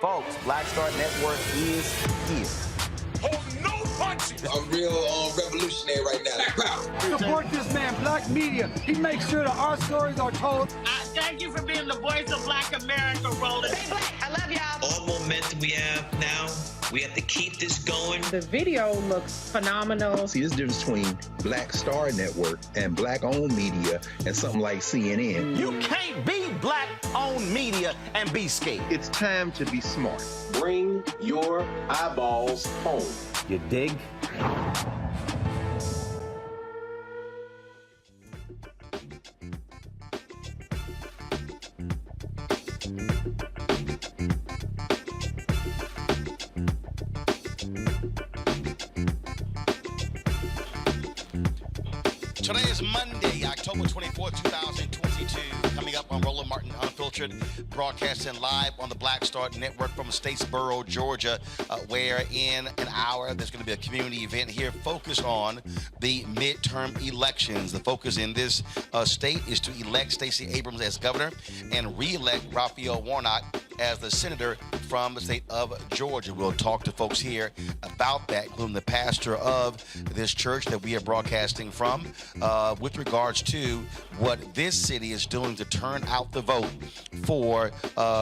Folks, Black Star Network is here. Hold no punches! I'm real revolutionary right now. Black power. Support this man, Black media. He makes sure that our stories are told. Thank you for being the voice of Black America, Roland. Stay black. I love y'all. All momentum we have now, we have to keep this going. The video looks phenomenal. See, this difference between Black Star Network and Black-owned media and something like CNN. You can't be Black-owned media and be scared. It's time to be smart. Bring your eyeballs home. You dig? Today is Monday, October 24th, 2022. Coming up on Roland Martin Unfiltered, broadcasting live on the Black Star Network from Statesboro, Georgia, where in an hour there's going to be a community event here focused on the midterm elections. The focus in this state is to elect Stacey Abrams as governor and re-elect Raphael Warnock as the senator from the state of Georgia. We'll talk to folks here about that, including the pastor of this church that we are broadcasting from, with regards to what this city is doing to turn out the vote for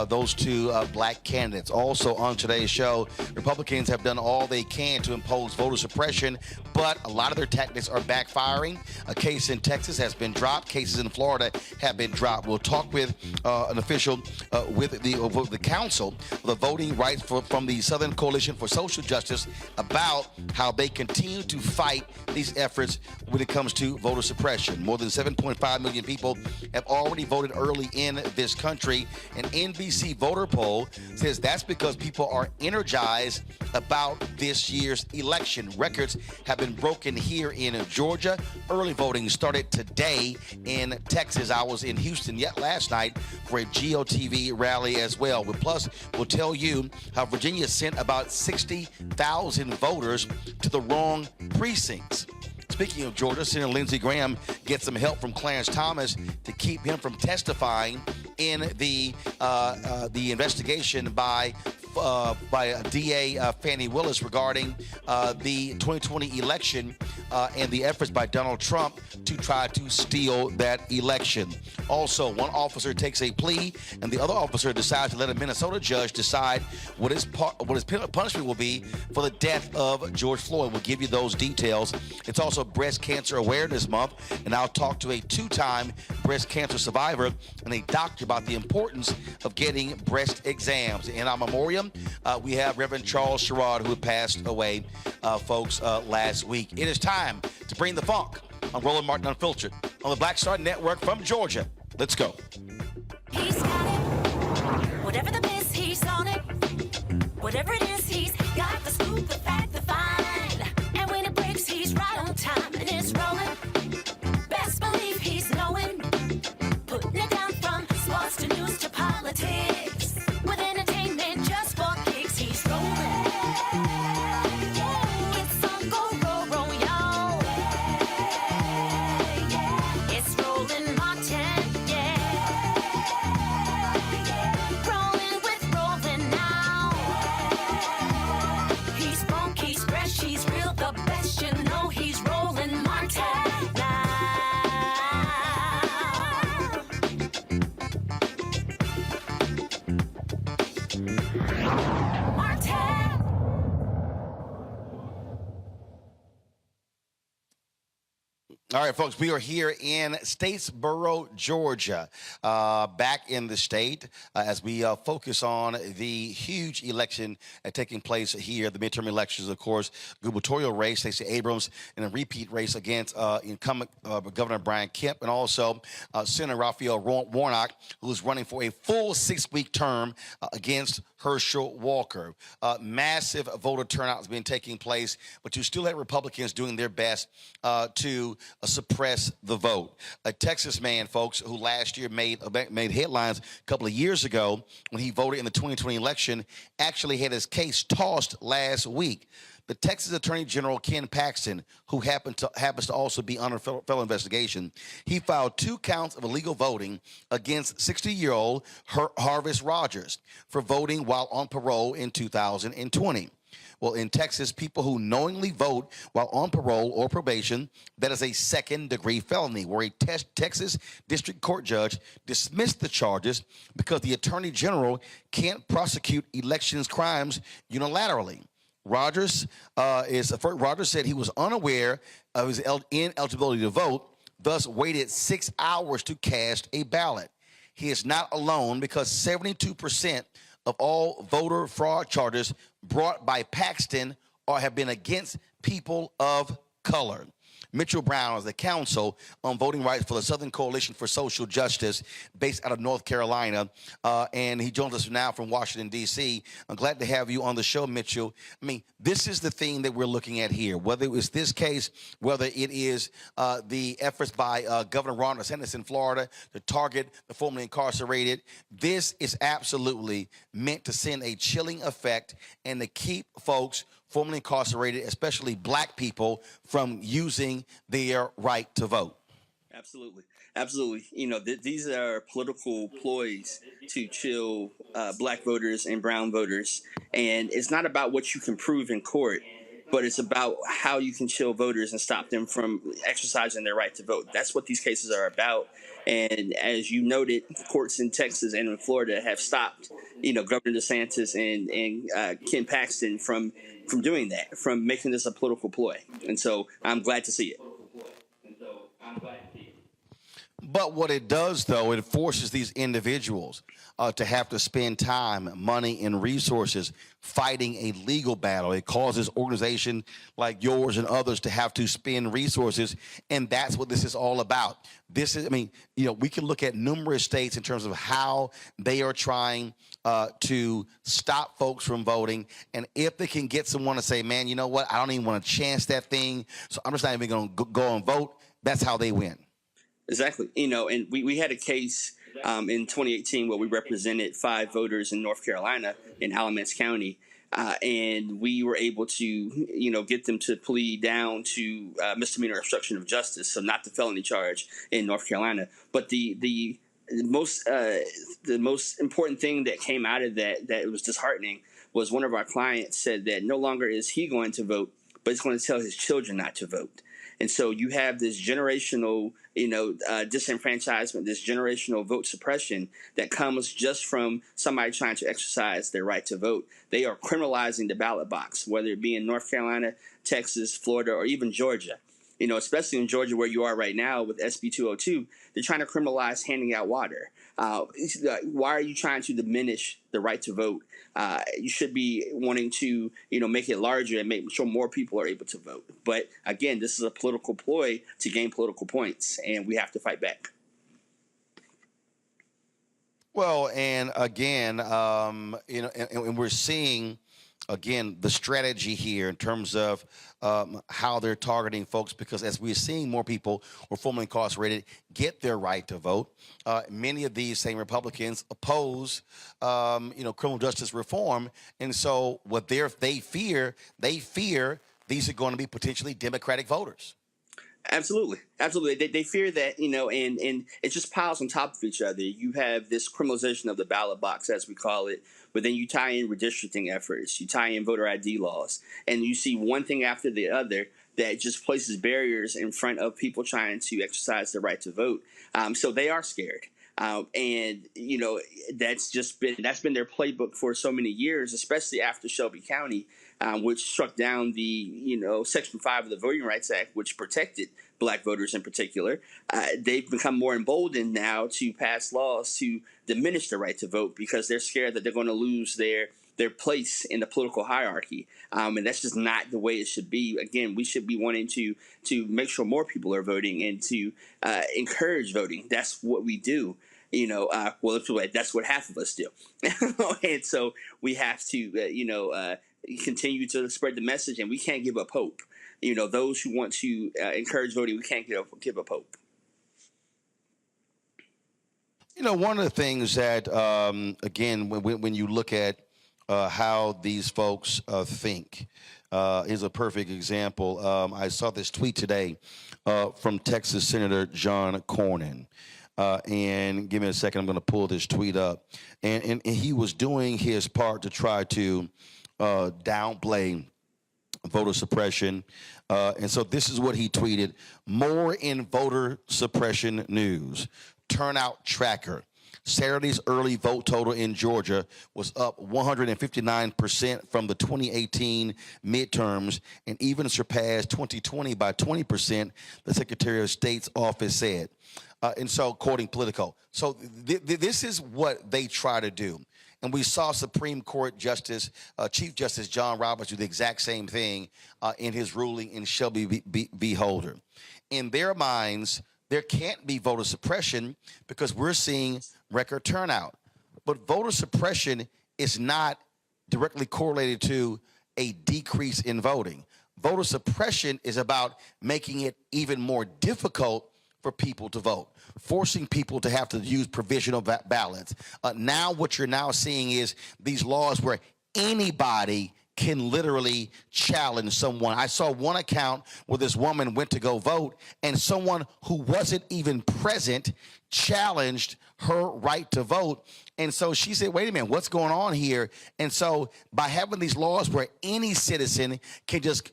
those two black candidates. Also on today's show, Republicans have done all they can to impose voter suppression, but a lot of their tactics are backfiring. A case in Texas has been dropped. Cases in Florida have been dropped. We'll talk with an official with the Counsel of the Voting Rights from the Southern Coalition for Social Justice about how they continue to fight these efforts when it comes to voter suppression. More than 7.5 million people have already voted early in this country. An NBC voter poll says that's because people are energized about this year's election. Records have been broken here in Georgia. Early voting started today in Texas. I was in Houston yet last night for a GOTV rally as well. Plus, we'll tell you how Virginia sent about 60,000 voters to the wrong precincts. Speaking of Georgia, Senator Lindsey Graham gets some help from Clarence Thomas to keep him from testifying in the investigation by DA Fannie Willis regarding the 2020 election and the efforts by Donald Trump to try to steal that election. Also, one officer takes a plea, and the other officer decides to let a Minnesota judge decide what his punishment will be for the death of George Floyd. We'll give you those details. It's also Breast Cancer Awareness Month, and I'll talk to a two-time breast cancer survivor and a doctor about the importance of getting breast exams. In our memoriam, we have Reverend Charles Sherrod, who passed away, folks, last week. It is time to bring the funk on Roland Martin Unfiltered on the Black Star Network from Georgia. Let's go. He's got it. Whatever the miss, he's on it. Whatever it is, he's got the scoop, the fact, the find. And when it breaks, he's right on time and it's rolling. Best believe he's knowing. Putting it down from sports to news to politics. With entertainment just for kicks, he's rolling. It's on go, roll, roll, y'all. It's Roland Martin, yeah. Rolling with Roland now. He's funk, he's fresh, he's real, the best, you know he's Roland Martin now. All right, folks, we are here in Statesboro, Georgia, back in the state as we focus on the huge election taking place here, the midterm elections, of course, gubernatorial race, Stacey Abrams in a repeat race against incumbent Governor Brian Kemp, and also Senator Raphael Warnock, who's running for a full 6-week term against Herschel Walker. Massive voter turnout has been taking place, but you still have Republicans doing their best to suppress the vote. A Texas man, folks, who last year made headlines a couple of years ago when he voted in the 2020 election, actually had his case tossed last week. The Texas Attorney General Ken Paxton, who happens to also be under federal investigation, he filed 2 counts of illegal voting against 60-year-old Harvis Rogers for voting while on parole in 2020. Well, in Texas, people who knowingly vote while on parole or probation, that is a second-degree felony, where a Texas district court judge dismissed the charges because the Attorney General can't prosecute elections crimes unilaterally. Rogers said he was unaware of his ineligibility to vote, thus waited 6 hours to cast a ballot. He is not alone, because 72% of all voter fraud charges brought by Paxton have been against people of color. Mitchell Brown is the Counsel on Voting Rights for the Southern Coalition for Social Justice, based out of North Carolina, and he joins us now from Washington, D.C. I'm glad to have you on the show, Mitchell. I mean, this is the thing that we're looking at here, whether it was this case, whether it is the efforts by Governor Ron DeSantis in Florida to target the formerly incarcerated. This is absolutely meant to send a chilling effect and to keep folks formerly incarcerated, especially black people, from using their right to vote. Absolutely. Absolutely. You know, these are political ploys to chill black voters and brown voters. And it's not about what you can prove in court, but it's about how you can chill voters and stop them from exercising their right to vote. That's what these cases are about. And as you noted, courts in Texas and in Florida have stopped, you know, Governor DeSantis and Ken Paxton from doing that, from making this a political ploy. And so I'm glad to see it. But what it does, though, it forces these individuals to have to spend time, money, and resources fighting a legal battle. It causes organizations like yours and others to have to spend resources, and that's what this is all about. This is, I mean, you know, we can look at numerous states in terms of how they are trying to stop folks from voting, and if they can get someone to say, man, you know what, I don't even want to chance that thing, so I'm just not even going to go and vote, that's how they win. Exactly. You know, and we had a case in 2018 where we represented 5 voters in North Carolina in Alamance County. And we were able to, you know, get them to plead down to misdemeanor obstruction of justice, so not the felony charge in North Carolina. But the most important thing that came out of that was disheartening was one of our clients said that no longer is he going to vote, but he's going to tell his children not to vote. And so you have this generational, you know, disenfranchisement, this generational vote suppression that comes just from somebody trying to exercise their right to vote. They are criminalizing the ballot box, whether it be in North Carolina, Texas, Florida, or even Georgia. You know, especially in Georgia where you are right now with SB 202, they're trying to criminalize handing out water. Why are you trying to diminish the right to vote? You should be wanting to, you know, make it larger and make sure more people are able to vote. But again, this is a political ploy to gain political points, and we have to fight back. Well, and again, you know, and we're seeing, again, the strategy here in terms of how they're targeting folks, because as we're seeing more people who are formerly incarcerated get their right to vote, many of these same Republicans oppose, you know, criminal justice reform. And so what they fear these are going to be potentially Democratic voters. Absolutely. Absolutely. They fear that, you know, and it just piles on top of each other. You have this criminalization of the ballot box, as we call it, but then you tie in redistricting efforts, you tie in voter ID laws, and you see one thing after the other that just places barriers in front of people trying to exercise their right to vote. So they are scared. And, you know, that's been their playbook for so many years, especially after Shelby County, which struck down the, you know, Section 5 of the Voting Rights Act, which protected black voters in particular. They've become more emboldened now to pass laws to diminish the right to vote because they're scared that they're going to lose their place in the political hierarchy. And that's just not the way it should be. Again, we should be wanting to make sure more people are voting and to encourage voting. That's what we do. You know, well, that's what half of us do. And so we have to, continue to spread the message, and we can't give up hope. You know, those who want to encourage voting, we can't give up hope. You know, one of the things that, again, when you look at how these folks think, is a perfect example. I saw this tweet today from Texas Senator John Cornyn. And give me a second, I'm going to pull this tweet up. And he was doing his part to try to downplay voter suppression. And so this is what he tweeted: more in voter suppression news. Turnout tracker. Saturday's early vote total in Georgia was up 159% from the 2018 midterms and even surpassed 2020 by 20%, the Secretary of State's office said. And so, quoting Politico. So this is what they try to do. And we saw Supreme Court Justice, Chief Justice John Roberts do the exact same thing in his ruling in Shelby v. Holder. In their minds, there can't be voter suppression because we're seeing record turnout. But voter suppression is not directly correlated to a decrease in voting. Voter suppression is about making it even more difficult for people to vote, forcing people to have to use provisional ballots. Now what you're now seeing is these laws where anybody can literally challenge someone. I saw one account where this woman went to go vote and someone who wasn't even present challenged her right to vote. And so she said, wait a minute, what's going on here? And so by having these laws where any citizen can just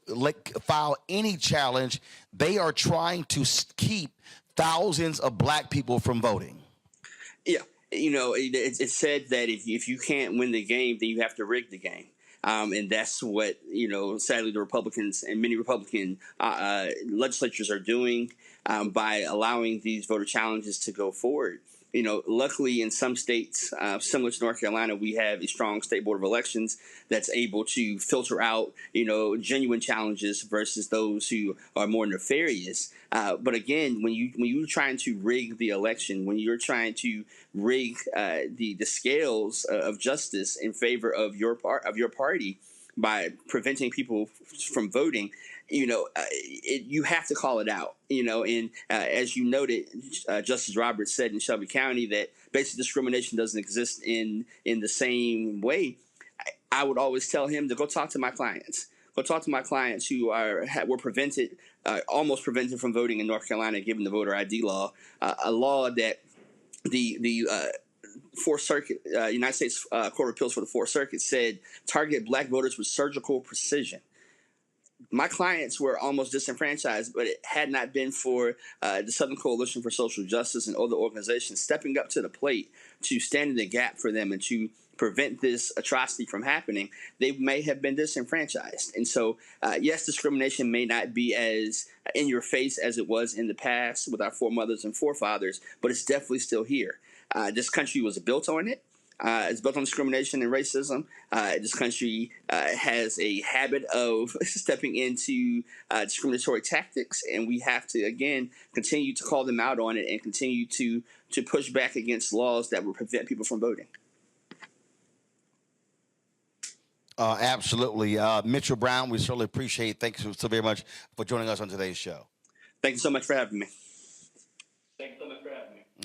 file any challenge, they are trying to keep thousands of black people from voting. Yeah, it's said that if you can't win the game, then you have to rig the game. And that's what, sadly, the Republicans and many Republican legislatures are doing by allowing these voter challenges to go forward. Luckily, in some states, similar to North Carolina, we have a strong state board of elections that's able to filter out, genuine challenges versus those who are more nefarious. But again, when you're trying to rig the election, when you're trying to rig the scales of justice in favor of your party by preventing people from voting, you have to call it out, and as you noted, Justice Roberts said in Shelby County that basic discrimination doesn't exist in the same way. I would always tell him to go talk to my clients. Go talk to my clients who were prevented, almost prevented from voting in North Carolina, given the voter ID law, a law that the Fourth Circuit, United States Court of Appeals for the Fourth Circuit said target black voters with surgical precision. My clients were almost disenfranchised, but it had not been for the Southern Coalition for Social Justice and other organizations stepping up to the plate to stand in the gap for them and to prevent this atrocity from happening, they may have been disenfranchised. And so, yes, discrimination may not be as in your face as it was in the past with our foremothers and forefathers, but it's definitely still here. This country was built on it. It's built on discrimination and racism. This country has a habit of stepping into discriminatory tactics, and we have to, again, continue to call them out on it and continue to push back against laws that will prevent people from voting. Absolutely. Mitchell Brown, we certainly appreciate. Thank you so very much for joining us on today's show. Thank you so much for having me.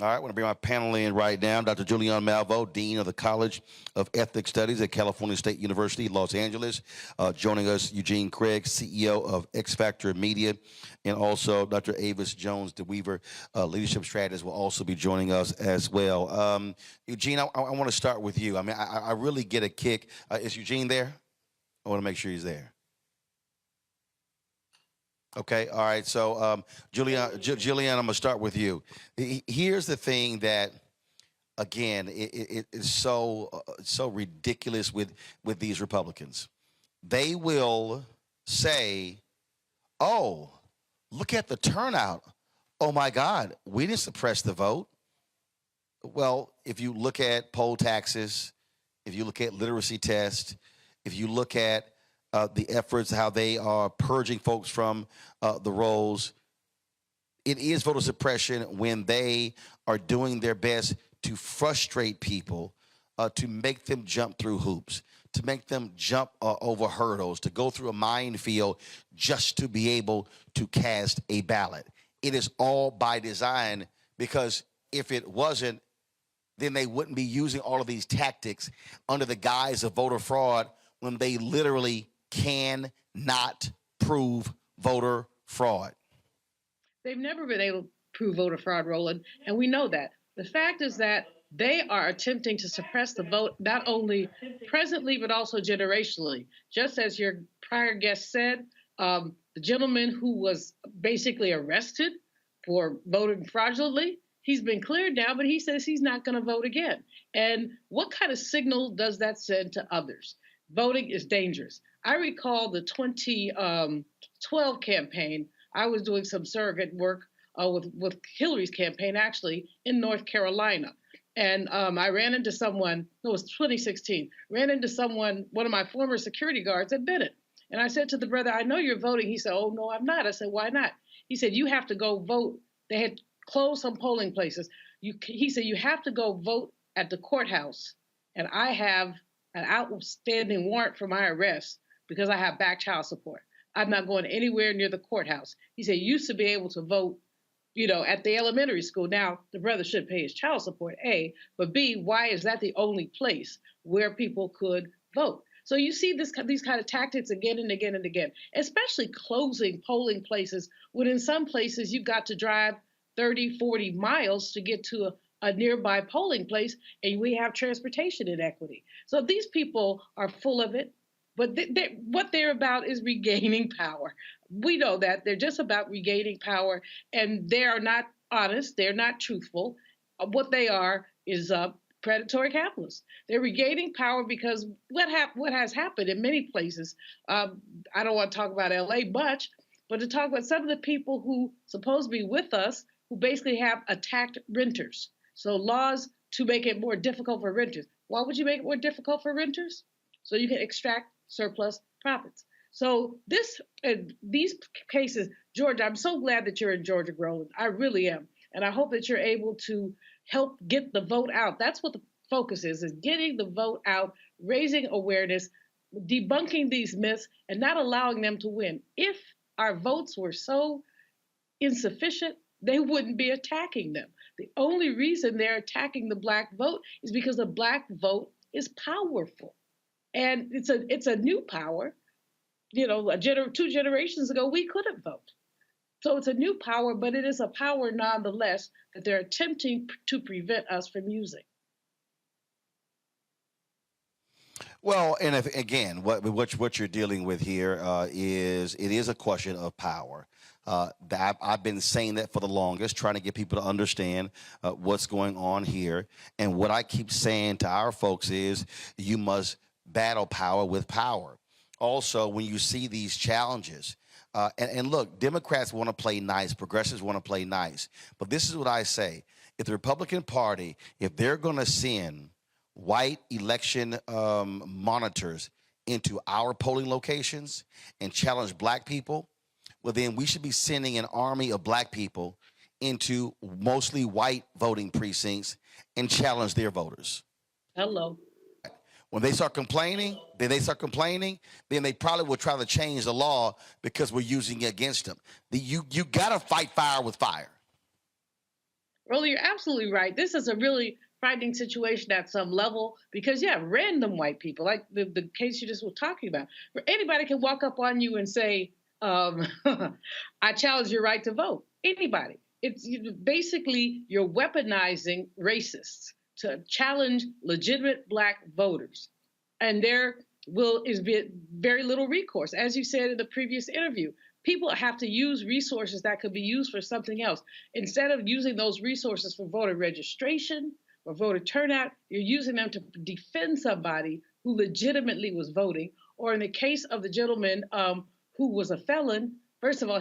All right, I want to bring my panel in right now. Dr. Julian Malvo, Dean of the College of Ethnic Studies at California State University, Los Angeles. Joining us, Eugene Craig, CEO of X Factor Media, and also Dr. Avis Jones DeWeaver, leadership strategist, will also be joining us as well. Eugene, I want to start with you. I mean, I really get a kick. Is Eugene there? I want to make sure he's there. Okay, all right. So, Julian, I'm going to start with you. Here's the thing that, again, it is so ridiculous with these Republicans. They will say, "Oh, look at the turnout. Oh my God, we didn't suppress the vote." Well, if you look at poll taxes, if you look at literacy tests, if you look at the efforts, how they are purging folks from the rolls. It is voter suppression when they are doing their best to frustrate people, to make them jump through hoops, to make them jump over hurdles, to go through a minefield just to be able to cast a ballot. It is all by design, because if it wasn't, then they wouldn't be using all of these tactics under the guise of voter fraud when they literally cannot prove voter fraud. They've never been able to prove voter fraud, Roland, and we know that. The fact is that they are attempting to suppress the vote, not only presently, but also generationally. Just as your prior guest said, the gentleman who was basically arrested for voting fraudulently, he's been cleared now, but he says he's not going to vote again. And what kind of signal does that send to others? Voting is dangerous. I recall the 2012 campaign. I was doing some surrogate work with Hillary's campaign, actually, in North Carolina. And I ran into someone, no, it was 2016, ran into someone, one of my former security guards at Bennett. And I said to the brother, I know you're voting. He said, oh, no, I'm not. I said, why not? He said, you have to go vote. They had closed some polling places. He said, you have to go vote at the courthouse. And I have an outstanding warrant for my arrest because I have back child support. I'm not going anywhere near the courthouse. He said, you used to be able to vote, at the elementary school. Now, the brother should pay his child support, A, but B, why is that the only place where people could vote? So you see these kind of tactics again and again and again, especially closing polling places when in some places you've got to drive 30, 40 miles to get to a nearby polling place, and we have transportation inequity. So these people are full of it, but what they're about is regaining power. We know that they're just about regaining power, and they are not honest. They're not truthful. What they are is predatory capitalists. They're regaining power because what has happened in many places. I don't want to talk about LA much, but to talk about some of the people who supposed to be with us who basically have attacked renters. So laws to make it more difficult for renters. Why would you make it more difficult for renters? So you can extract surplus profits. So these cases, Georgia, I'm so glad that you're in Georgia, Roland. I really am. And I hope that you're able to help get the vote out. That's what the focus is getting the vote out, raising awareness, debunking these myths, and not allowing them to win. If our votes were so insufficient, they wouldn't be attacking them. The only reason they're attacking the Black vote is because the Black vote is powerful. And it's a new power. 2 generations ago, we couldn't vote. So it's a new power, but it is a power nonetheless that they're attempting to prevent us from using. Well, and again, what you're dealing with here is a question of power. I've been saying that for the longest, trying to get people to understand what's going on here. And what I keep saying to our folks is you must battle power with power. Also, when you see these challenges, and look, Democrats want to play nice, progressives want to play nice. But this is what I say. If the Republican Party, if they're going to send white election monitors into our polling locations and challenge Black people, well, then we should be sending an army of Black people into mostly white voting precincts and challenge their voters. Hello. When they start complaining, then they probably will try to change the law because we're using it against them. You got to fight fire with fire. Roland, you're absolutely right. This is a really frightening situation at some level because, random white people, like the case you just were talking about, where anybody can walk up on you and say, I challenge your right to vote. Anybody. It's basically you're weaponizing racists to challenge legitimate Black voters. And there is very little recourse. As you said in the previous interview, people have to use resources that could be used for something else. Instead of using those resources for voter registration or voter turnout, you're using them to defend somebody who legitimately was voting. Or in the case of the gentleman who was a felon, first of all,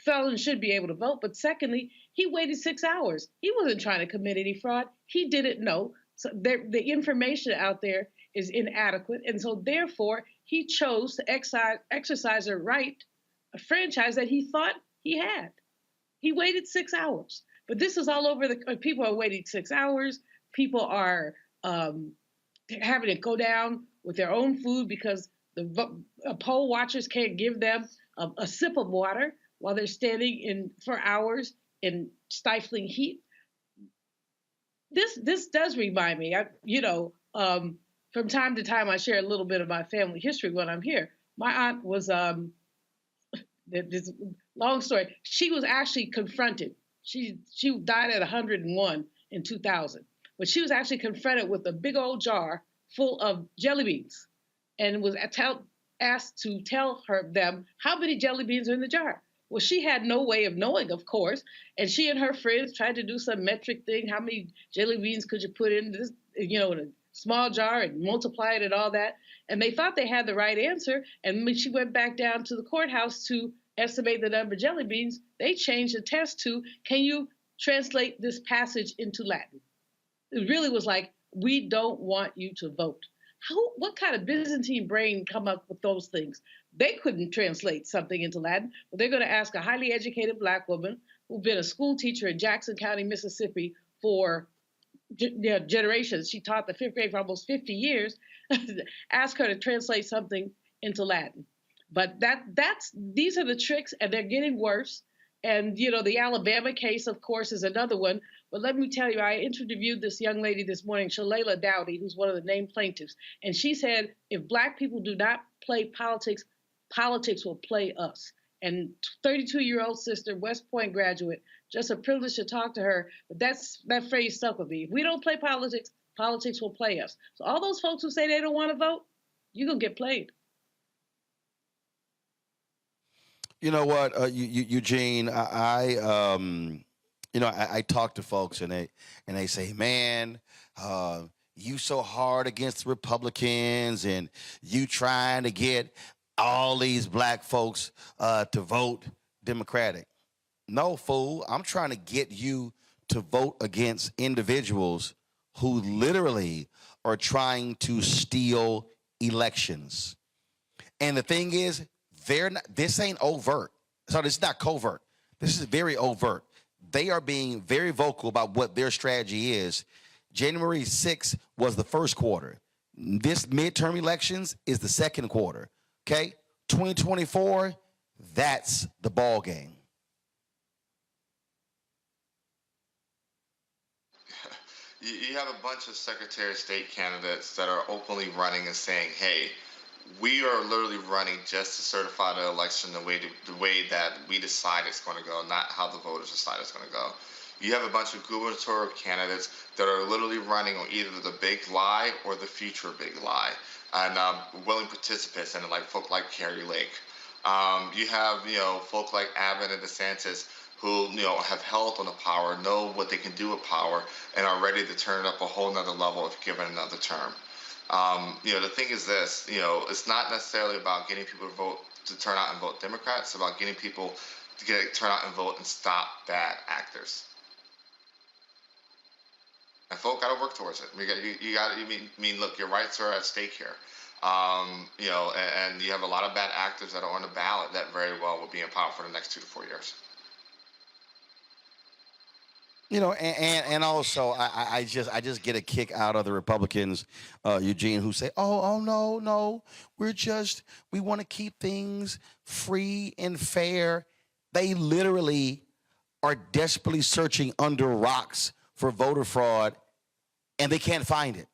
felons should be able to vote. But secondly, he waited 6 hours. He wasn't trying to commit any fraud. He didn't know. So the information out there is inadequate. And so therefore, he chose to exercise a right, a franchise that he thought he had. He waited 6 hours. But this is all over people are waiting 6 hours. People are having to go down with their own food because the poll watchers can't give them a sip of water while they're standing for hours in stifling heat. This does remind me, from time to time I share a little bit of my family history when I'm here. My aunt was, this long story, she was actually confronted. She died at 101 in 2000, but she was actually confronted with a big old jar full of jelly beans and was asked to tell them how many jelly beans are in the jar. Well, she had no way of knowing, of course, and she and her friends tried to do some metric thing. How many jelly beans could you put in this, in a small jar and multiply it and all that? And they thought they had the right answer. And when she went back down to the courthouse to estimate the number of jelly beans, they changed the test to, can you translate this passage into Latin? It really was like, we don't want you to vote. What kind of Byzantine brain come up with those things? They couldn't translate something into Latin, but they're going to ask a highly educated Black woman who's been a school teacher in Jackson County, Mississippi for generations. She taught the 5th grade for almost 50 years. Ask her to translate something into Latin. But these are the tricks, and they're getting worse. And, the Alabama case, of course, is another one. But let me tell you, I interviewed this young lady this morning, Shalala Dowdy, who's one of the named plaintiffs. And she said, if Black people do not play politics, politics will play us. And 32-year-old sister, West Point graduate, just a privilege to talk to her. But that phrase stuck with me. If we don't play politics, politics will play us. So all those folks who say they don't want to vote, you're going to get played. You know what, Eugene, I talk to folks and they say, man, you so hard against the Republicans and you trying to get all these Black folks to vote Democratic. No, fool, I'm trying to get you to vote against individuals who literally are trying to steal elections. And the thing is, this ain't overt. So this is not covert. This is very overt. They are being very vocal about what their strategy is. January 6th was the first quarter. This midterm elections is the second quarter. Okay? 2024, that's the ball game. You have a bunch of Secretary of State candidates that are openly running and saying, hey, we are literally running just to certify the election the way that we decide it's going to go, not how the voters decide it's going to go. You have a bunch of gubernatorial candidates that are literally running on either the big lie or the future big lie, and willing participants, and like folk like Carrie Lake. You have folk like Abbott and DeSantis who have held on the power, know what they can do with power, and are ready to turn it up a whole nother level if given another term. The thing is this, it's not necessarily about getting people to turn out and vote Democrat. It's about getting people to turn out and vote and stop bad actors. And folk got to work towards it. Look, your rights are at stake here. And you have a lot of bad actors that are on the ballot that very well will be in power for the next 2 to 4 years. And also I just get a kick out of the Republicans, Eugene, who say, oh no, we want to keep things free and fair. They literally are desperately searching under rocks for voter fraud, and they can't find it.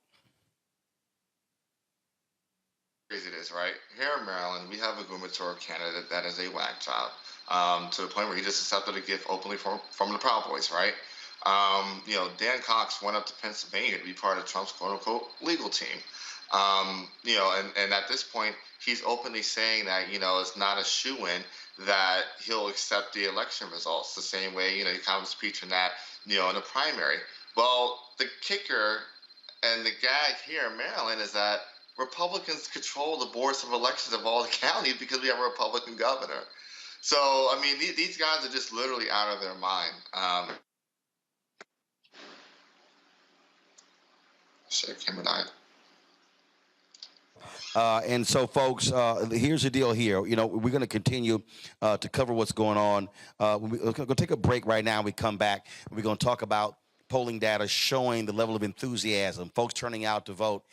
Crazy it is, right? Here in Maryland, we have a gubernatorial candidate that is a whack job, to the point where he just accepted a gift openly from the Proud Boys, right? Dan Cox went up to Pennsylvania to be part of Trump's quote-unquote legal team. And at this point, he's openly saying that, it's not a shoo-in that he'll accept the election results the same way, he kind of preaching that, in the primary. Well, the kicker and the gag here in Maryland is that Republicans control the boards of elections of all the counties because we have a Republican governor. So, these guys are just literally out of their mind. Shit, camera died. And so, folks, here's the deal here. We're going to continue to cover what's going on. We're going to take a break right now. We come back. We're going to talk about polling data showing the level of enthusiasm, folks turning out to vote.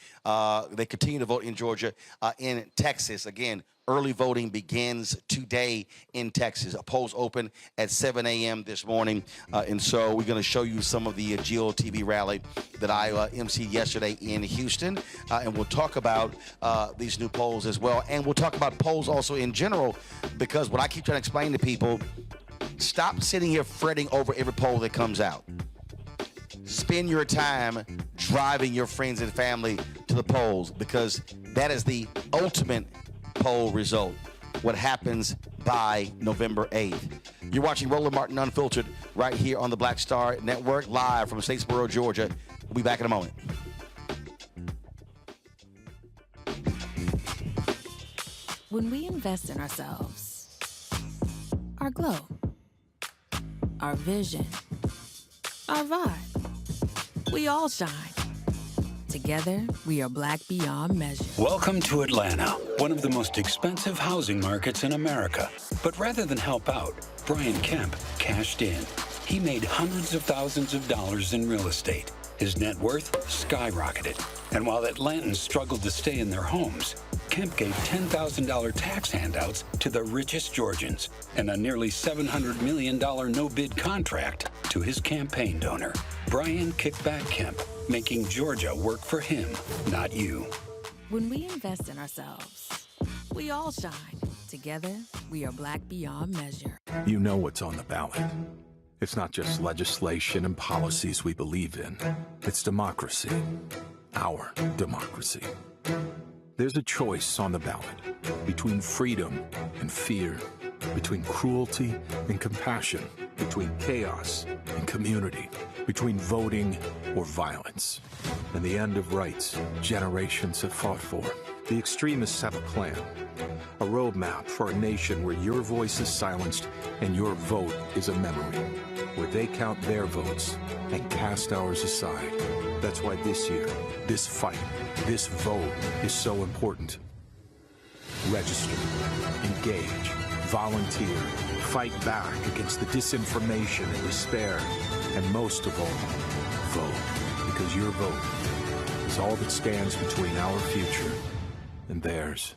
They continue to vote in Georgia. In Texas, again, early voting begins today in Texas. Polls open at 7 a.m. this morning. And so we're going to show you some of the GOTV rally that I emceed yesterday in Houston. And we'll talk about these new polls as well. And we'll talk about polls also in general, because what I keep trying to explain to people, stop sitting here fretting over every poll that comes out. Spend your time driving your friends and family to the polls, because that is the ultimate poll result, what happens by November 8th. You're watching Roland Martin Unfiltered right here on the Black Star Network, live from Statesboro, Georgia. We'll be back in a moment. When we invest in ourselves, our glow, our vision, our vibe, We all shine. Together, we are black beyond measure. Welcome to Atlanta, one of the most expensive housing markets in America. But rather than help out, Brian Kemp cashed in. He made hundreds of thousands of dollars in real estate. His net worth skyrocketed. And while Atlantans struggled to stay in their homes, Kemp gave $10,000 tax handouts to the richest Georgians and a nearly $700 million no-bid contract to his campaign donor, Brian Kickback Kemp, making Georgia work for him, not you. When we invest in ourselves, we all shine. Together, we are black beyond measure. You know what's on the ballot. It's not just legislation and policies we believe in. It's democracy. Our democracy. There's a choice on the ballot between freedom and fear, between cruelty and compassion, between chaos and community, between voting or violence, and the end of rights generations have fought for. The extremists have a plan, a roadmap for a nation where your voice is silenced and your vote is a memory, where they count their votes and cast ours aside. That's why this year, this fight, this vote is so important. Register, engage, volunteer, fight back against the disinformation and despair, and most of all, vote, because your vote is all that stands between our future and theirs.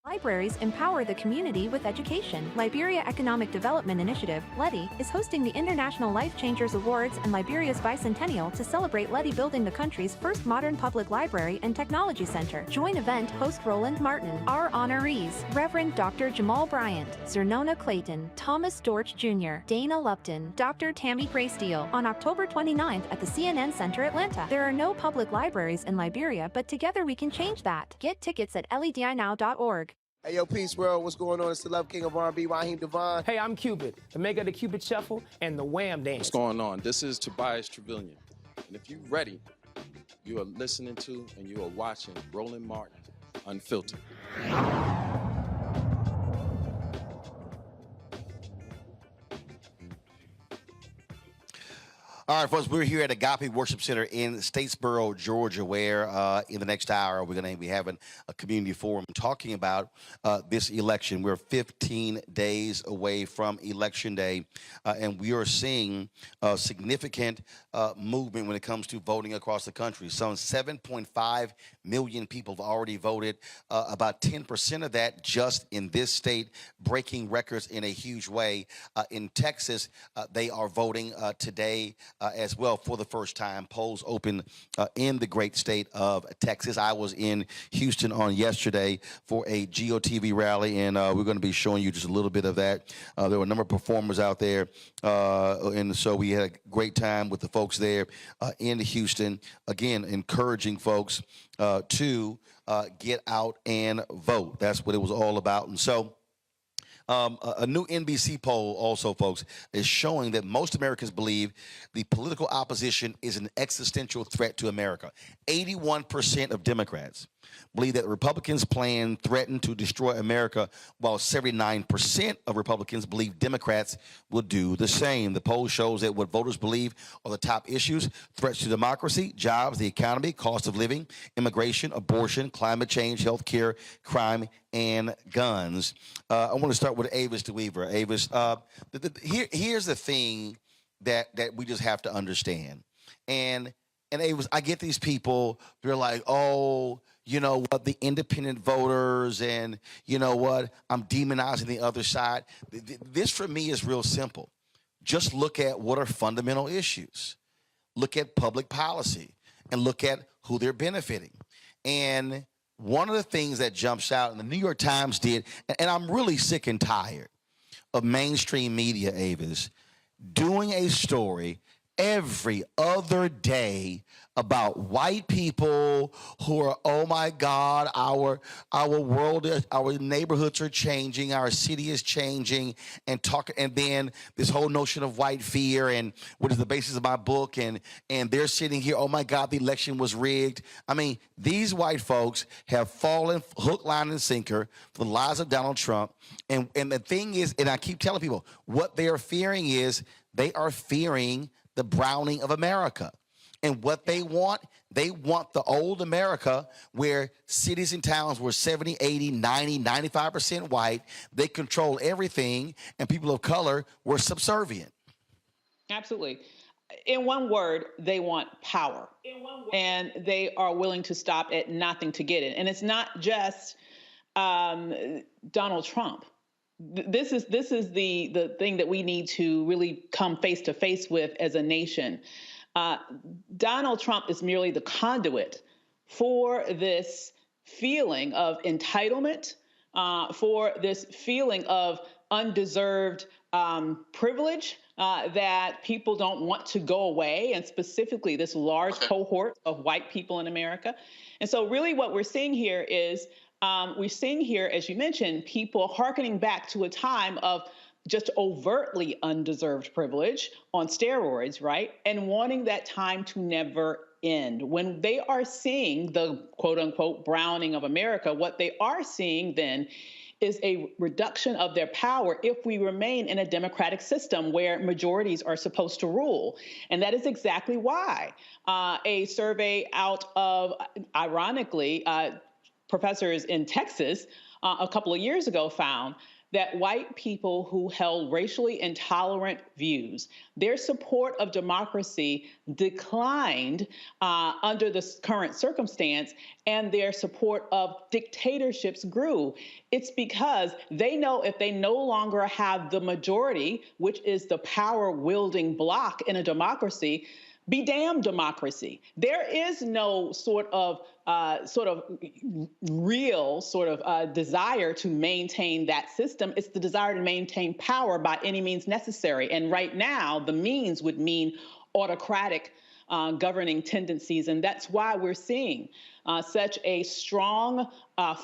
Libraries empower the community with education. Liberia Economic Development Initiative, LEDI, is hosting the International Life Changers Awards and Liberia's bicentennial to celebrate LEDI building the country's first modern public library and technology center. Join event host Roland Martin. Our honorees, Reverend Dr. Jamal Bryant, Zernona Clayton, Thomas Dorch Jr., Dana Lupton, Dr. Tammy Graysteele, on October 29th at the CNN Center, Atlanta. There are no public libraries in Liberia, but together we can change that. Get tickets at ledinow.org. Hey, yo, Peace World, what's going on? It's the Love King of R&B, Raheem Devon. Hey, I'm Cupid, the maker of the Cupid Shuffle and the Wham Dance. What's going on? This is Tobias Trevelyan. And if you're ready, you are listening to and you are watching Roland Martin Unfiltered. All right, folks, we're here at Agape Worship Center in Statesboro, Georgia, where in the next hour we're going to be having a community forum talking about this election. We're 15 days away from Election Day, and we are seeing a significant movement when it comes to voting across the country. Some 7.5 million people have already voted, about 10% of that just in this state, breaking records in a huge way. In Texas, they are voting today as well for the first time. Polls open in the great state of Texas. I was in Houston on yesterday for a GOTV rally, and we're going to be showing you just a little bit of that. There were a number of performers out there, and so we had a great time with the folks there in Houston. Again, encouraging folks to get out and vote. That's what it was all about. And so a new NBC poll also, folks, is showing that most Americans believe the political opposition is an existential threat to America. 81% of Democrats believe that Republicans' plan threaten to destroy America, while 79% of Republicans believe Democrats will do the same. The poll shows that what voters believe are the top issues: threats to democracy, jobs, the economy, cost of living, immigration, abortion, climate change, health care, crime, and guns. I want to start with Avis DeWeaver. Avis, here's the thing that we just have to understand. And Avis, I get these people, they're like, oh, you know what, the independent voters, and you know what, I'm demonizing the other side. This for me is real simple. Just look at what are fundamental issues. Look at public policy and look at who they're benefiting. And one of the things that jumps out, and the New York Times did, and I'm really sick and tired of mainstream media, Avis, doing a story every other day about white people who are, oh my God, our world, our neighborhoods are changing, our city is changing, and then this whole notion of white fear, and what is the basis of my book, and they're sitting here, oh my God, the election was rigged. I mean, these white folks have fallen hook, line, and sinker for the lies of Donald Trump, and the thing is, and I keep telling people, what they are fearing is They are fearing the browning of America. And what they want the old America where cities and towns were 70, 80, 90, 95% white. They control everything, and people of color were subservient. Absolutely. In one word, they want power. And they are willing to stop at nothing to get it. And it's not just Donald Trump. This is the thing that we need to really come face to face with as a nation. Donald Trump is merely the conduit for this feeling of entitlement, for this feeling of undeserved privilege that people don't want to go away, and specifically this large cohort of white people in America. And so really what we're seeing here is, as you mentioned, people hearkening back to a time of just overtly undeserved privilege on steroids, right? And wanting that time to never end. When they are seeing the quote unquote browning of America, what they are seeing then is a reduction of their power if we remain in a democratic system where majorities are supposed to rule. And that is exactly why a survey out of, ironically, professors in Texas a couple of years ago found that white people who held racially intolerant views, their support of democracy declined under the current circumstance, and their support of dictatorships grew. It's because they know if they no longer have the majority, which is the power-wielding bloc in a democracy, be damned democracy. There is no sort of real desire to maintain that system. It's the desire to maintain power by any means necessary. And right now, the means would mean autocratic governing tendencies. And that's why we're seeing such a strong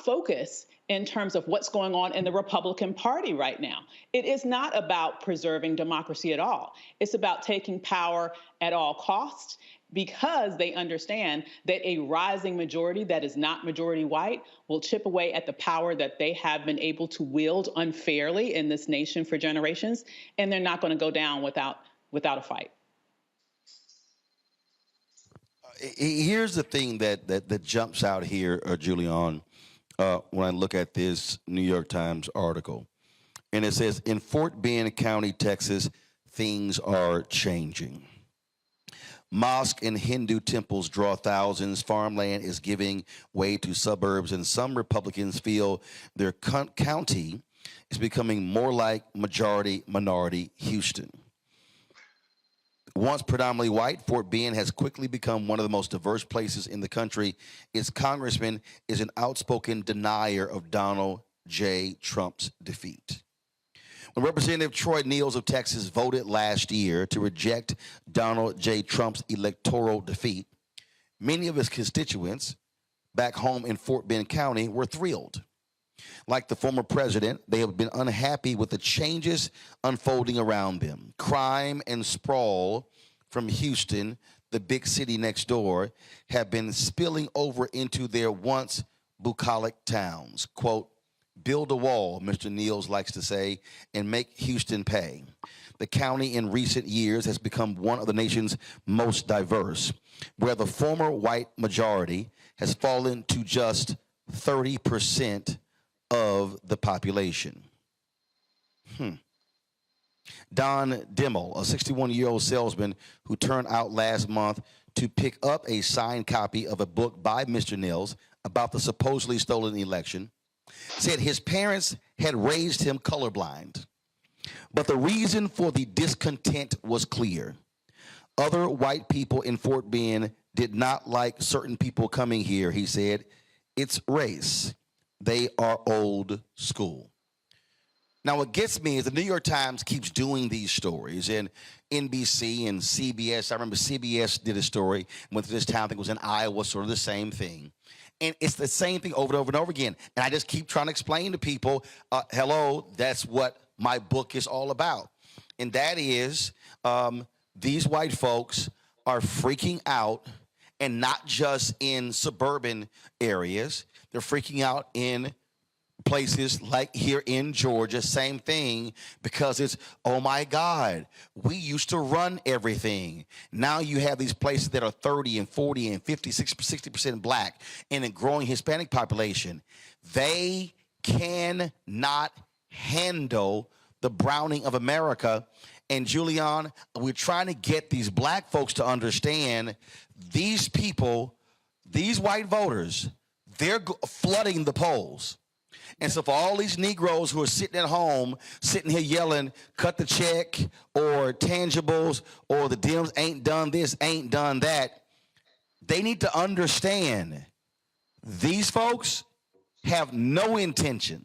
focus in terms of what's going on in the Republican Party right now. It is not about preserving democracy at all. It's about taking power at all costs, because they understand that a rising majority that is not majority white will chip away at the power that they have been able to wield unfairly in this nation for generations, and they're not going to go down without a fight. Here's the thing that jumps out here, Julian, when I look at this New York Times article. And it says, in Fort Bend County, Texas, things are changing. Mosque and Hindu temples draw thousands. Farmland is giving way to suburbs, and some Republicans feel their county is becoming more like majority-minority Houston. Once predominantly white, Fort Bend has quickly become one of the most diverse places in the country. Its congressman is an outspoken denier of Donald J. Trump's defeat. When Representative Troy Niels of Texas voted last year to reject Donald J. Trump's electoral defeat, many of his constituents back home in Fort Bend County were thrilled. Like the former president, they have been unhappy with the changes unfolding around them. Crime and sprawl from Houston, the big city next door, have been spilling over into their once bucolic towns. Quote, build a wall, Mr. Niels likes to say, and make Houston pay. The county in recent years has become one of the nation's most diverse, where the former white majority has fallen to just 30% of the population. Don Dimmel, a 61-year-old salesman who turned out last month to pick up a signed copy of a book by Mr. Niels about the supposedly stolen election, said his parents had raised him colorblind. But the reason for the discontent was clear. Other white people in Fort Bend did not like certain people coming here, he said. It's race. They are old school. Now, what gets me is the New York Times keeps doing these stories, and NBC and CBS. I remember CBS did a story, went to this town, I think it was in Iowa, sort of the same thing. And it's the same thing over and over and over again. And I just keep trying to explain to people, hello, that's what my book is all about. And that is these white folks are freaking out, and not just in suburban areas. They're freaking out in places like here in Georgia, same thing, because it's, oh my God, we used to run everything. Now you have these places that are 30 and 40 and 50, 60% black and a growing Hispanic population. They cannot handle the browning of America. And Julian, we're trying to get these black folks to understand these people, these white voters, they're flooding the polls. And so for all these Negroes who are sitting at home, sitting here yelling, cut the check, or tangibles, or the Dems ain't done this, ain't done that, they need to understand these folks have no intention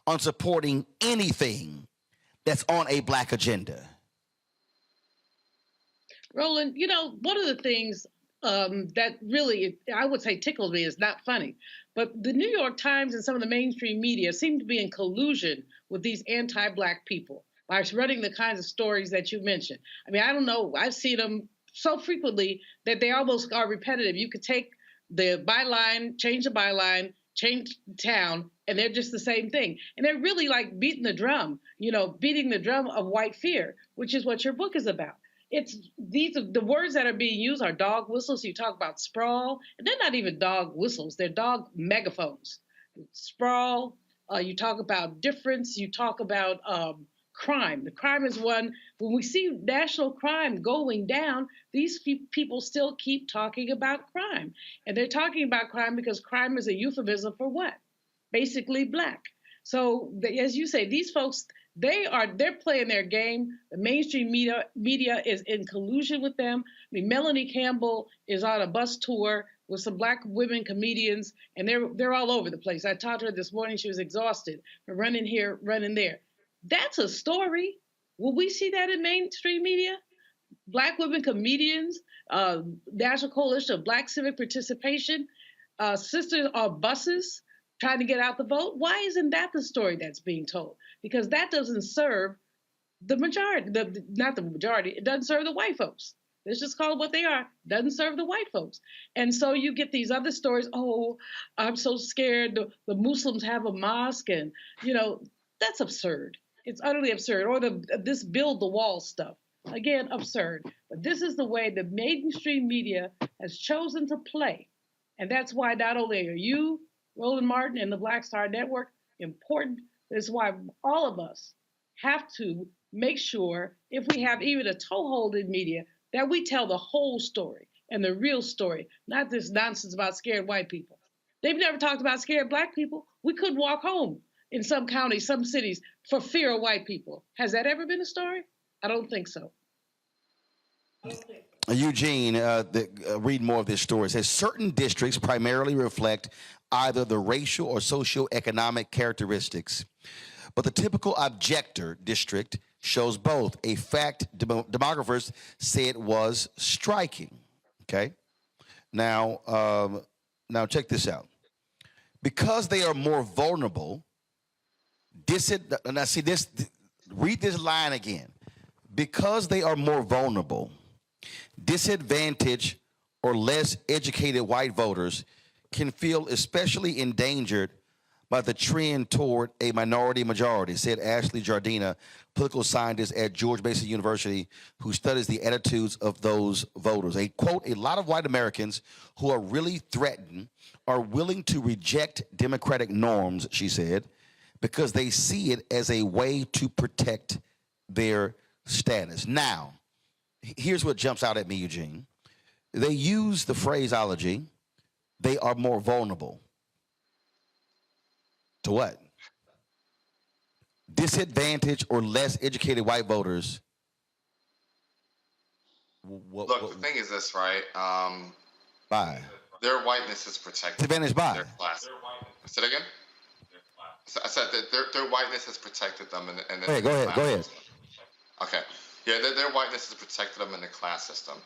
on supporting anything that's on a black agenda. Roland, you know, one of the things that really, I would say, tickled me is not funny, but the New York Times and some of the mainstream media seem to be in collusion with these anti-black people by running the kinds of stories that you mentioned. I mean, I don't know. I've seen them so frequently that they almost are repetitive. You could take the byline, change the byline, change town, and they're just the same thing. And they're really like beating the drum, you know, beating the drum of white fear, which is what your book is about. It's the words that are being used are dog whistles. You talk about sprawl, and they're not even dog whistles. They're dog megaphones. Sprawl. You talk about difference. You talk about crime. The crime is one. When we see national crime going down, these people still keep talking about crime, and they're talking about crime because crime is a euphemism for what? Basically black. So as you say, these folks, they're playing their game. The mainstream media is in collusion with them. I mean, Melanie Campbell is on a bus tour with some black women comedians, and they're all over the place. I talked to her this morning. She was exhausted from running here, running there. That's a story. Will we see that in mainstream media? Black women comedians, National Coalition of Black Civic Participation, sisters on buses trying to get out the vote. Why isn't that the story that's being told? Because that doesn't serve the majority, not the majority, it doesn't serve the white folks. Let's just call it what they are. Doesn't serve the white folks. And so you get these other stories, oh, I'm so scared, the Muslims have a mosque, and, you know, that's absurd. It's utterly absurd. Or this build the wall stuff. Again, absurd. But this is the way the mainstream media has chosen to play. And that's why not only are you, Roland Martin, and the Black Star Network important, that's why all of us have to make sure, if we have even a toehold in media, that we tell the whole story and the real story, not this nonsense about scared white people. They've never talked about scared black people. We couldn't walk home in some counties, some cities, for fear of white people. Has that ever been a story? I don't think so. Eugene, read more of this story. It says certain districts primarily reflect either the racial or socioeconomic characteristics, but the typical objector district shows both, a fact demographers said was striking. Okay, now check this out. Because they are more vulnerable, read this line again. Because they are more vulnerable, disadvantaged or less educated white voters can feel especially endangered by the trend toward a minority majority, said Ashley Jardina, political scientist at George Mason University, who studies the attitudes of those voters. A quote, a lot of white Americans who are really threatened are willing to reject democratic norms, she said, because they see it as a way to protect their status. Now, here's what jumps out at me, Eugene. They use the phraseology, they are more vulnerable. To what? Disadvantaged or less educated white voters. Look, the thing is this, right? By? Their whiteness is protected. Disadvantaged by? Their class. Say it again? I said that their whiteness has protected them. Go ahead. Okay. Yeah, their whiteness has protected them in the class system.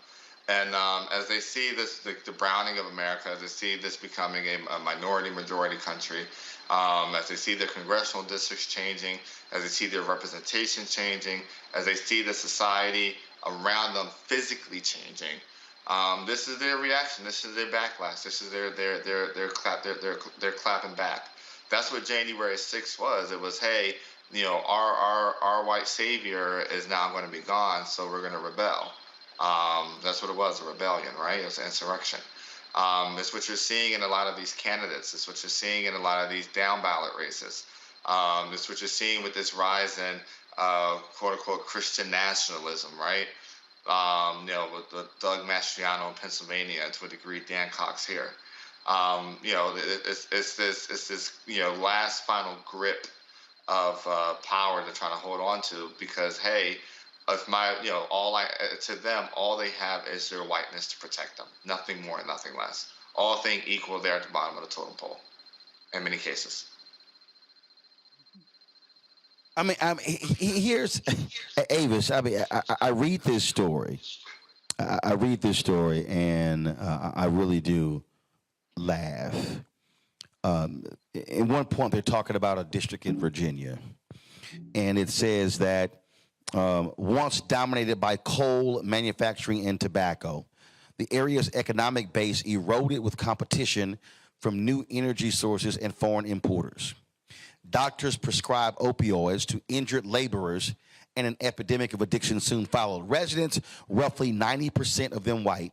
And as they see this, the browning of America, as they see this becoming a minority-majority country, as they see their congressional districts changing, as they see their representation changing, as they see the society around them physically changing, this is their reaction. This is their backlash. This is their clapping back. That's what January 6th was. It was, hey, you know, our white savior is now going to be gone, so we're going to rebel. That's what it was, a rebellion, right? It was an insurrection. It's what you're seeing in a lot of these candidates. It's what you're seeing in a lot of these down ballot races. It's what you're seeing with this rise in quote unquote Christian nationalism, right? You know, with Doug Mastriano in Pennsylvania, and to a degree Dan Cox here. You know, it's this you know, last final grip of power they're trying to hold on to, because hey, if my, you know, to them, all they have is their whiteness to protect them. Nothing more, nothing less. All things equal there at the bottom of the totem pole, in many cases. I mean, here's Avis. I mean, I read this story. I read this story, and I really do laugh. At one point, they're talking about a district in Virginia, and it says that once dominated by coal, manufacturing, and tobacco, the area's economic base eroded with competition from new energy sources and foreign importers. Doctors prescribed opioids to injured laborers, and an epidemic of addiction soon followed. Residents, roughly 90% of them white,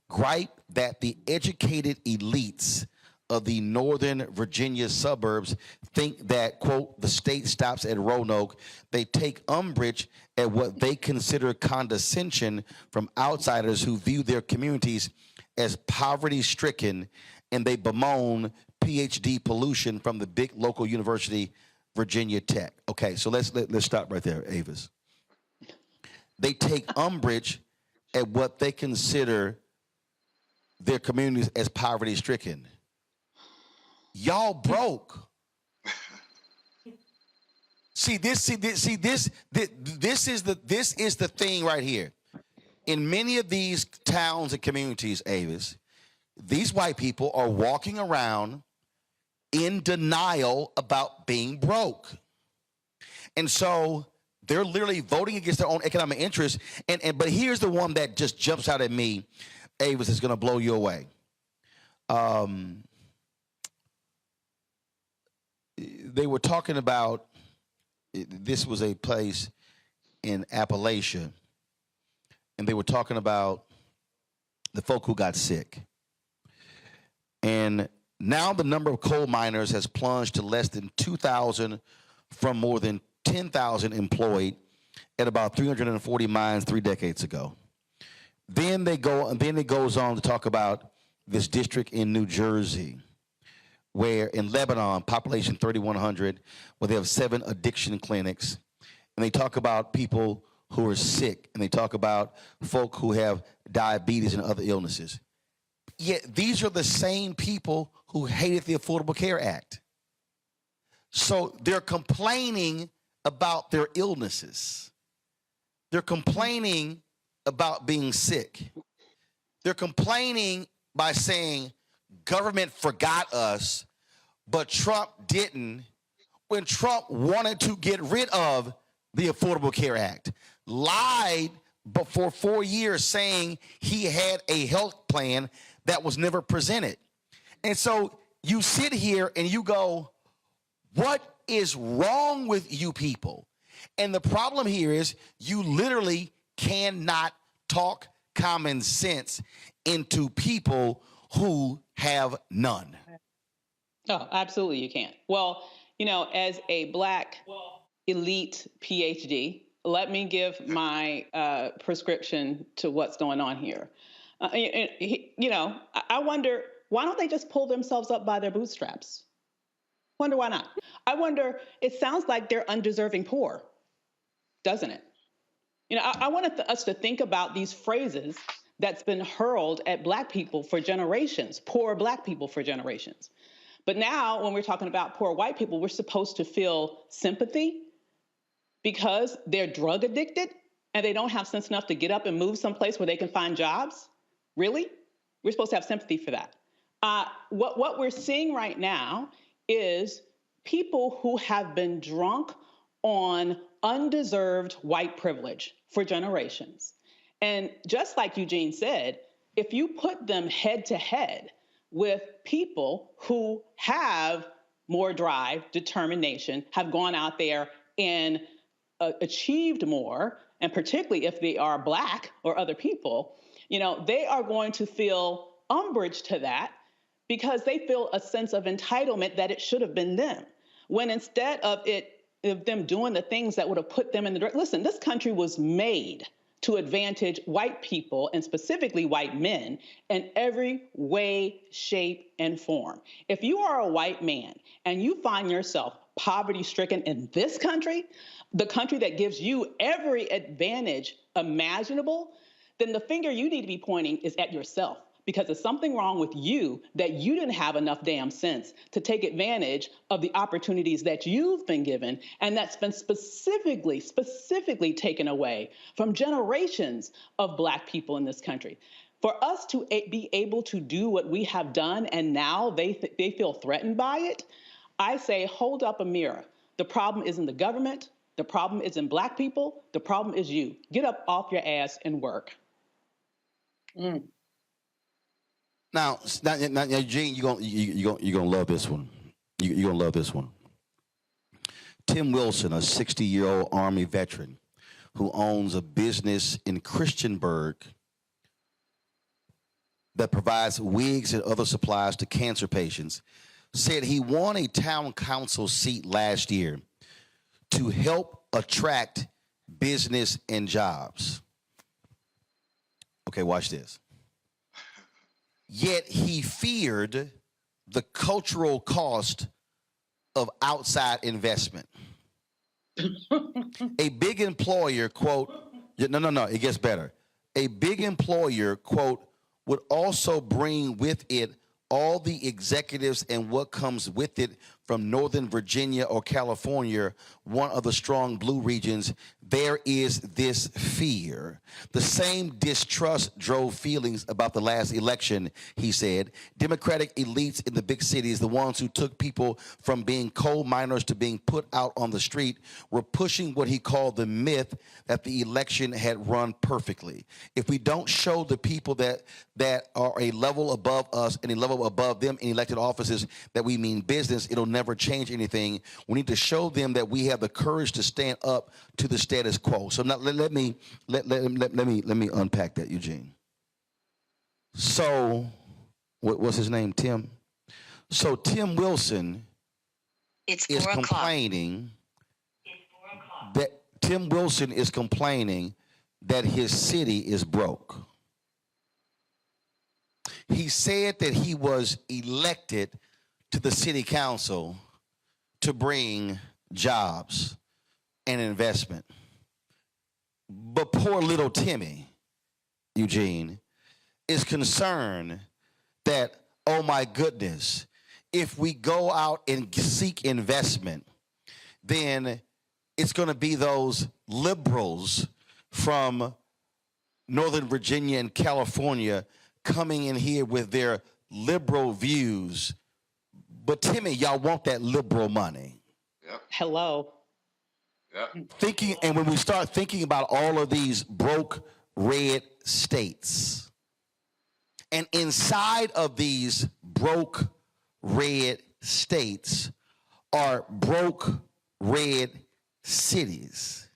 gripe that the educated elites of the northern Virginia suburbs think that, quote, the state stops at Roanoke. They take umbrage at what they consider condescension from outsiders who view their communities as poverty-stricken, and they bemoan PhD pollution from the big local university, Virginia Tech. Okay, so let's stop right there, Avis. They take umbrage at what they consider their communities as poverty-stricken. Y'all broke. This is the thing right here. In many of these towns and communities, Avis, these white people are walking around in denial about being broke. And so they're literally voting against their own economic interests. But here's the one that just jumps out at me, Avis, is going to blow you away. They were talking about, this was a place in Appalachia, and they were talking about the folk who got sick. And now the number of coal miners has plunged to less than 2,000 from more than 10,000 employed at about 340 mines 3 decades ago. Then it goes on to talk about this district in New Jersey, where in Lebanon, population 3,100, where they have 7 addiction clinics. And they talk about people who are sick, and they talk about folk who have diabetes and other illnesses. Yet these are the same people who hated the Affordable Care Act. So they're complaining about their illnesses. They're complaining about being sick. They're complaining by saying, government forgot us, but Trump didn't, when Trump wanted to get rid of the Affordable Care Act, lied for 4 years saying he had a health plan that was never presented. And so you sit here and you go, what is wrong with you people? And the problem here is you literally cannot talk common sense into people who have none. Oh, absolutely you can't. Well, you know, as a Black elite PhD, let me give my prescription to what's going on here. You know, I wonder, why don't they just pull themselves up by their bootstraps? Wonder why not? I wonder, it sounds like they're undeserving poor, doesn't it? You know, I wanted us to think about these phrases that's been hurled at Black people for generations, poor Black people for generations. But now when we're talking about poor white people, we're supposed to feel sympathy because they're drug addicted and they don't have sense enough to get up and move someplace where they can find jobs. Really? We're supposed to have sympathy for that. What we're seeing right now is people who have been drunk on undeserved white privilege for generations. And just like Eugene said, if you put them head to head with people who have more drive, determination, have gone out there and achieved more, and particularly if they are Black or other people, they are going to feel umbrage to that because they feel a sense of entitlement that it should have been them. When instead of them doing the things that would have put them in the direction. Listen, this country was made to advantage white people, and specifically white men, in every way, shape, and form. If you are a white man and you find yourself poverty-stricken in this country, the country that gives you every advantage imaginable, then the finger you need to be pointing is at yourself, because there's something wrong with you that you didn't have enough damn sense to take advantage of the opportunities that you've been given, and that's been specifically taken away from generations of Black people in this country. For us to be able to do what we have done, and now they feel threatened by it, I say, hold up a mirror. The problem isn't the government. The problem isn't Black people. The problem is you. Get up off your ass and work. Now, Gene, you're gonna love this one. You're gonna love this one. Tim Wilson, a 60-year-old Army veteran who owns a business in Christiansburg that provides wigs and other supplies to cancer patients, said he won a town council seat last year to help attract business and jobs. Okay, watch this. Yet he feared the cultural cost of outside investment. A big employer, quote, no, it gets better. A big employer, quote, would also bring with it all the executives and what comes with it from Northern Virginia or California, one of the strong blue regions. There is this fear. The same distrust drove feelings about the last election, he said. Democratic elites in the big cities, the ones who took people from being coal miners to being put out on the street, were pushing what he called the myth that the election had run perfectly. If we don't show the people that are a level above us and a level above them in elected offices that we mean business, it'll never change anything. We need to show them that we have the courage to stand up to the status quo. So now let me unpack that, Eugene. So what's his name? Tim. So Tim Wilson is complaining that Tim Wilson is complaining that his city is broke. He said that he was elected to the city council to bring jobs and investment. But poor little Timmy, Eugene, is concerned that, oh my goodness, if we go out and seek investment, then it's going to be those liberals from Northern Virginia and California coming in here with their liberal views. But Timmy, y'all want that liberal money. Yep. Hello. Yep. And when we start thinking about all of these broke red states, and inside of these broke red states are broke red cities.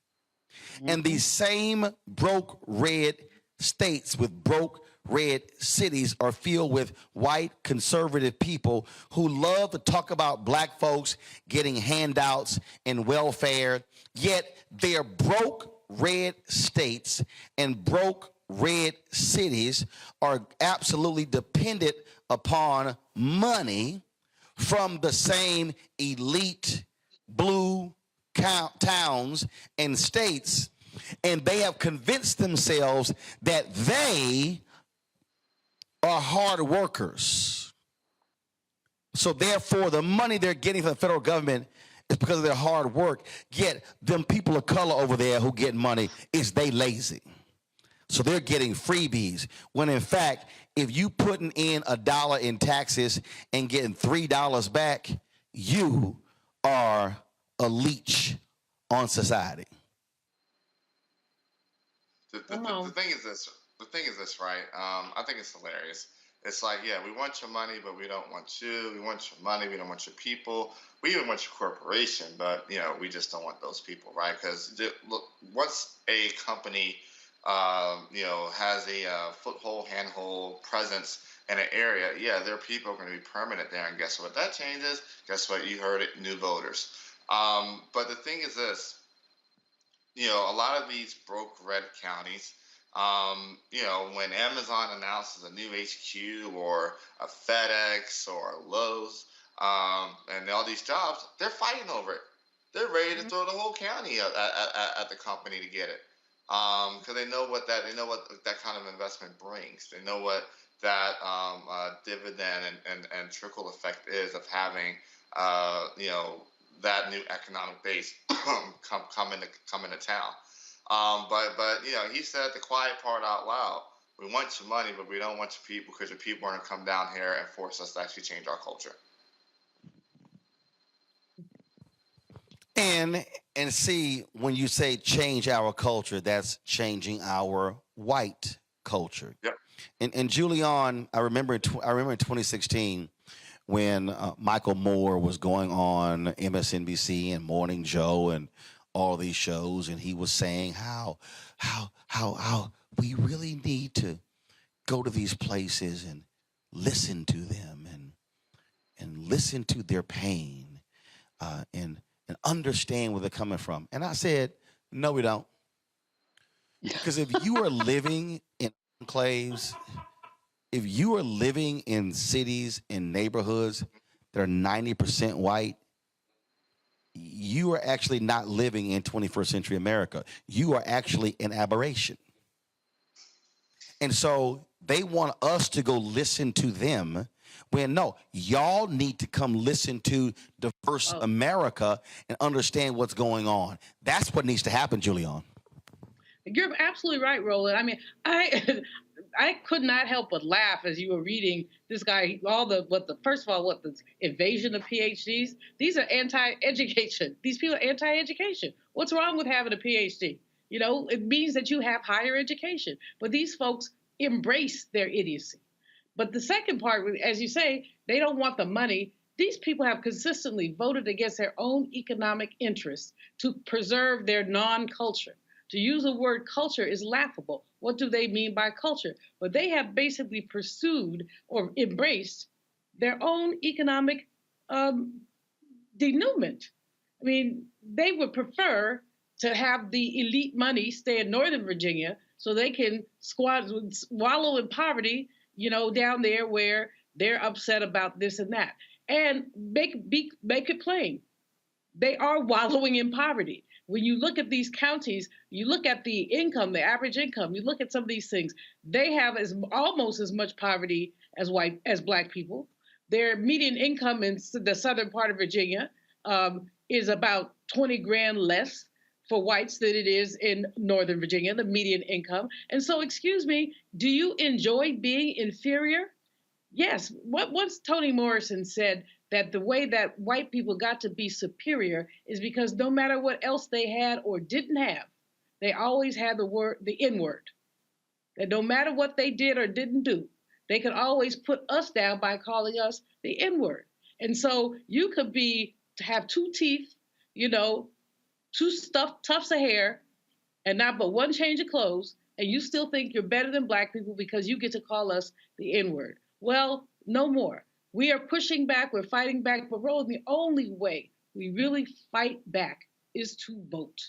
And these same broke red states with broke red cities are filled with white conservative people who love to talk about Black folks getting handouts and welfare, yet they're broke red states and broke red cities are absolutely dependent upon money from the same elite blue towns and states, and they have convinced themselves that they are hard workers. So therefore, the money they're getting from the federal government is because of their hard work. Yet, them people of color over there who get money, is they lazy. So they're getting freebies. When in fact, if you putting in $1 in taxes and getting $3 back, you are a leech on society. The thing is this, right? I think it's hilarious. It's like, yeah, we want your money, but we don't want you. We want your money, we don't want your people. We even want your corporation, but we just don't want those people, right? Because look, once a company, has a foothold, handhold presence in an area, yeah, their people are going to be permanent there. And guess what? That changes. Guess what? You heard it, new voters. But the thing is this, a lot of these broke red counties, when Amazon announces a new HQ or a FedEx or a Lowe's, and all these jobs, they're fighting over it. They're ready to throw the whole county at the company to get it, because they know what that kind of investment brings. They know what that dividend and trickle effect is of having that new economic base come into town. But he said the quiet part out loud. We want your money, but we don't want your people, because your people are going to come down here and force us to actually change our culture. And see, when you say change our culture, that's changing our white culture. Yep. And Julian, I remember in 2016 when Michael Moore was going on MSNBC and Morning Joe and all these shows, and he was saying how we really need to go to these places and listen to them and listen to their pain and understand where they're coming from. And I said, no, we don't. Because if you are living in enclaves, if you are living in cities and neighborhoods that are 90% white, you are actually not living in 21st century America. You are actually an aberration. And so they want us to go listen to them when no, y'all need to come listen to diverse America and understand what's going on. That's what needs to happen, Julian. You're absolutely right, Roland. I mean, I could not help but laugh as you were reading this guy, first of all, the invasion of PhDs. These are anti-education. These people are anti-education. What's wrong with having a PhD? It means that you have higher education. But these folks embrace their idiocy. But the second part, as you say, they don't want the money. These people have consistently voted against their own economic interests to preserve their non-culture. To use the word culture is laughable. What do they mean by culture? But they have basically pursued or embraced their own economic denouement. I mean, they would prefer to have the elite money stay in Northern Virginia so they can wallow in poverty, down there where they're upset about this and that. And make it plain. They are wallowing in poverty. When you look at these counties, you look at the income, the average income, you look at some of these things, they have almost as much poverty as Black people. Their median income in the southern part of Virginia is about 20 grand less for whites than it is in Northern Virginia, the median income. And so, excuse me, do you enjoy being inferior? Yes. Once Toni Morrison said that the way that white people got to be superior is because no matter what else they had or didn't have, they always had the N-word. That no matter what they did or didn't do, they could always put us down by calling us the N-word. And so you could have two teeth, two tufts of hair, and not but one change of clothes, and you still think you're better than Black people because you get to call us the N-word. Well, no more. We are pushing back, we're fighting back, but Roland, the only way we really fight back is to vote.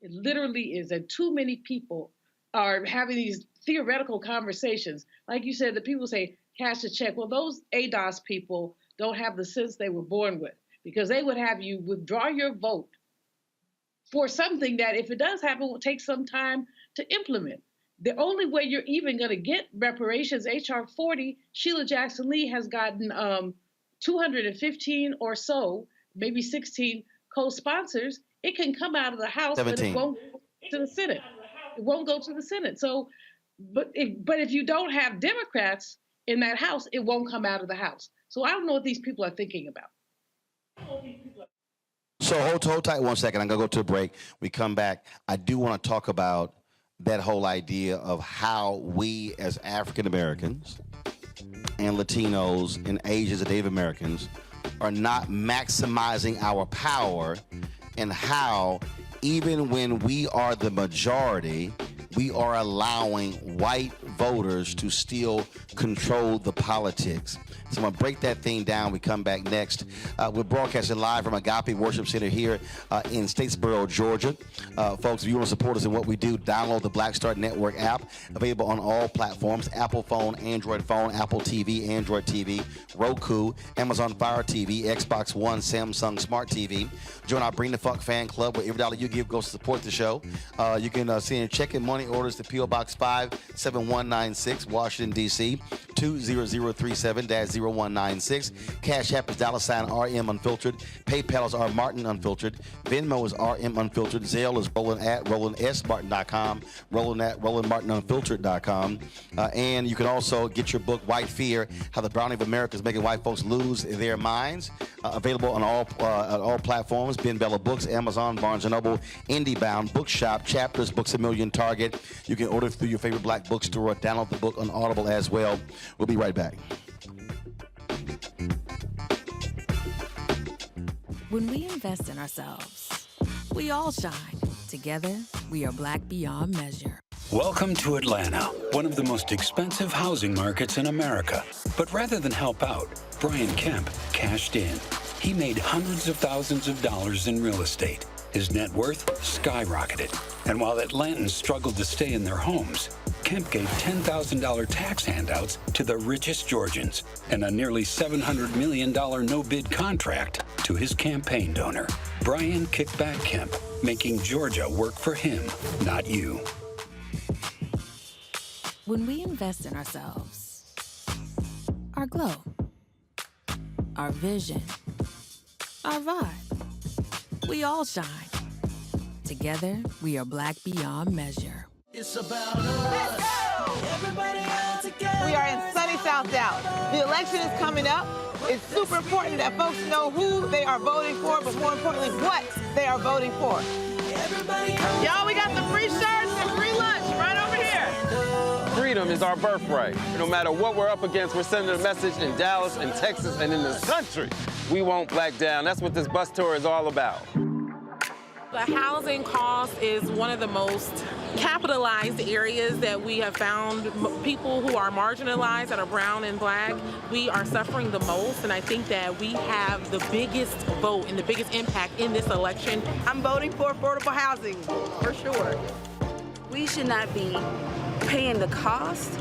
It literally is, and too many people are having these theoretical conversations. Like you said, the people say, cash a check. Well, those ADOS people don't have the sense they were born with, because they would have you withdraw your vote for something that, if it does happen, will take some time to implement. The only way you're even going to get reparations, H.R. 40, Sheila Jackson Lee has gotten 215 or so, maybe 16 co-sponsors. It can come out of the House, 17. But it won't go to the Senate. It won't go to the Senate. So, but if you don't have Democrats in that House, it won't come out of the House. So I don't know what these people are thinking about. So hold tight 1 second. I'm going to go to a break. We come back. I do want to talk about that whole idea of how we as African Americans and Latinos and Asians and Native Americans are not maximizing our power, and how even when we are the majority, we are allowing white voters to still control the politics. So I'm going to break that thing down. We come back next. We're broadcasting live from Agape Worship Center here in Statesboro, Georgia. Folks, if you want to support us in what we do, download the Black Star Network app, available on all platforms: Apple phone, Android phone, Apple TV, Android TV, Roku, Amazon Fire TV, Xbox One, Samsung Smart TV. Join our Bring the Fuck fan club, where every dollar you give goes to support the show. You can send check and money orders to P.O. Box 57196, Washington, D.C., 20037-0196. Cash App is $RM Unfiltered. PayPal is R Martin Unfiltered. Venmo is RM Unfiltered. Zelle is Roland at RolandSMartin.com. Roland at RolandMartinUnfiltered.com. And you can also get your book, White Fear: How the Browning of America is Making White Folks Lose Their Minds. Available on all platforms: Ben Bella Books, Amazon, Barnes & Noble, IndieBound, Bookshop, Chapters, Books A Million, Target. You can order through your favorite black bookstore or download the book on Audible as well. We'll be right back. When we invest in ourselves, we all shine. Together, we are black beyond measure. Welcome to Atlanta, one of the most expensive housing markets in America. But rather than help out, Brian Kemp cashed in. He made hundreds of thousands of dollars in real estate. His net worth skyrocketed. And while Atlantans struggled to stay in their homes, Kemp gave $10,000 tax handouts to the richest Georgians and a nearly $700 million no-bid contract to his campaign donor. Brian Kickback Kemp, making Georgia work for him, not you. When we invest in ourselves, our glow, our vision, our vibe, we all shine. Together, we are black beyond measure. It's about us. Everybody all together. We are in sunny South Dallas. The election is coming up. It's super important that folks know who they are voting for, but more importantly, what they are voting for. Y'all, we got the free shirts and free lunch right over here. Freedom is our birthright. No matter what we're up against, we're sending a message in Dallas and Texas and in this country. We won't back down. That's what this bus tour is all about. The housing cost is one of the most capitalized areas that we have found. People who are marginalized, that are brown and black, we are suffering the most, and I think that we have the biggest vote and the biggest impact in this election. I'm voting for affordable housing, for sure. We should not be paying the cost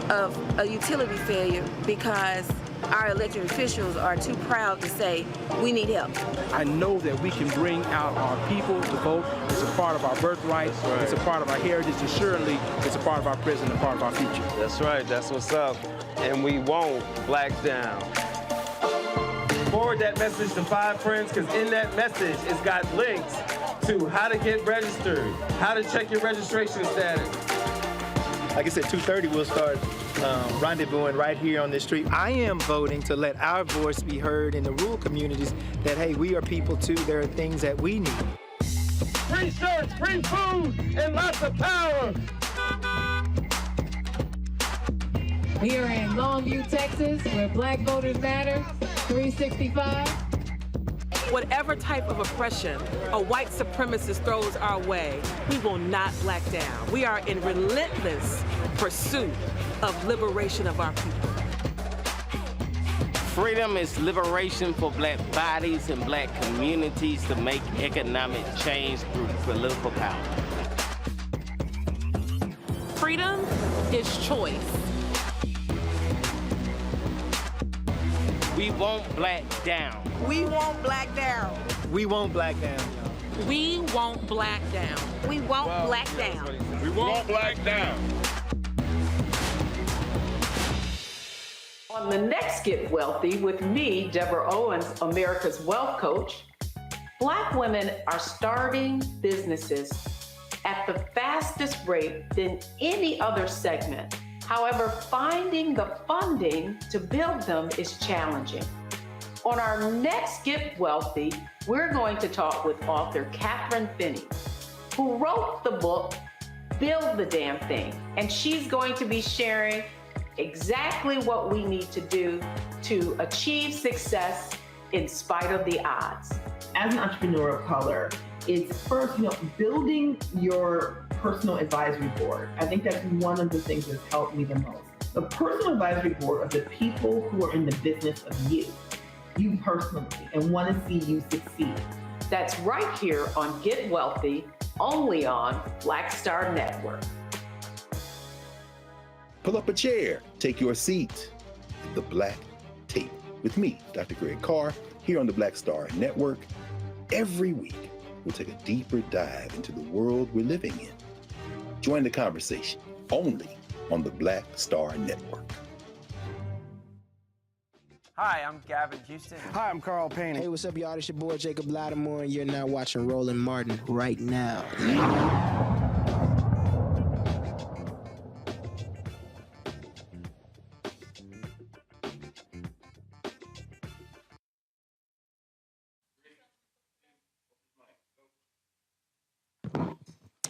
of a utility failure because our elected officials are too proud to say, we need help. I know that we can bring out our people to vote. It's a part of our birthright. Right. It's a part of our heritage. And surely it's a part of our present and part of our future. That's right. That's what's up. And we won't black down. Forward that message to 5 friends, because in that message, it's got links to how to get registered, how to check your registration status. Like I said, 2:30 we'll start rendezvousing right here on this street. I am voting to let our voice be heard in the rural communities that, hey, we are people too. There are things that we need. Free shirts, free food, and lots of power. We are in Longview, Texas, where black voters matter, 365. Whatever type of oppression a white supremacist throws our way, we will not black down. We are in relentless pursuit of liberation of our people. Freedom is liberation for black bodies and black communities to make economic change through political power. Freedom is choice. We won't black down. We won't black down. We won't black down, y'all. We won't black down. We won't black down. We won't black down. On the next Get Wealthy with me, Deborah Owens, America's Wealth Coach, Black women are starting businesses at the fastest rate than any other segment. However, finding the funding to build them is challenging. On our next Get Wealthy, we're going to talk with author Catherine Finney, who wrote the book, Build the Damn Thing. And she's going to be sharing exactly what we need to do to achieve success in spite of the odds. As an entrepreneur of color, it's first, building your personal advisory board. I think that's one of the things that's helped me the most. The personal advisory board are the people who are in the business of you personally, and want to see you succeed. That's right here on Get Wealthy, only on Black Star Network. Pull up a chair, take your seat. The Black Tape with me, Dr. Greg Carr, here on the Black Star Network. Every week, we'll take a deeper dive into the world we're living in. Join the conversation only on the Black Star Network. Hi, I'm Gavin Houston. Hi, I'm Carl Payne. Hey, what's up, y'all? It's your boy, Jacob Lattimore, and you're now watching Roland Martin right now.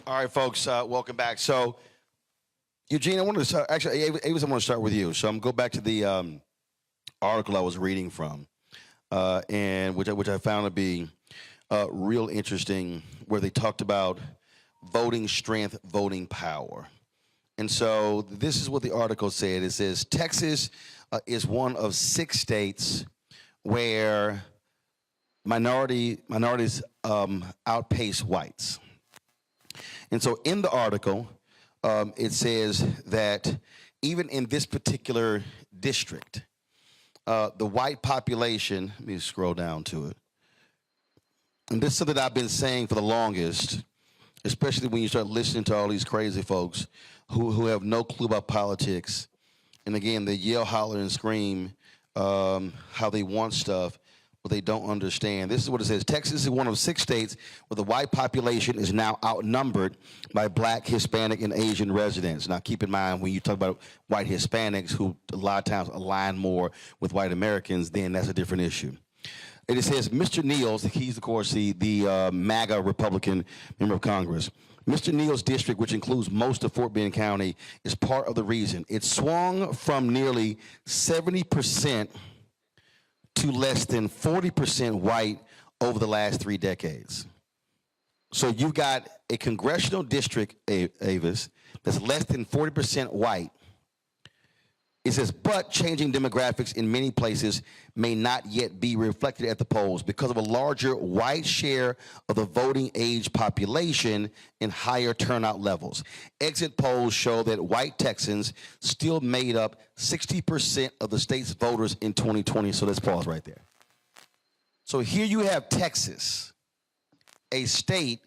All right, folks, welcome back. So, Eugene, I wanted to start, actually, Avis, I want to start with you. So I'm going to go back to the article I was reading from, and which I found to be real interesting, where they talked about voting strength, voting power. And so this is what the article said. It says, Texas is one of 6 states where minorities outpace whites. And so in the article, it says that even in this particular district, the white population, let me scroll down to it. And this is something I've been saying for the longest, especially when you start listening to all these crazy folks who have no clue about politics. And again, they yell, holler, and scream how they want stuff, but they don't understand. This is what it says. Texas is one of 6 states where the white population is now outnumbered by Black, Hispanic, and Asian residents. Now, keep in mind, when you talk about white Hispanics, who a lot of times align more with white Americans, then that's a different issue. And it says, Mr. Neal's, he's, of course, the MAGA Republican member of Congress. Mr. Neal's district, which includes most of Fort Bend County, is part of the reason. It swung from nearly 70% to less than 40% white over the last 3 decades. So you've got a congressional district, Avis, that's less than 40% white. It says, but changing demographics in many places may not yet be reflected at the polls because of a larger white share of the voting age population and higher turnout levels. Exit polls show that white Texans still made up 60% of the state's voters in 2020. So let's pause right there. So here you have Texas, a state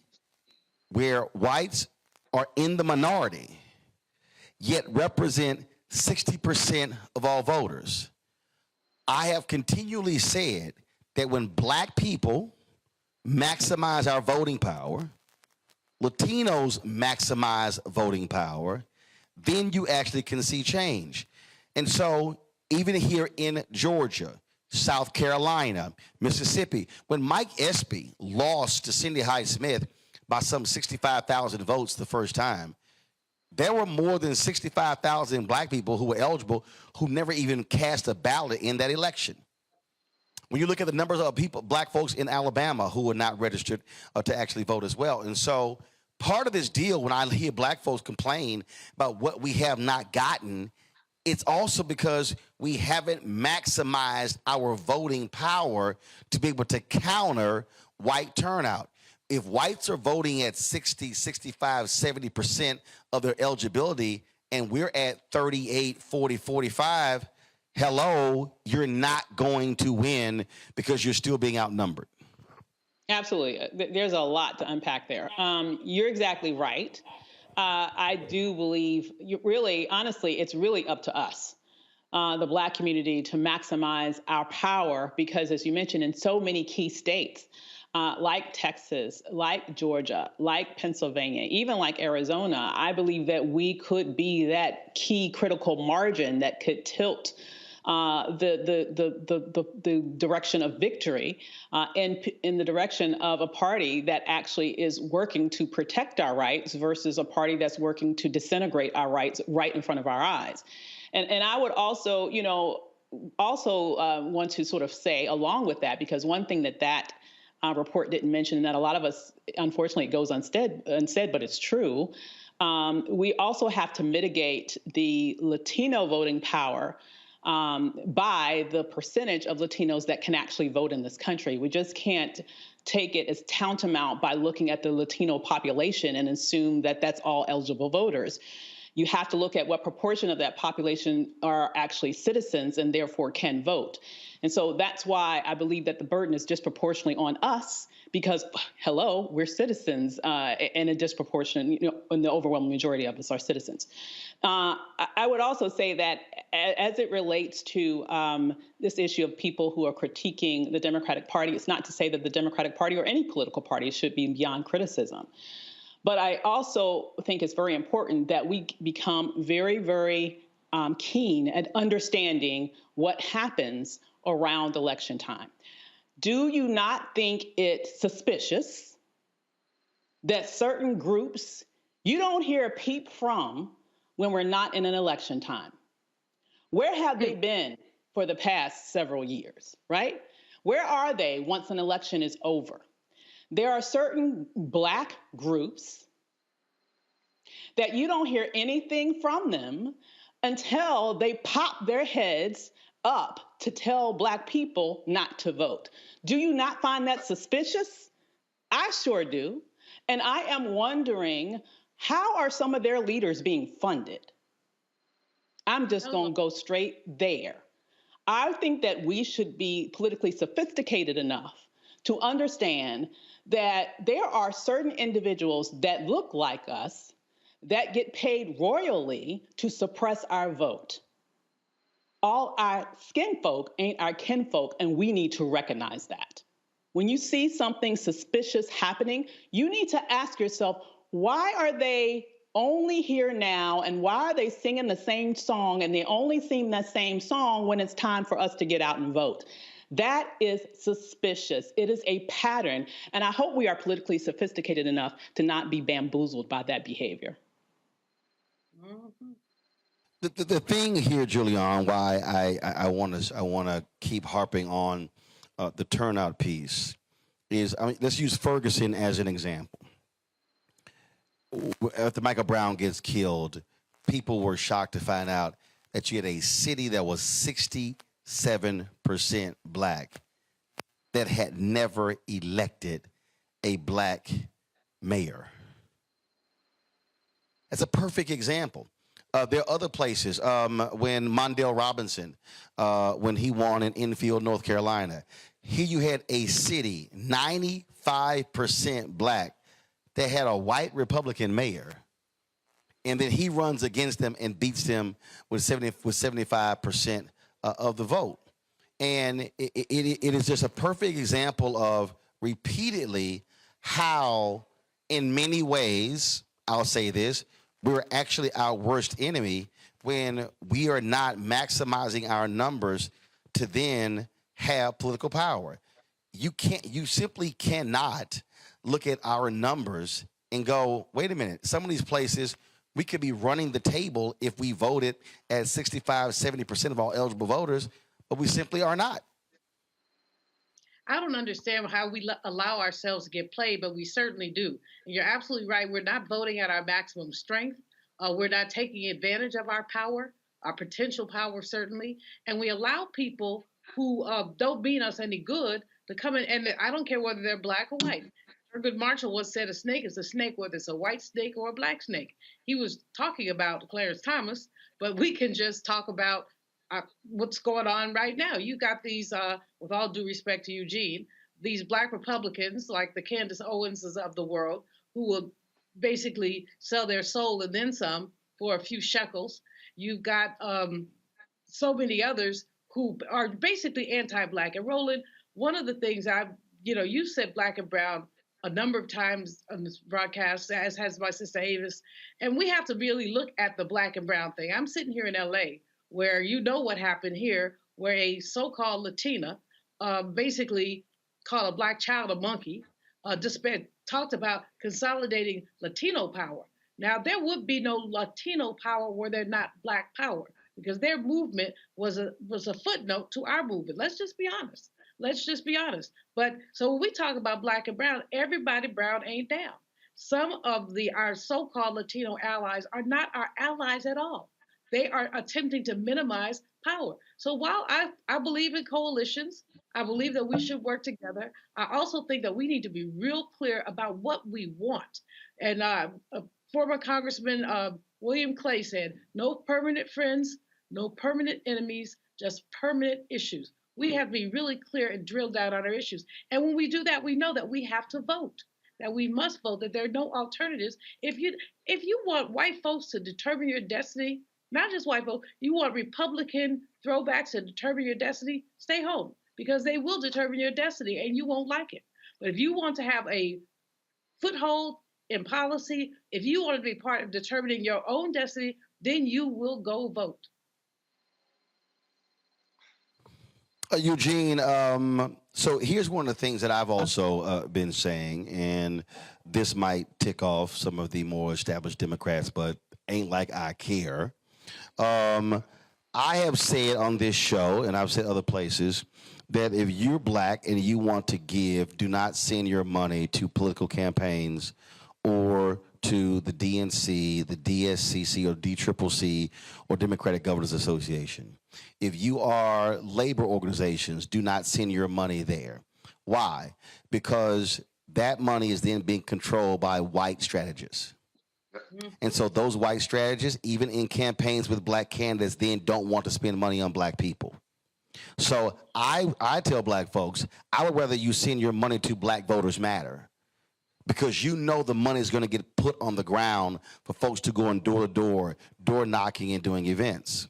where whites are in the minority, yet represent 60% of all voters. I have continually said that when Black people maximize our voting power, Latinos maximize voting power, then you actually can see change. And so even here in Georgia, South Carolina, Mississippi, when Mike Espy lost to Cindy Hyde-Smith by some 65,000 votes the first time, there were more than 65,000 Black people who were eligible who never even cast a ballot in that election. When you look at the numbers of people, Black folks in Alabama who were not registered to actually vote as well. And so part of this deal, when I hear Black folks complain about what we have not gotten, it's also because we haven't maximized our voting power to be able to counter white turnout. If whites are voting at 60, 65, 70% of their eligibility, and we're at 38, 40, 45, hello, you're not going to win because you're still being outnumbered. Absolutely. There's a lot to unpack there. You're exactly right. I do believe, honestly, it's really up to us, the Black community, to maximize our power because, as you mentioned, in so many key states, like Texas, like Georgia, like Pennsylvania, even like Arizona, I believe that we could be that key critical margin that could tilt the direction of victory in the direction of a party that actually is working to protect our rights versus a party that's working to disintegrate our rights right in front of our eyes. And I would also, want to sort of say along with that, because one thing that report didn't mention, and that a lot of us, unfortunately, it goes unsaid, but it's true. We also have to mitigate the Latino voting power by the percentage of Latinos that can actually vote in this country. We just can't take it as tantamount by looking at the Latino population and assume that that's all eligible voters. You have to look at what proportion of that population are actually citizens and therefore can vote. And so that's why I believe that the burden is disproportionately on us because, hello, we're citizens and a disproportionate, and the overwhelming majority of us are citizens. I would also say that as it relates to this issue of people who are critiquing the Democratic Party, it's not to say that the Democratic Party or any political party should be beyond criticism. But I also think it's very important that we become very, very keen at understanding what happens around election time. Do you not think it's suspicious that certain groups you don't hear a peep from when we're not in an election time? Where have they been for the past several years, right? Where are they once an election is over? There are certain Black groups that you don't hear anything from them until they pop their heads up to tell Black people not to vote. Do you not find that suspicious? I sure do. And I am wondering, how are some of their leaders being funded? I'm just going to go straight there. I think that we should be politically sophisticated enough to understand that there are certain individuals that look like us that get paid royally to suppress our vote. All our skin folk ain't our kinfolk, and we need to recognize that. When you see something suspicious happening, you need to ask yourself, why are they only here now, and why are they singing the same song, and they only sing that same song when it's time for us to get out and vote? That is suspicious. It is a pattern, and I hope we are politically sophisticated enough to not be bamboozled by that behavior. The thing here, Julian, why I want to keep harping on the turnout piece is, let's use Ferguson as an example. After Michael Brown gets killed, people were shocked to find out that you had a city that was 67% Black that had never elected a Black mayor. That's a perfect example. There are other places. When Mondale Robinson, when he won in Enfield, North Carolina, here you had a city, 95% Black, that had a white Republican mayor, and then he runs against them and beats them with 75% of the vote. And it is just a perfect example of repeatedly how, in many ways, I'll say this, we're actually our worst enemy when we are not maximizing our numbers to then have political power. You simply cannot look at our numbers and go, wait a minute, some of these places we could be running the table if we voted at 65, 70% of all eligible voters, but we simply are not. I don't understand how we allow ourselves to get played, but we certainly do. And you're absolutely right. We're not voting at our maximum strength. We're not taking advantage of our power, our potential power, certainly. And we allow people who don't mean us any good to come in, and I don't care whether they're Black or white. Thurgood Marshall once said a snake is a snake, whether it's a white snake or a Black snake. He was talking about Clarence Thomas, but we can just talk about what's going on right now. You got these, with all due respect to Eugene, these Black Republicans like the Candace Owenses of the world who will basically sell their soul and then some for a few shekels. You've got so many others who are basically anti-Black. And Roland, one of the things you said Black and brown a number of times on this broadcast, as has my sister Avis, and we have to really look at the Black and brown thing. I'm sitting here in LA, where you know what happened here, where a so-called Latina basically called a Black child a monkey, talked about consolidating Latino power. Now, there would be no Latino power were there not Black power. because their movement was a footnote to our movement. Let's just be honest. But so when we talk about Black and brown, everybody brown ain't down. Some of our so-called Latino allies are not our allies at all. They are attempting to minimize power. So while I believe in coalitions, I believe that we should work together. I also think that we need to be real clear about what we want. And former Congressman William Clay said, no permanent friends, no permanent enemies, just permanent issues. We have to be really clear and drill down on our issues. And when we do that, we know that we have to vote, that we must vote, that there are no alternatives. If you want white folks to determine your destiny, not just white folks, you want Republican throwbacks to determine your destiny, stay home, because they will determine your destiny and you won't like it. But if you want to have a foothold in policy, if you want to be part of determining your own destiny, then you will go vote. Eugene, so here's one of the things that I've also been saying, and this might tick off some of the more established Democrats, but ain't like I care. I have said on this show, and I've said other places, that if you're Black and you want to give, do not send your money to political campaigns or to the DNC, the DSCC, or DCCC, or Democratic Governors Association. If you are labor organizations, do not send your money there. Why? Because that money is then being controlled by white strategists. And so those white strategists, even in campaigns with Black candidates, then don't want to spend money on Black people. So I tell Black folks, I would rather you send your money to Black Voters Matter, because you know the money is going to get put on the ground for folks to go on door to door, door knocking and doing events.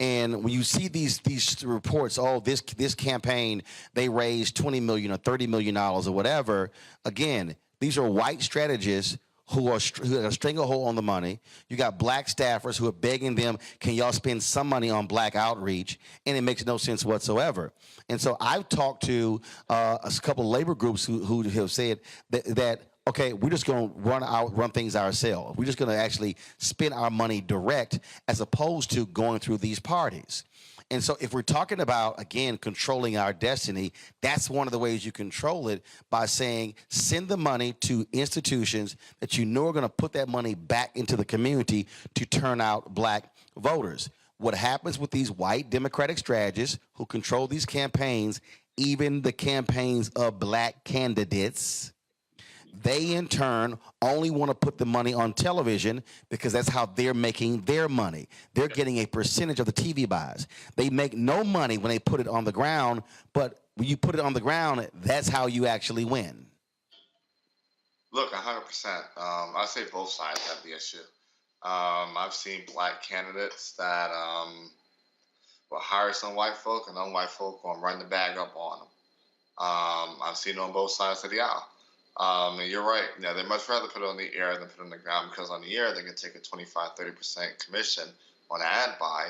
And when you see these reports, oh, this campaign, they raised $20 million or $30 million or whatever, again, these are white strategists who are stranglehold on the money. You got Black staffers who are begging them, can y'all spend some money on Black outreach? And it makes no sense whatsoever. And so I've talked to a couple of labor groups who have said that okay, we're just going to run things ourselves. We're just going to actually spend our money direct as opposed to going through these parties. And so if we're talking about, again, controlling our destiny, that's one of the ways you control it, by saying send the money to institutions that you know are going to put that money back into the community to turn out Black voters. What happens with these white Democratic strategists who control these campaigns, even the campaigns of Black candidates, they in turn only want to put the money on television because that's how they're making their money. They're getting a percentage of the TV buys. They make no money when they put it on the ground, but when you put it on the ground, that's how you actually win. Look, 100%. I say both sides have the issue. I've seen Black candidates that will hire some white folk, and then white folk will run the bag up on them. I've seen it on both sides of the aisle. And you're right. You know, they much rather put it on the air than put it on the ground, because on the air they can take a 25-30% commission on an ad buy.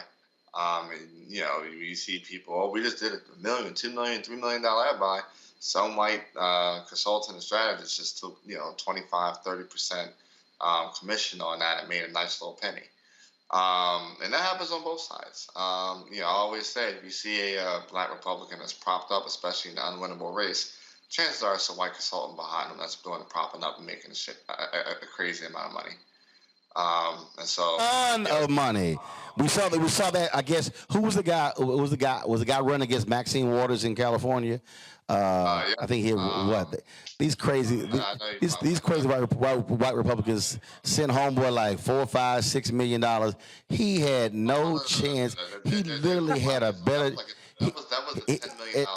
And you know, you see people, oh, we just did a $1 million, $2 million, $3 million ad buy. Some white consultant and strategist just took 25-30% commission on that and made a nice little penny. And that happens on both sides. I always say, if you see a Black Republican that's propped up, especially in an unwinnable race, chances are it's a white consultant behind them that's doing the propping up and making a crazy amount of money. And so, ton of money. We saw that. I guess who was the guy? Was the guy running against Maxine Waters in California? Yeah. I think he these crazy white Republicans sent homeboy like $4, $5, $6 million. He had no chance. He literally had a better.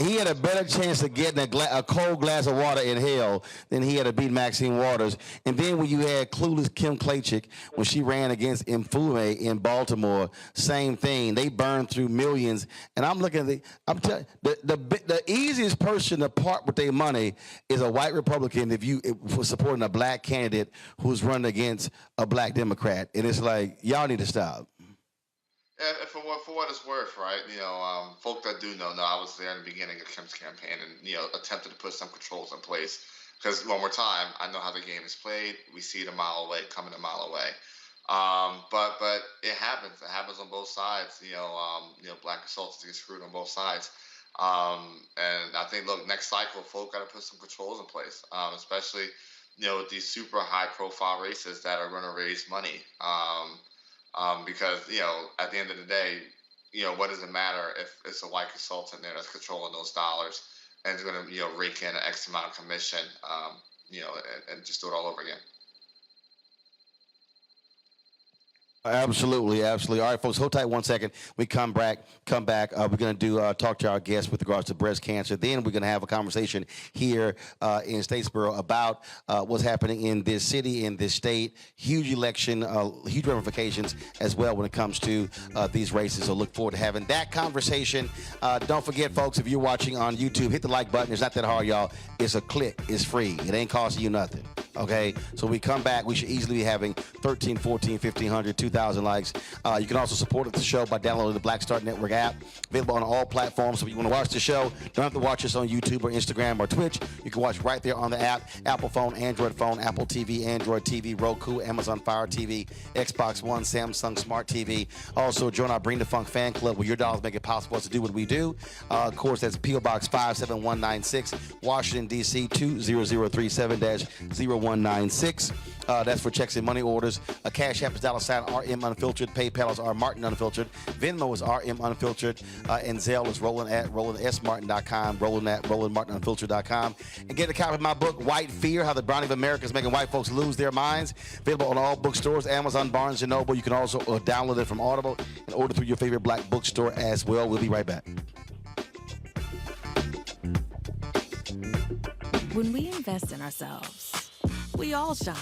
He had a better chance of getting a cold glass of water in hell than he had to beat Maxine Waters. And then when you had clueless Kim Klachik, when she ran against Mfume in Baltimore, same thing. They burned through millions. And I'm looking at the easiest person to part with their money is a white Republican for supporting a Black candidate who's running against a Black Democrat. And it's like, y'all need to stop. Yeah, for what it's worth, right? Folk that do know, I was there in the beginning of Kim's campaign and, attempted to put some controls in place. Because one more time, I know how the game is played. We see it a mile away, coming a mile away. But it happens. It happens on both sides. Black consultants get screwed on both sides. And I think, look, next cycle, folk got to put some controls in place, especially, with these super high profile races that are going to raise money. Because, at the end of the day, what does it matter if it's a white consultant there that's controlling those dollars and is going to, rake in an X amount of commission, and just do it all over again. Absolutely. All right, folks, hold tight 1 second. We come back. We're going to talk to our guests with regards to breast cancer. Then we're going to have a conversation here in Statesboro about what's happening in this city, in this state. Huge election, huge ramifications as well when it comes to these races. So look forward to having that conversation. Don't forget, folks, if you're watching on YouTube, hit the like button. It's not that hard, y'all. It's a click. It's free. It ain't costing you nothing. Okay? So we come back. We should easily be having 13, 14, 1,500, 2,000 likes. You can also support the show by downloading the Black Star Network app, available on all platforms. So if you want to watch the show, don't have to watch us on YouTube or Instagram or Twitch. You can watch right there on the app. Apple phone, Android phone, Apple TV, Android TV, Roku, Amazon Fire TV, Xbox One, Samsung Smart TV. Also, join our Bring the Funk fan club where your dollars make it possible for us to do what we do. Of course, that's P.O. Box 57196, Washington, D.C. 20037-0196. That's for checks and money orders. Cash App is $RM Unfiltered. PayPal is R Martin Unfiltered. Venmo is RM Unfiltered. And Zelle is Roland at RolandSMartin.com. Roland at RolandMartinUnfiltered.com. And get a copy of my book, White Fear, How the Browning of America is Making White Folks Lose Their Minds. Available on all bookstores, Amazon, Barnes & Noble. You can also download it from Audible and order through your favorite black bookstore as well. We'll be right back. When we invest in ourselves, we all shine.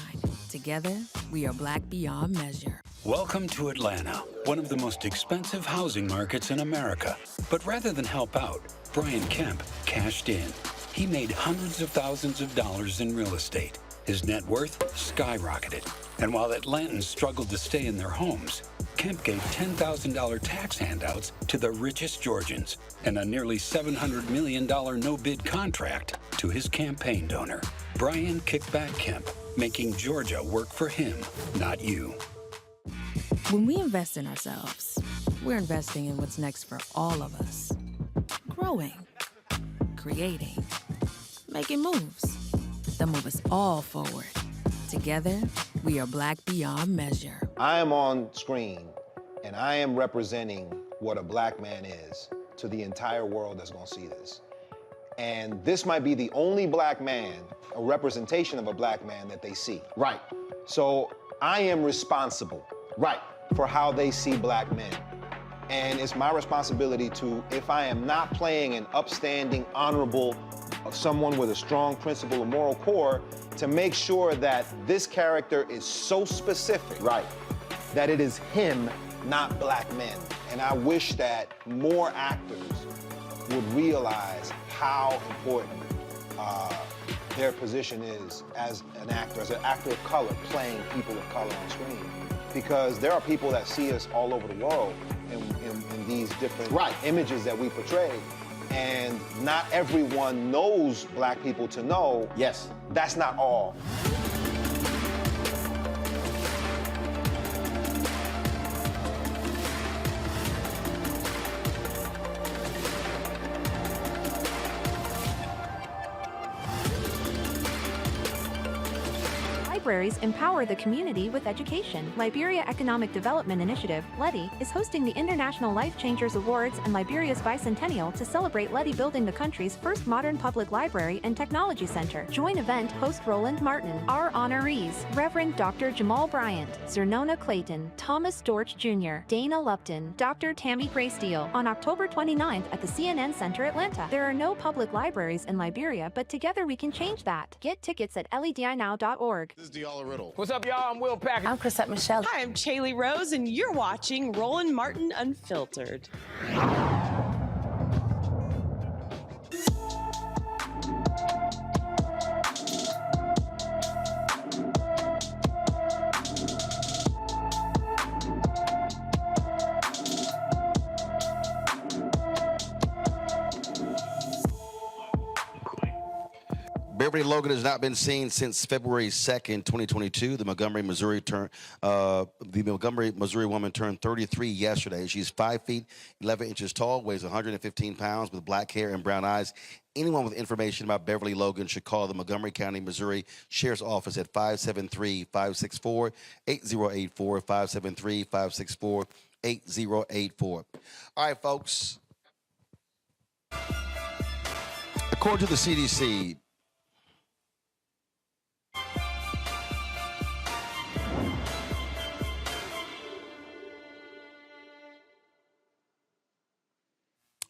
Together, we are black beyond measure. Welcome to Atlanta, one of the most expensive housing markets in America. But rather than help out, Brian Kemp cashed in. He made hundreds of thousands of dollars in real estate. His net worth skyrocketed. And while Atlantans struggled to stay in their homes, Kemp gave $10,000 tax handouts to the richest Georgians and a nearly $700 million no-bid contract to his campaign donor, Brian Kickback Kemp, making Georgia work for him, not you. When we invest in ourselves, we're investing in what's next for all of us. Growing, creating, making moves that move us all forward. Together, we are black beyond measure. I am on screen, and I am representing what a black man is to the entire world that's gonna see this. And this might be the only black man, a representation of a black man that they see. Right. So I am responsible, right, for how they see black men. And it's my responsibility to, if I am not playing an upstanding, honorable, someone with a strong principle and moral core, to make sure that this character is so specific, right, that it is him, not black men. And I wish that more actors would realize how important their position is as an actor of color, playing people of color on screen. Because there are people that see us all over the world in these different images that we portray. And not everyone knows black people to know, yes, that's not all. Libraries empower the community with education. Liberia Economic Development Initiative, LEDI, is hosting the International Life Changers Awards and Liberia's bicentennial to celebrate LEDI building the country's first modern public library and technology center. Join event host Roland Martin. Our honorees, Reverend Dr. Jamal Bryant, Zernona Clayton, Thomas Dorch Jr., Dana Lupton, Dr. Tammy Graysteele, on October 29th at the CNN Center, Atlanta. There are no public libraries in Liberia, but together we can change that. Get tickets at ledinow.org. Riddle. What's up, y'all? I'm Will Packer. I'm Chrisette Michelle. Hi, I'm Chaley Rose, and you're watching Roland Martin Unfiltered. Beverly Logan has not been seen since February 2nd, 2022. The Montgomery, Missouri woman turned 33 yesterday. She's 5 feet, 11 inches tall, weighs 115 pounds, with black hair and brown eyes. Anyone with information about Beverly Logan should call the Montgomery County, Missouri Sheriff's Office at 573-564-8084, 573-564-8084. All right, folks. According to the CDC,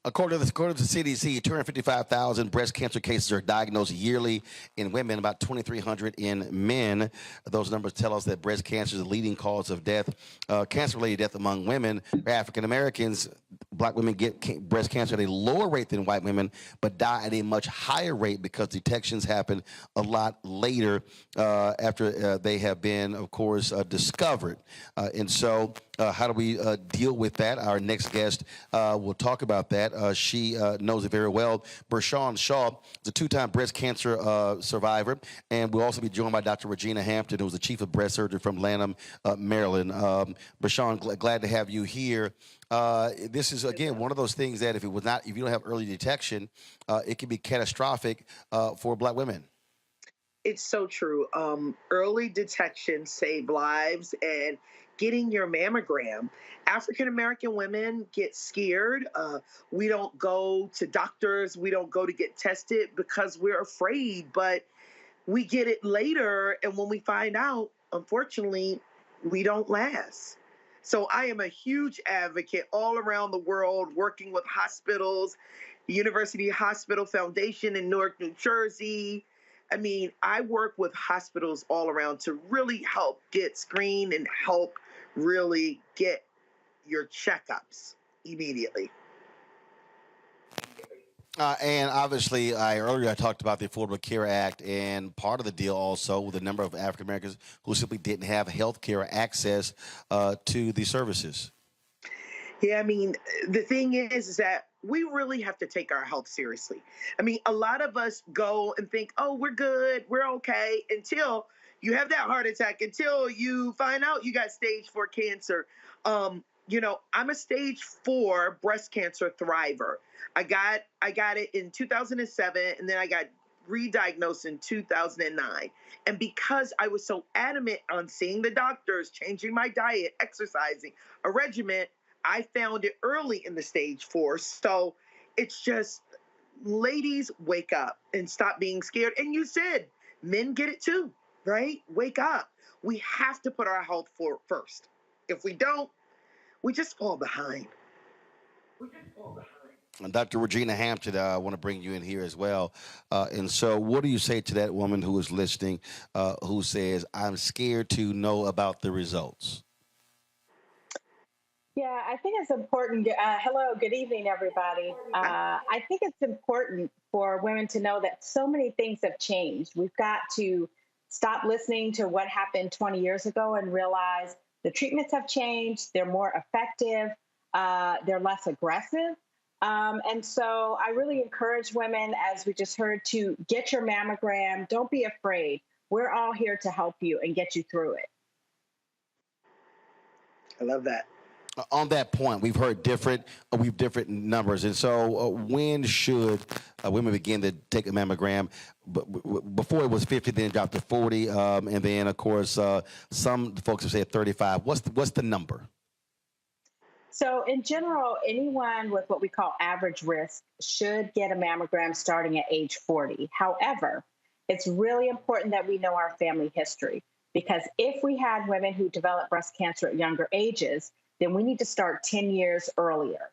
According to the CDC, 255,000 breast cancer cases are diagnosed yearly in women, about 2,300 in men. Those numbers tell us that breast cancer is the leading cause of death, cancer-related death among women. African Americans, black women get breast cancer at a lower rate than white women, but die at a much higher rate because detections happen a lot later after they have been, of course, discovered. And so how do we deal with that? Our next guest will talk about that. She knows it very well. Bershawn Shaw is a two-time breast cancer survivor, and we'll also be joined by Dr. Regina Hampton, who's the chief of breast surgery from Lanham, Maryland. Bershawn, glad to have you here. This is, again, one of those things that if you don't have early detection, it can be catastrophic for black women. It's so true. Early detection saved lives, and getting your mammogram. African-American women get scared. We don't go to doctors. We don't go to get tested because we're afraid, but we get it later. And when we find out, unfortunately, we don't last. So I am a huge advocate all around the world, working with hospitals, the University Hospital Foundation in Newark, New Jersey. I mean, I work with hospitals all around to really help get screened and help really get your checkups immediately. And obviously, earlier I talked about the Affordable Care Act, and part of the deal also with a number of African Americans who simply didn't have health care access to the services. Yeah, I mean, the thing is that we really have to take our health seriously. I mean, a lot of us go and think, oh, we're good, we're okay, until you have that heart attack, until you find out you got stage 4 cancer. You know, I'm a stage 4 breast cancer thriver. I got it in 2007, and then I got re-diagnosed in 2009. And because I was so adamant on seeing the doctors, changing my diet, exercising, a regimen, I found it early in the stage 4. So it's just, ladies, wake up and stop being scared. And you said men get it too, right? Wake up. We have to put our health first. If we don't, we just fall behind. And Dr. Regina Hampton, I want to bring you in here as well. And so what do you say to that woman who is listening, who says, I'm scared to know about the results? Yeah, I think it's important. Hello, good evening, everybody. I think it's important for women to know that so many things have changed. We've got to stop listening to what happened 20 years ago and realize the treatments have changed. They're more effective. They're less aggressive. And so I really encourage women, as we just heard, to get your mammogram. Don't be afraid. We're all here to help you and get you through it. I love that. On that point, we've heard different numbers. And so when should women begin to take a mammogram? Before it was 50, then it dropped to 40. And then, of course, some folks have said 35. What's the number? So in general, anyone with what we call average risk should get a mammogram starting at age 40. However, it's really important that we know our family history, because if we had women who developed breast cancer at younger ages, then we need to start 10 years earlier.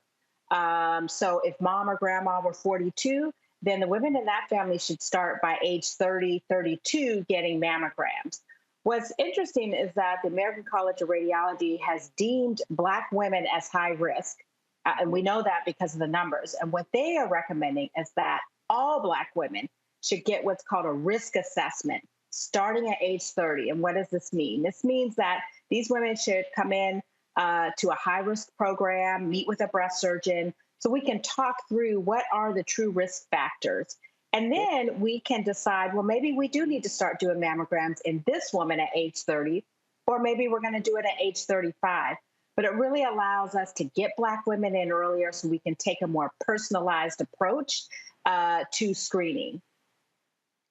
So if mom or grandma were 42, then the women in that family should start by age 30, 32 getting mammograms. What's interesting is that the American College of Radiology has deemed Black women as high risk, and we know that because of the numbers. And what they are recommending is that all Black women should get what's called a risk assessment starting at age 30. And what does this mean? This means that these women should come in to a high-risk program, meet with a breast surgeon, so we can talk through what are the true risk factors. And then we can decide, well, maybe we do need to start doing mammograms in this woman at age 30, or maybe we're going to do it at age 35. But it really allows us to get Black women in earlier so we can take a more personalized approach to screening.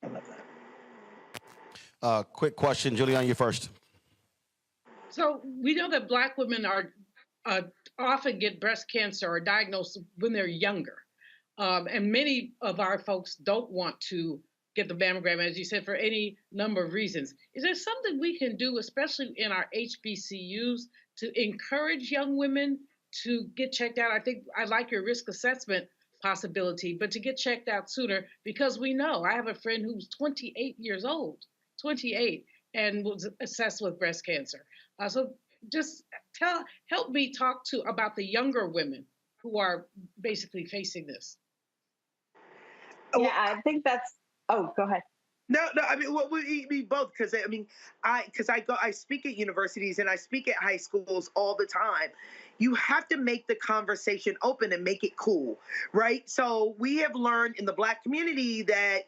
I love that. Quick question, Julian, you first. So we know that Black women are often get breast cancer or diagnosed when they're younger. And many of our folks don't want to get the mammogram, as you said, for any number of reasons. Is there something we can do, especially in our HBCUs, to encourage young women to get checked out? I think I like your risk assessment possibility, but to get checked out sooner, because we know, I have a friend who's 28 years old, 28, and was assessed with breast cancer. So just help me talk about the younger women who are basically facing this. Yeah, I think that's, oh, go ahead. No, I mean, well, we both, because I speak at universities and I speak at high schools all the time. You have to make the conversation open and make it cool, right? So we have learned in the Black community that,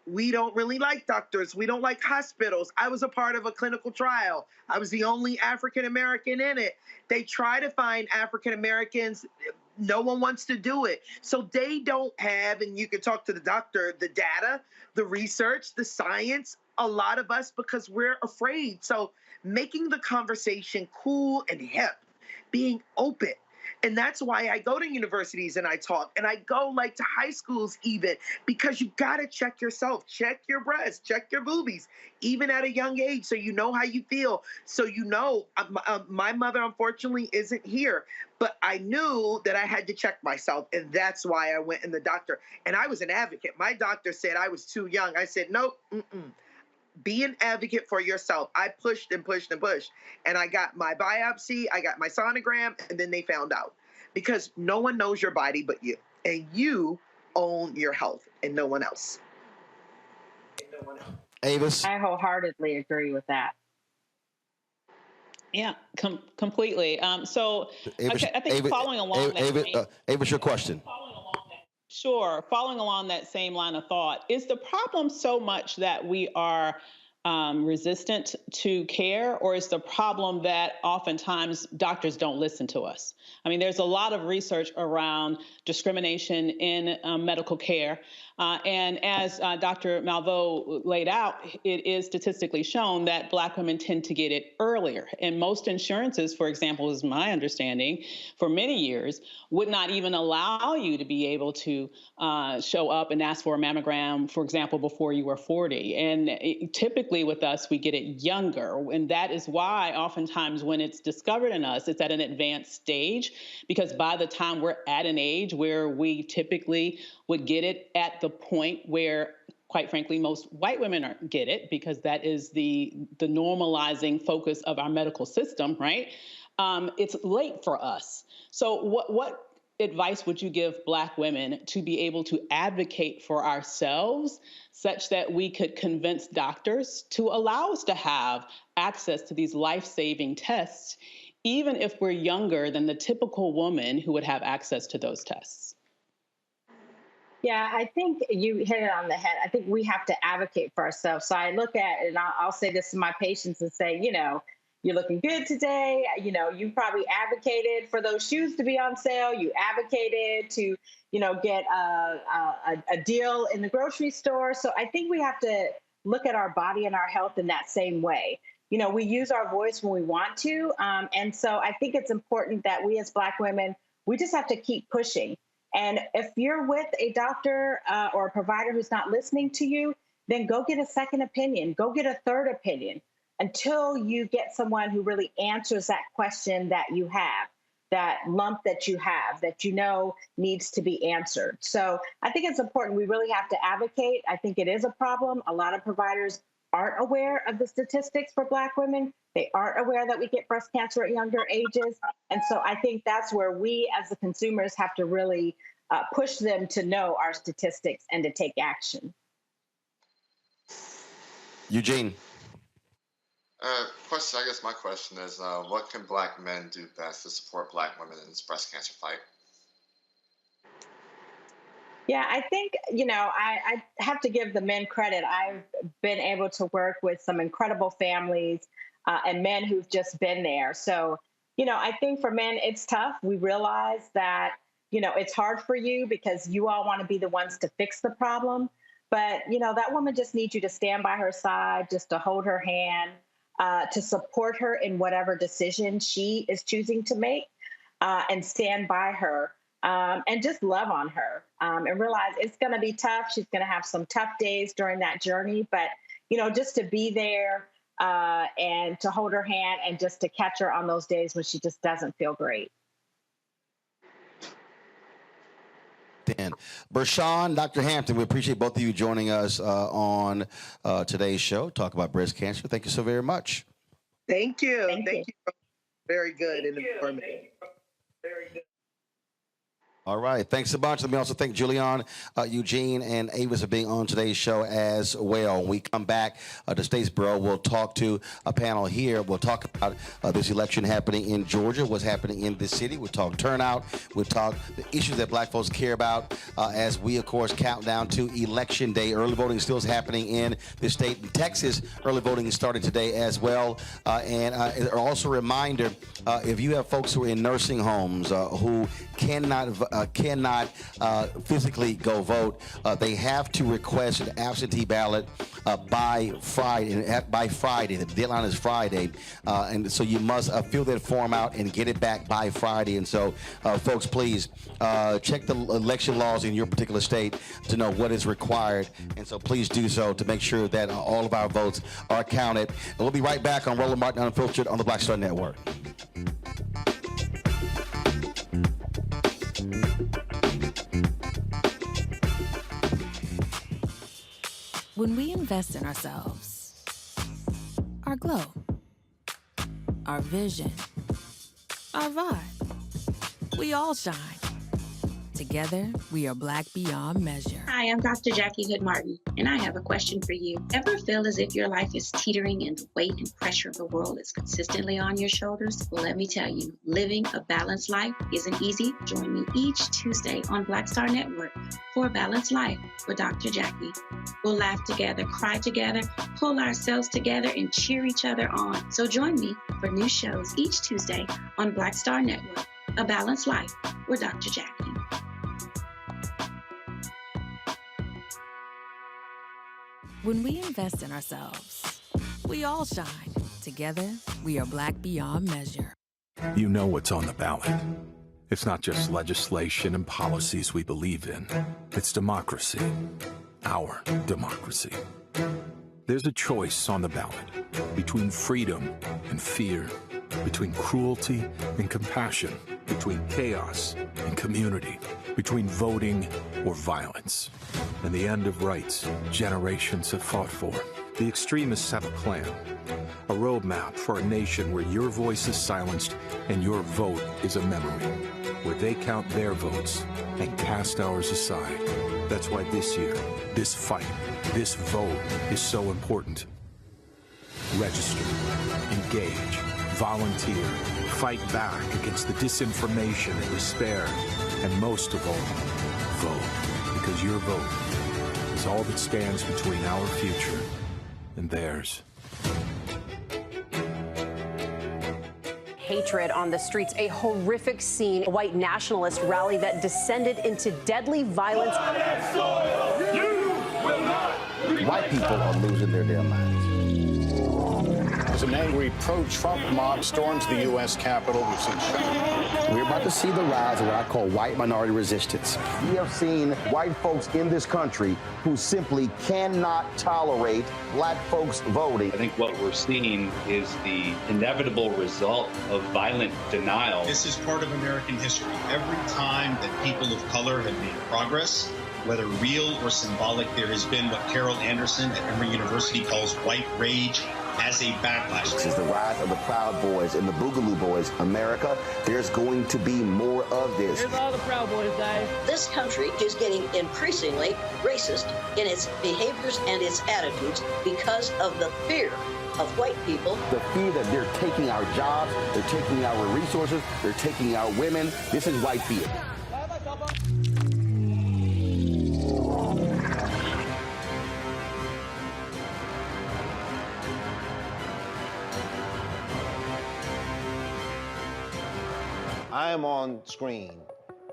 we don't really like doctors. We don't like hospitals. I was a part of a clinical trial. I was the only African American in it. They try to find African Americans. No one wants to do it. So they don't have, and you can talk to the doctor, the data, the research, the science, a lot of us, because we're afraid. So making the conversation cool and hip, being open. And that's why I go to universities and I talk, and I go to high schools even, because you got to check yourself, check your breasts, check your boobies, even at a young age, so you know how you feel. So my mother unfortunately isn't here, but I knew that I had to check myself, and that's why I went in the doctor. And I was an advocate. My doctor said I was too young. I said, nope, be an advocate for yourself. I pushed and pushed and pushed. And I got my biopsy, I got my sonogram, and then they found out. Because no one knows your body but you. And you own your health and no one else. Avis? I wholeheartedly agree with that. Yeah, completely. So Avis, I think following along Avis, your question. Sure. Following along that same line of thought, is the problem so much that we are resistant to care, or is the problem that oftentimes doctors don't listen to us? I mean, there's a lot of research around discrimination in medical care. And as Dr. Malveaux laid out, it is statistically shown that Black women tend to get it earlier. And most insurances, for example, is my understanding, for many years, would not even allow you to be able to show up and ask for a mammogram, for example, before you were 40. And typically with us, we get it younger. And that is why oftentimes when it's discovered in us, it's at an advanced stage, because by the time we're at an age where we typically would get it at the point where, quite frankly, most white women get it, because that is the normalizing focus of our medical system, right? It's late for us. So what advice would you give Black women to be able to advocate for ourselves such that we could convince doctors to allow us to have access to these life-saving tests, even if we're younger than the typical woman who would have access to those tests? Yeah, I think you hit it on the head. I think we have to advocate for ourselves. So I look at it, and I'll say this to my patients and say, you're looking good today. You probably advocated for those shoes to be on sale. You advocated to, get a deal in the grocery store. So I think we have to look at our body and our health in that same way. We use our voice when we want to. And so I think it's important that we as Black women, we just have to keep pushing. And if you're with a doctor or a provider who's not listening to you, then go get a second opinion, go get a third opinion, until you get someone who really answers that question that you have, that lump that you have, that needs to be answered. So I think it's important. We really have to advocate. I think it is a problem. A lot of providers aren't aware of the statistics for Black women. They aren't aware that we get breast cancer at younger ages. And so I think that's where we as the consumers have to really push them to know our statistics and to take action. Eugene. Question. I guess my question is, what can Black men do best to support Black women in this breast cancer fight? Yeah, I think, I have to give the men credit. I've been able to work with some incredible families and men who've just been there. So, I think for men, it's tough. We realize that, it's hard for you because you all want to be the ones to fix the problem. But, that woman just needs you to stand by her side, just to hold her hand, to support her in whatever decision she is choosing to make, and stand by her. And just love on her, and realize it's going to be tough. She's going to have some tough days during that journey, but, just to be there and to hold her hand and just to catch her on those days when she just doesn't feel great. Dan. Bershawn, Dr. Hampton, we appreciate both of you joining us on today's show, talk about breast cancer. Thank you so very much. Thank you. Thank you. Very good and informative. Very good. All right. Thanks a bunch. Let me also thank Julian, Eugene, and Avis for being on today's show as well. When we come back to Statesboro, we'll talk to a panel here. We'll talk about this election happening in Georgia, what's happening in this city. We'll talk turnout. We'll talk the issues that black folks care about as we, of course, count down to Election Day. Early voting still is happening in the state. In Texas, early voting is starting today as well. And also a reminder, if you have folks who are in nursing homes who cannot physically go vote, they have to request an absentee ballot by Friday. The deadline is Friday, and so you must fill that form out and get it back by Friday. And so, folks, please check the election laws in your particular state to know what is required. And so, please do so to make sure that all of our votes are counted. And we'll be right back on Roland Martin Unfiltered on the Black Star Network. When we invest in ourselves, our glow, our vision, our vibe, we all shine. Together, we are black beyond measure. Hi, I'm Dr. Jackie Hood Martin, and I have a question for you. Ever feel as if your life is teetering and the weight and pressure of the world is consistently on your shoulders? Well, let me tell you, living a balanced life isn't easy. Join me each Tuesday on Black Star Network for A Balanced Life with Dr. Jackie. We'll laugh together, cry together, pull ourselves together, and cheer each other on. So join me for new shows each Tuesday on Black Star Network, A Balanced Life with Dr. Jackie. When we invest in ourselves, we all shine. Together, we are black beyond measure. You know what's on the ballot. It's not just legislation and policies we believe in. It's democracy. Our democracy. There's a choice on the ballot between freedom and fear, between cruelty and compassion, between chaos and community, between voting or violence, and the end of rights generations have fought for. The extremists have a plan, a roadmap for a nation where your voice is silenced and your vote is a memory, where they count their votes and cast ours aside. That's why this year, this fight, this vote is so important. Register, engage, volunteer, fight back against the disinformation and despair, and most of all, vote, because your vote is all that stands between our future and theirs. Hatred on the streets, a horrific scene, a white nationalist rally that descended into deadly violence. White people are losing their damn minds. As an angry pro-Trump mob storms the U.S. Capitol, we've seen shooting. We're about to see the rise of what I call white minority resistance. We have seen white folks in this country who simply cannot tolerate black folks voting. I think what we're seeing is the inevitable result of violent denial. This is part of American history. Every time that people of color have made progress, whether real or symbolic, there has been what Carol Anderson at Emory University calls white rage as a backlash. This is the rise of the Proud Boys and the Boogaloo Boys. America, there's going to be more of this. Here's all the Proud Boys, guys. This country is getting increasingly racist in its behaviors and its attitudes because of the fear of white people. The fear that they're taking our jobs, they're taking our resources, they're taking our women. This is white fear. am on screen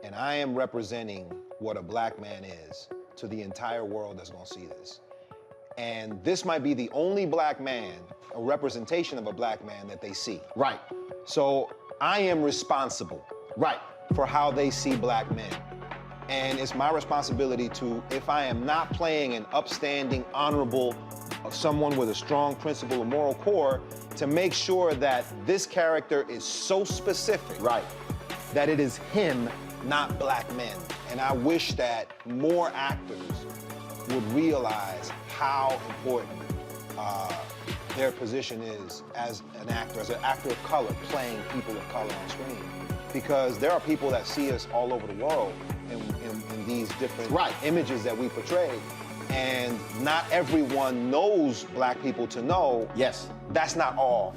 and I am representing what a black man is to the entire world that's gonna see this. And this might be the only black man, a representation of a black man that they see. Right. So I am responsible. Right. For how they see black men. And it's my responsibility to, if I am not playing an upstanding, honorable, someone with a strong principle and moral core, to make sure that this character is so specific. Right. That it is him, not black men. And I wish that more actors would realize how important their position is as an actor of color, playing people of color on screen. Because there are people that see us all over the world in these different images that we portray. And not everyone knows black people to know. Yes. That's not all.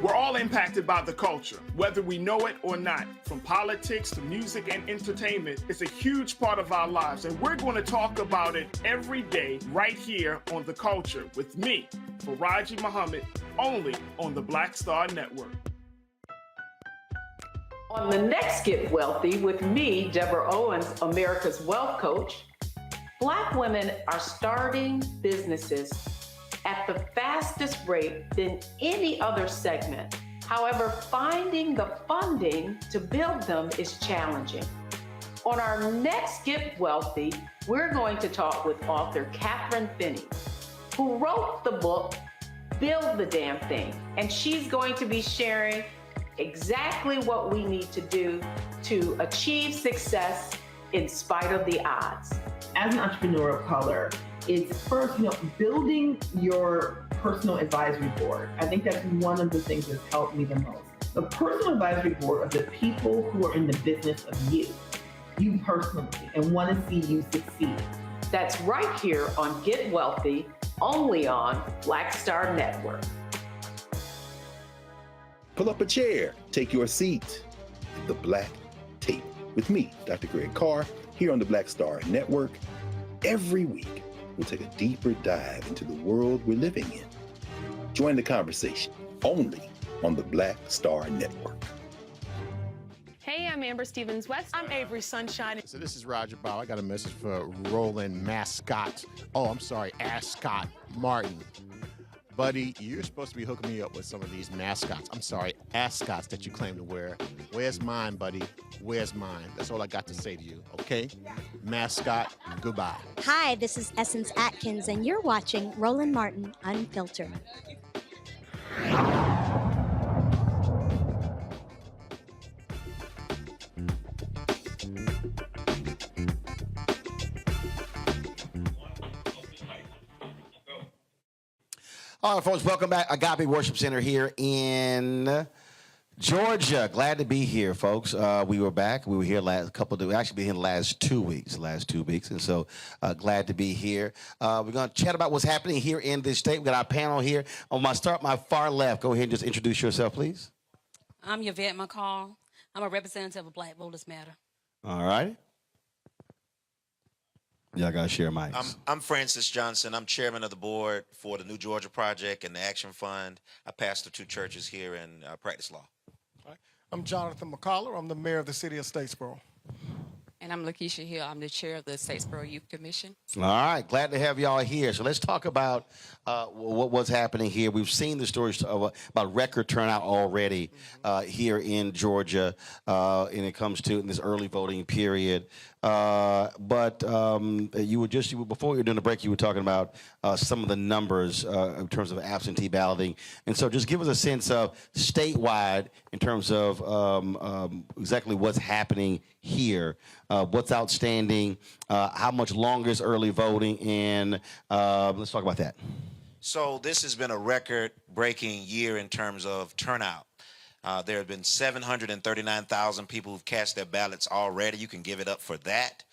We're all impacted by the culture, whether we know it or not. From politics to music and entertainment, it's a huge part of our lives, and we're going to talk about it every day right here on The Culture with me, Faraji Muhammad, only on the Black Star Network. On the next Get Wealthy with me, Deborah Owens, America's Wealth Coach, Black women are starting businesses at the fastest rate than any other segment. However, finding the funding to build them is challenging. On our next Get Wealthy, we're going to talk with author Catherine Finney, who wrote the book, Build the Damn Thing. And she's going to be sharing exactly what we need to do to achieve success in spite of the odds. As an entrepreneur of color, it's first, building your personal advisory board. I think that's one of the things that's helped me the most. The personal advisory board are the people who are in the business of you personally, and want to see you succeed. That's right here on Get Wealthy, only on Black Star Network. Pull up a chair, take your seat at the Black Table with me, Dr. Greg Carr, here on the Black Star Network. Every week, we'll take a deeper dive into the world we're living in. Join the conversation only on the Black Star Network. Hey, I'm Amber Stevens-West. I'm Avery Sunshine. So this is Roger Bow. I got a message for Roland Ascott Martin. Buddy, you're supposed to be hooking me up with some of these mascots. I'm sorry, ascots that you claim to wear. Where's mine, buddy? Where's mine? That's all I got to say to you, okay? Mascot, goodbye. Hi, this is Essence Atkins, and you're watching Roland Martin Unfiltered. All right, folks, welcome back. Agape Worship Center here in Georgia. Glad to be here, folks. We were back. We were here actually been here the last 2 weeks. And so glad to be here. We're going to chat about what's happening here in this state. We got our panel here. On my far left, go ahead and just introduce yourself, please. I'm Yvette McCall. I'm a representative of Black Voters Matter. All right. Y'all got to share mics. I'm Francis Johnson. I'm chairman of the board for the New Georgia Project and the Action Fund. I pastor 2 churches here and practice law. All right. I'm Jonathan McCollar. I'm the mayor of the city of Statesboro. And I'm Lakeisha Hill. I'm the chair of the Statesboro Youth Commission. All right. Glad to have y'all here. So let's talk about what's happening here. We've seen the stories about record turnout already here in Georgia, and it comes to in this early voting period. But before you were doing the break, you were talking about some of the numbers in terms of absentee balloting. And so just give us a sense of statewide in terms of exactly what's happening here, what's outstanding, how much longer is early voting, and let's talk about that. So this has been a record-breaking year in terms of turnout. There have been 739,000 people who've cast their ballots already. You can give it up for that.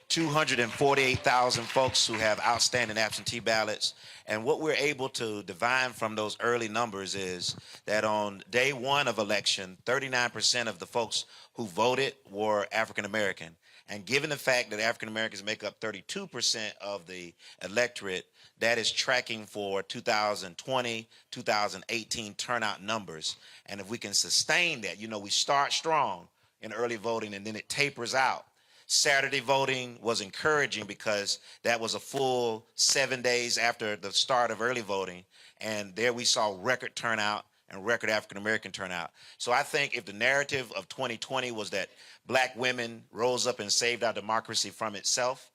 248,000 folks who have outstanding absentee ballots. And what we're able to divine from those early numbers is that on day one of election, 39% of the folks who voted were African American. And given the fact that African Americans make up 32% of the electorate, that is tracking for 2020, 2018 turnout numbers. And if we can sustain that, you know, we start strong in early voting and then it tapers out. Saturday voting was encouraging because that was a full 7 days after the start of early voting. And there we saw record turnout and record African-American turnout. So I think if the narrative of 2020 was that black women rose up and saved our democracy from itself,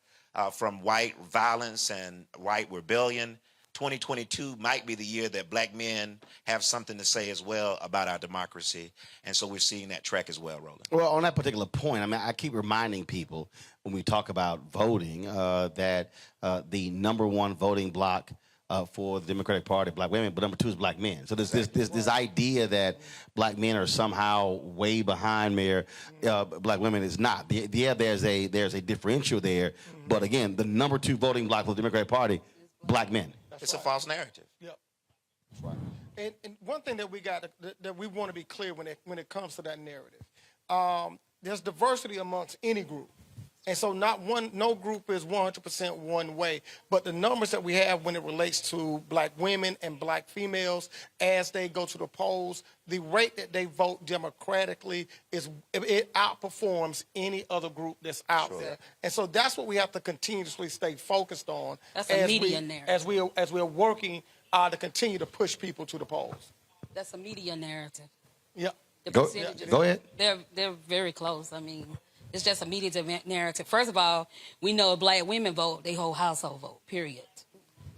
from white violence and white rebellion, 2022 might be the year that black men have something to say as well about our democracy. And so we're seeing that track as well, Roland. Well, on that particular point, I mean, I keep reminding people when we talk about voting that the number one voting bloc for the Democratic Party, black women, but number two is black men. So there's this idea that black men are somehow way behind black women is not. Yeah, there's a differential there, but again, the number two voting bloc for the Democratic Party, black men. It's a false narrative. Yep. That's right. And one thing that we want to be clear when it comes to that narrative, there's diversity amongst any group. And so no group is 100% one way, but the numbers that we have when it relates to black women and black females as they go to the polls, the rate that they vote democratically it outperforms any other group that's out there. And so that's what we have to continuously stay focused on. That's a media narrative. As we're working to continue to push people to the polls. That's a media narrative. Yeah. Go ahead. They're very close. I mean, it's just a media narrative. First of all, we know if black women vote, they whole household vote, period.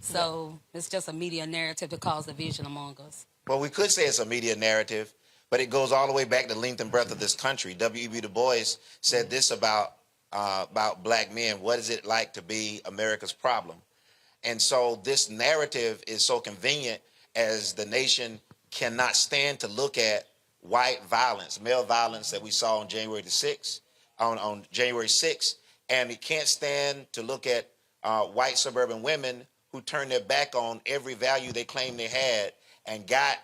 So it's just a media narrative to cause division among us. Well, we could say it's a media narrative, but it goes all the way back to the length and breadth of this country. W.E.B. Du Bois said this about black men. What is it like to be America's problem? And so this narrative is so convenient as the nation cannot stand to look at white violence, male violence that we saw on January the 6th. On January 6th, and we can't stand to look at white suburban women who turned their back on every value they claimed they had and got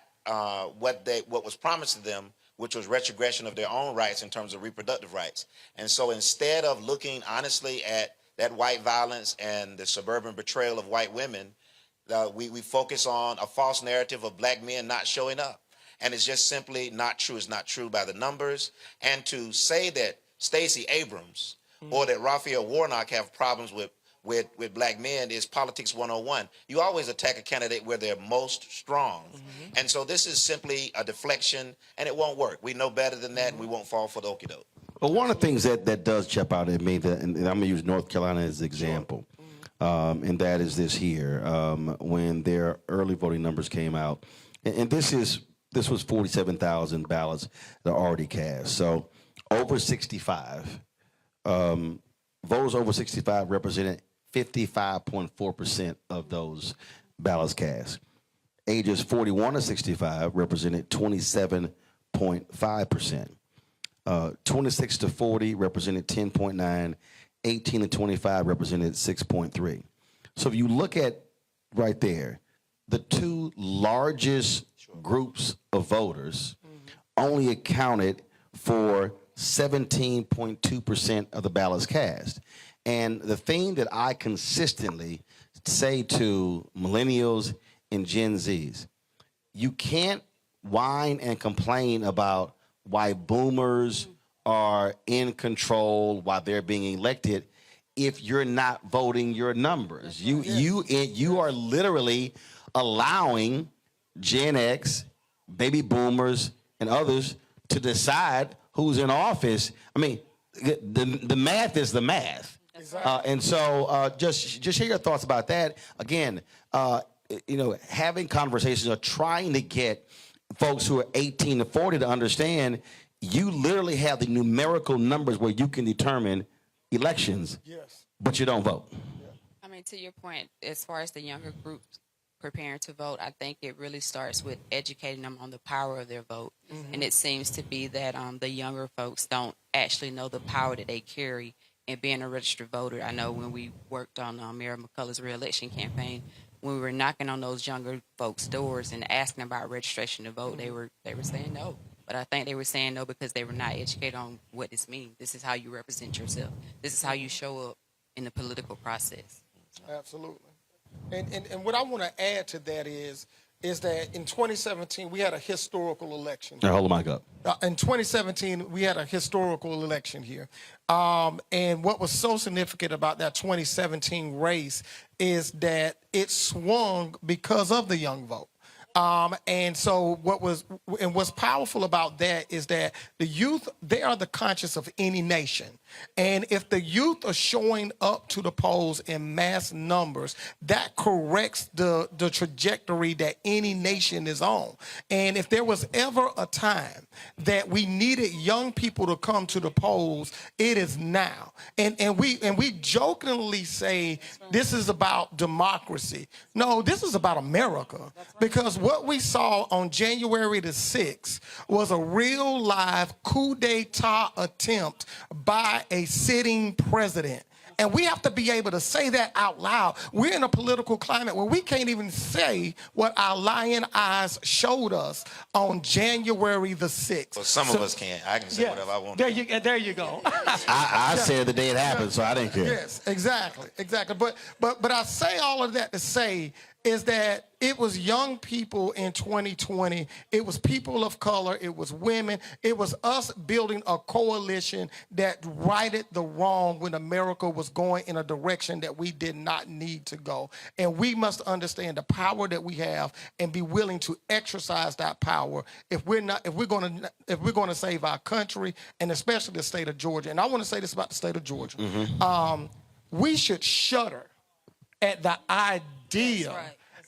what was promised to them, which was retrogression of their own rights in terms of reproductive rights. And so instead of looking honestly at that white violence and the suburban betrayal of white women, we focus on a false narrative of black men not showing up. And it's just simply not true. It's not true by the numbers. And to say that Stacey Abrams or that Raphael Warnock have problems with black men is politics 101. You always attack a candidate where they're most strong. And so this is simply a deflection, and it won't work. We know better than that, and we won't fall for the okie doke. But one of the things that does jump out at me, and I'm going to use North Carolina as an example, and that is this here. When their early voting numbers came out, and this was 47,000 ballots that are already cast. So over 65, voters over 65 represented 55.4% of those ballots cast. Ages 41 to 65 represented 27.5%. 26 to 40 represented 10.9. 18 to 25 represented 6.3. So if you look at right there, the two largest groups of voters only accounted for 17.2% of the ballots cast. And the thing that I consistently say to millennials and Gen Zs, you can't whine and complain about why boomers are in control while they're being elected if you're not voting your numbers. You are literally allowing Gen X, baby boomers, and others to decide who's in office. I mean, the math is the math. And so just hear your thoughts about that. Again, having conversations or trying to get folks who are 18 to 40 to understand you literally have the numerical numbers where you can determine elections, but you don't vote. I mean, to your point, as far as the younger groups preparing to vote, I think it really starts with educating them on the power of their vote. And it seems to be that the younger folks don't actually know the power that they carry and being a registered voter. I know when we worked on Mayor McCullough's re-election campaign, when we were knocking on those younger folks' doors and asking about registration to vote, they were saying no. But I think they were saying no because they were not educated on what this means. This is how you represent yourself. This is how you show up in the political process. Absolutely. And what I want to add to that is that in 2017, we had a historical election. Now, hold the mic up. In 2017, we had a historical election here. And what was so significant about that 2017 race is that it swung because of the young vote. And so what's powerful about that is that the youth, they are the conscience of any nation. And if the youth are showing up to the polls in mass numbers, that corrects the trajectory that any nation is on. And if there was ever a time that we needed young people to come to the polls, it is now. And we jokingly say this is about democracy. No, this is about America. Because what we saw on January the 6th was a real live coup d'etat attempt by a sitting president. And we have to be able to say that out loud. We're in a political climate where we can't even say what our lying eyes showed us on January the 6th. Well, some of us can't. I can say whatever I want. There you go. I said the day it happened, so I didn't care. Yes, exactly. But I say all of that to say is that it was young people in 2020. It was people of color. It was women. It was us building a coalition that righted the wrong when America was going in a direction that we did not need to go. And we must understand the power that we have and be willing to exercise that power if we're going to save our country, and especially the state of Georgia. And I want to say this about the state of Georgia. We should shudder at the idea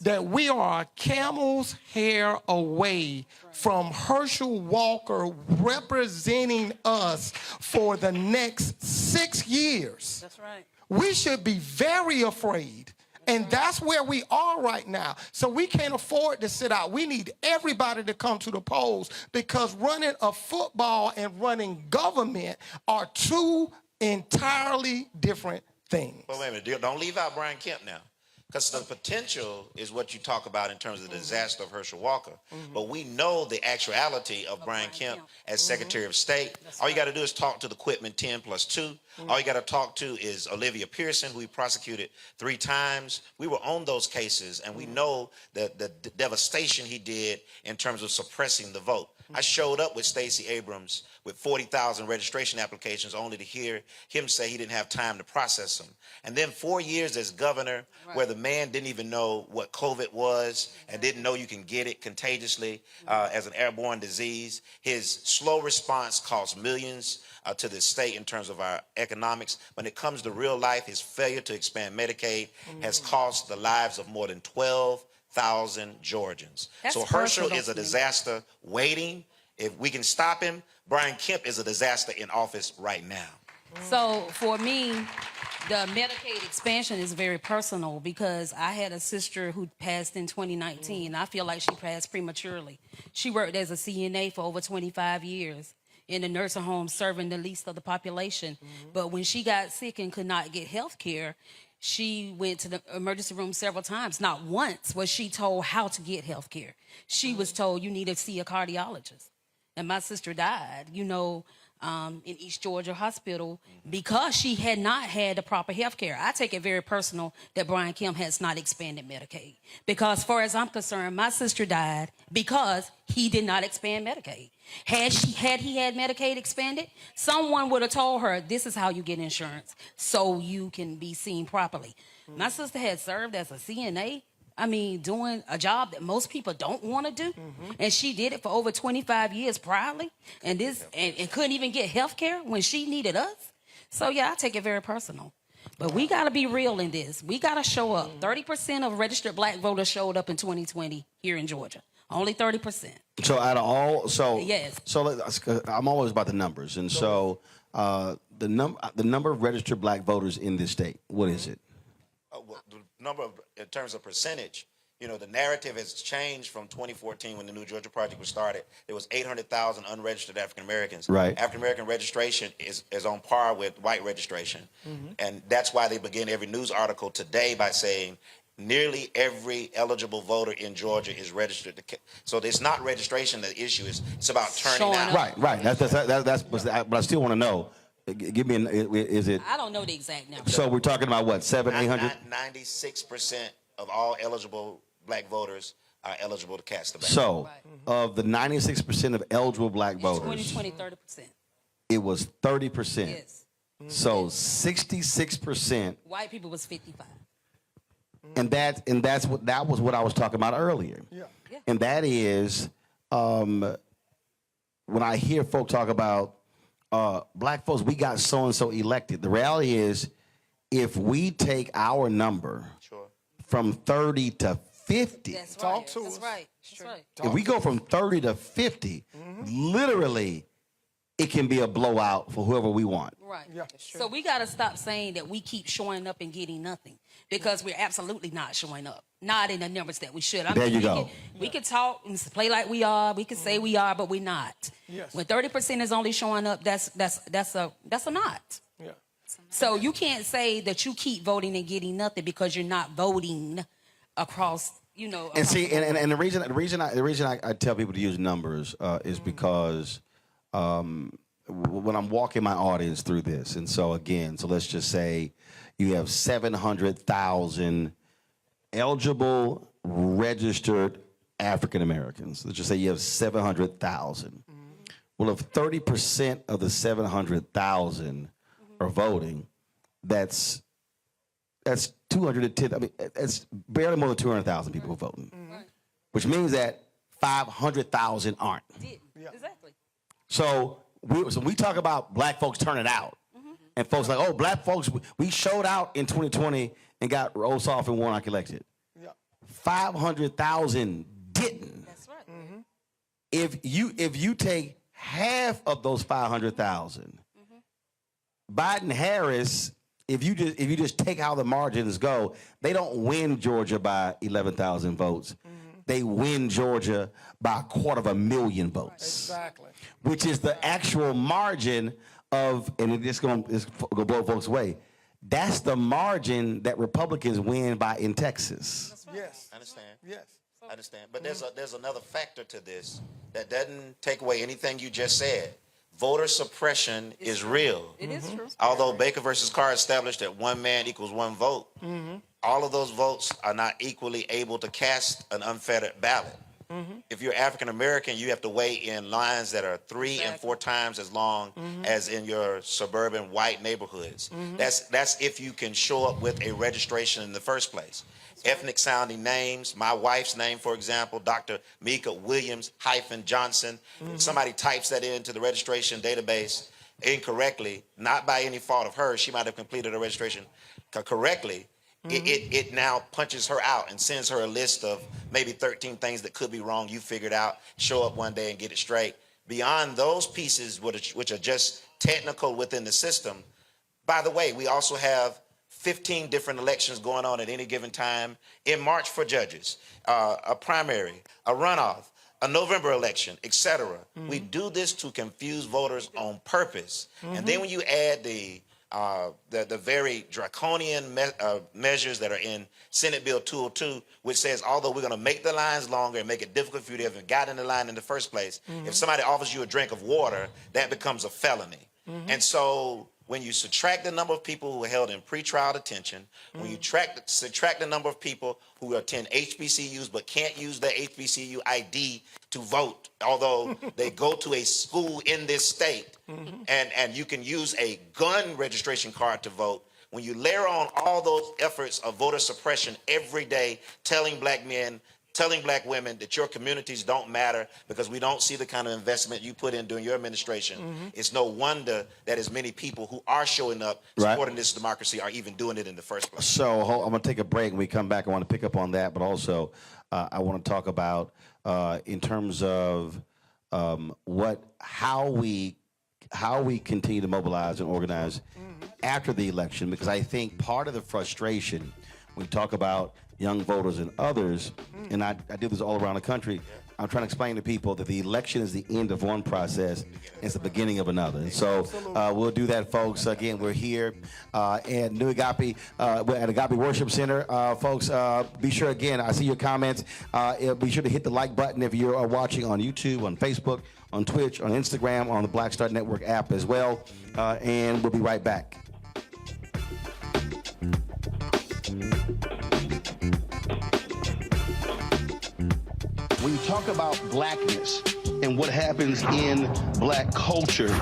that we are a camel's hair away from Herschel Walker representing us for the next 6 years. That's right. We should be very afraid. And that's where we are right now. So we can't afford to sit out. We need everybody to come to the polls, because running a football and running government are two entirely different things. Well, wait a minute. Don't leave out Brian Kemp now. Because the potential is what you talk about in terms of the disaster of Herschel Walker. But we know the actuality of Brian Kemp as Secretary of State. All you got to do is talk to the Quitman 10+2. All you got to talk to is Olivia Pearson, who we prosecuted 3 times. We were on those cases, and we know the devastation he did in terms of suppressing the vote. I showed up with Stacey Abrams with 40,000 registration applications only to hear him say he didn't have time to process them. And then 4 years as governor, where the man didn't even know what COVID was and didn't know you can get it contagiously as an airborne disease. His slow response cost millions to the state in terms of our economics. When it comes to real life, his failure to expand Medicaid has cost the lives of more than 12,000 Georgians. So Herschel is a disaster waiting. If we can stop him, Brian Kemp is a disaster in office right now. So for me, the Medicaid expansion is very personal, because I had a sister who passed in 2019. I feel like she passed prematurely. She worked as a CNA for over 25 years in a nursing home, serving the least of the population. But when she got sick and could not get health care, she went to the emergency room several times. Not once was she told how to get health care. She was told, you need to see a cardiologist. And my sister died, in East Georgia Hospital, because she had not had the proper health care. I take it very personal that Brian Kemp has not expanded Medicaid. Because as far as I'm concerned, my sister died because he did not expand Medicaid. Had he had Medicaid expanded, someone would have told her, this is how you get insurance so you can be seen properly. My sister had served as a CNA, doing a job that most people don't want to do. And she did it for over 25 years proudly, and couldn't even get health care when she needed us. So yeah, I take it very personal. But we got to be real in this. We got to show up. 30% of registered black voters showed up in 2020 here in Georgia. Only 30%. So out of all, yes. So I'm always about the numbers, and so the number of registered black voters in this state, what is it? The number in terms of percentage, You know, the narrative has changed from 2014 when the New Georgia Project was started. There was 800,000 unregistered African Americans. Right. African American registration is on par with white registration. And that's why they begin every news article today by saying nearly every eligible voter in Georgia is registered. So it's not registration the issue is. It's about turning out. Right. That's but I still want to know. Give me is it? I don't know the exact number. So we're talking about what, 700-800? 96% of all eligible black voters are eligible to cast the ballot. So, of the 96% of eligible black voters, 20, 30%. it was 30%. Yes. So 66%, White people was 55. and that was what I was talking about earlier. Yeah. And that is when I hear folk talk about black folks, we got so and so elected. The reality is, if we take our number from 30 to 50, That's right. That's right. That's right. if we go from 30 to 50, literally, it can be a blowout for whoever we want. Right. Yeah. So we got to stop saying that we keep showing up and getting nothing, because we're absolutely not showing up, not in the numbers that we should. There you go. We can talk and play like we are. We can say we are, but we're not. Yes. When 30% is only showing up, that's a not. Yeah. So you can't say that you keep voting and getting nothing because you're not voting across. And see, and the reason I tell people to use numbers is because when I'm walking my audience through this, and so let's just say you have 700,000 eligible registered African Americans. Let's just say you have 700,000. Well, if 30% of the 700,000 are voting, that's 210. I mean, that's barely more than 200,000 people voting, which means that 500,000 aren't. Exactly. So we talk about black folks turning out, and folks like, oh, black folks, we showed out in 2020 and got Ossoff and Warnock elected. 500,000 didn't. That's right. If you take half of those 500,000, Biden Harris, if you just take how the margins go, they don't win Georgia by 11,000 votes. They win Georgia by 250,000 votes. Exactly. Which is the actual margin of, and it's going to blow folks away. That's the margin that Republicans win by in Texas. Yes. I understand. Yes. I understand. But there's another factor to this that doesn't take away anything you just said. Voter suppression is real. It is true. Although Baker versus Carr established that one man equals one vote, all of those votes are not equally able to cast an unfettered ballot. If you're African American, you have to wait in lines that are 3 and 4 times as long as in your suburban white neighborhoods. That's if you can show up with a registration in the first place. Ethnic sounding names, my wife's name, for example, Dr. Mika Williams-Johnson. Somebody types that into the registration database incorrectly, not by any fault of hers. She might have completed her registration correctly. It now punches her out and sends her a list of maybe 13 things that could be wrong. You figure it out, show up one day and get it straight. Beyond those pieces, which are just technical within the system, by the way, we also have 15 different elections going on at any given time in March for judges, a primary, a runoff, a November election, etc. We do this to confuse voters on purpose. And then when you add the very draconian measures that are in Senate Bill 202, which says, although we're going to make the lines longer and make it difficult for you to even get in the line in the first place, if somebody offers you a drink of water, that becomes a felony. And so when you subtract the number of people who are held in pretrial detention, when you subtract the number of people who attend HBCUs but can't use their HBCU ID to vote, although they go to a school in this state, and you can use a gun registration card to vote, when you layer on all those efforts of voter suppression every day, telling black men, telling black women that your communities don't matter because we don't see the kind of investment you put in during your administration, it's no wonder that as many people who are showing up supporting this democracy are even doing it in the first place. So I'm going to take a break. When we come back, I want to pick up on that, but also I want to talk about in terms of how we continue to mobilize and organize after the election, because I think part of the frustration, we talk about young voters and others, and I do this all around the country. I'm trying to explain to people that the election is the end of one process, and it's the beginning of another. And so we'll do that, folks. Again, we're here at New Agape, we're at Agape Worship Center. Folks, be sure, again, I see your comments. Be sure to hit the like button if you're watching on YouTube, on Facebook, on Twitch, on Instagram, on the Black Star Network app as well. And we'll be right back. When you talk about blackness and what happens in black culture,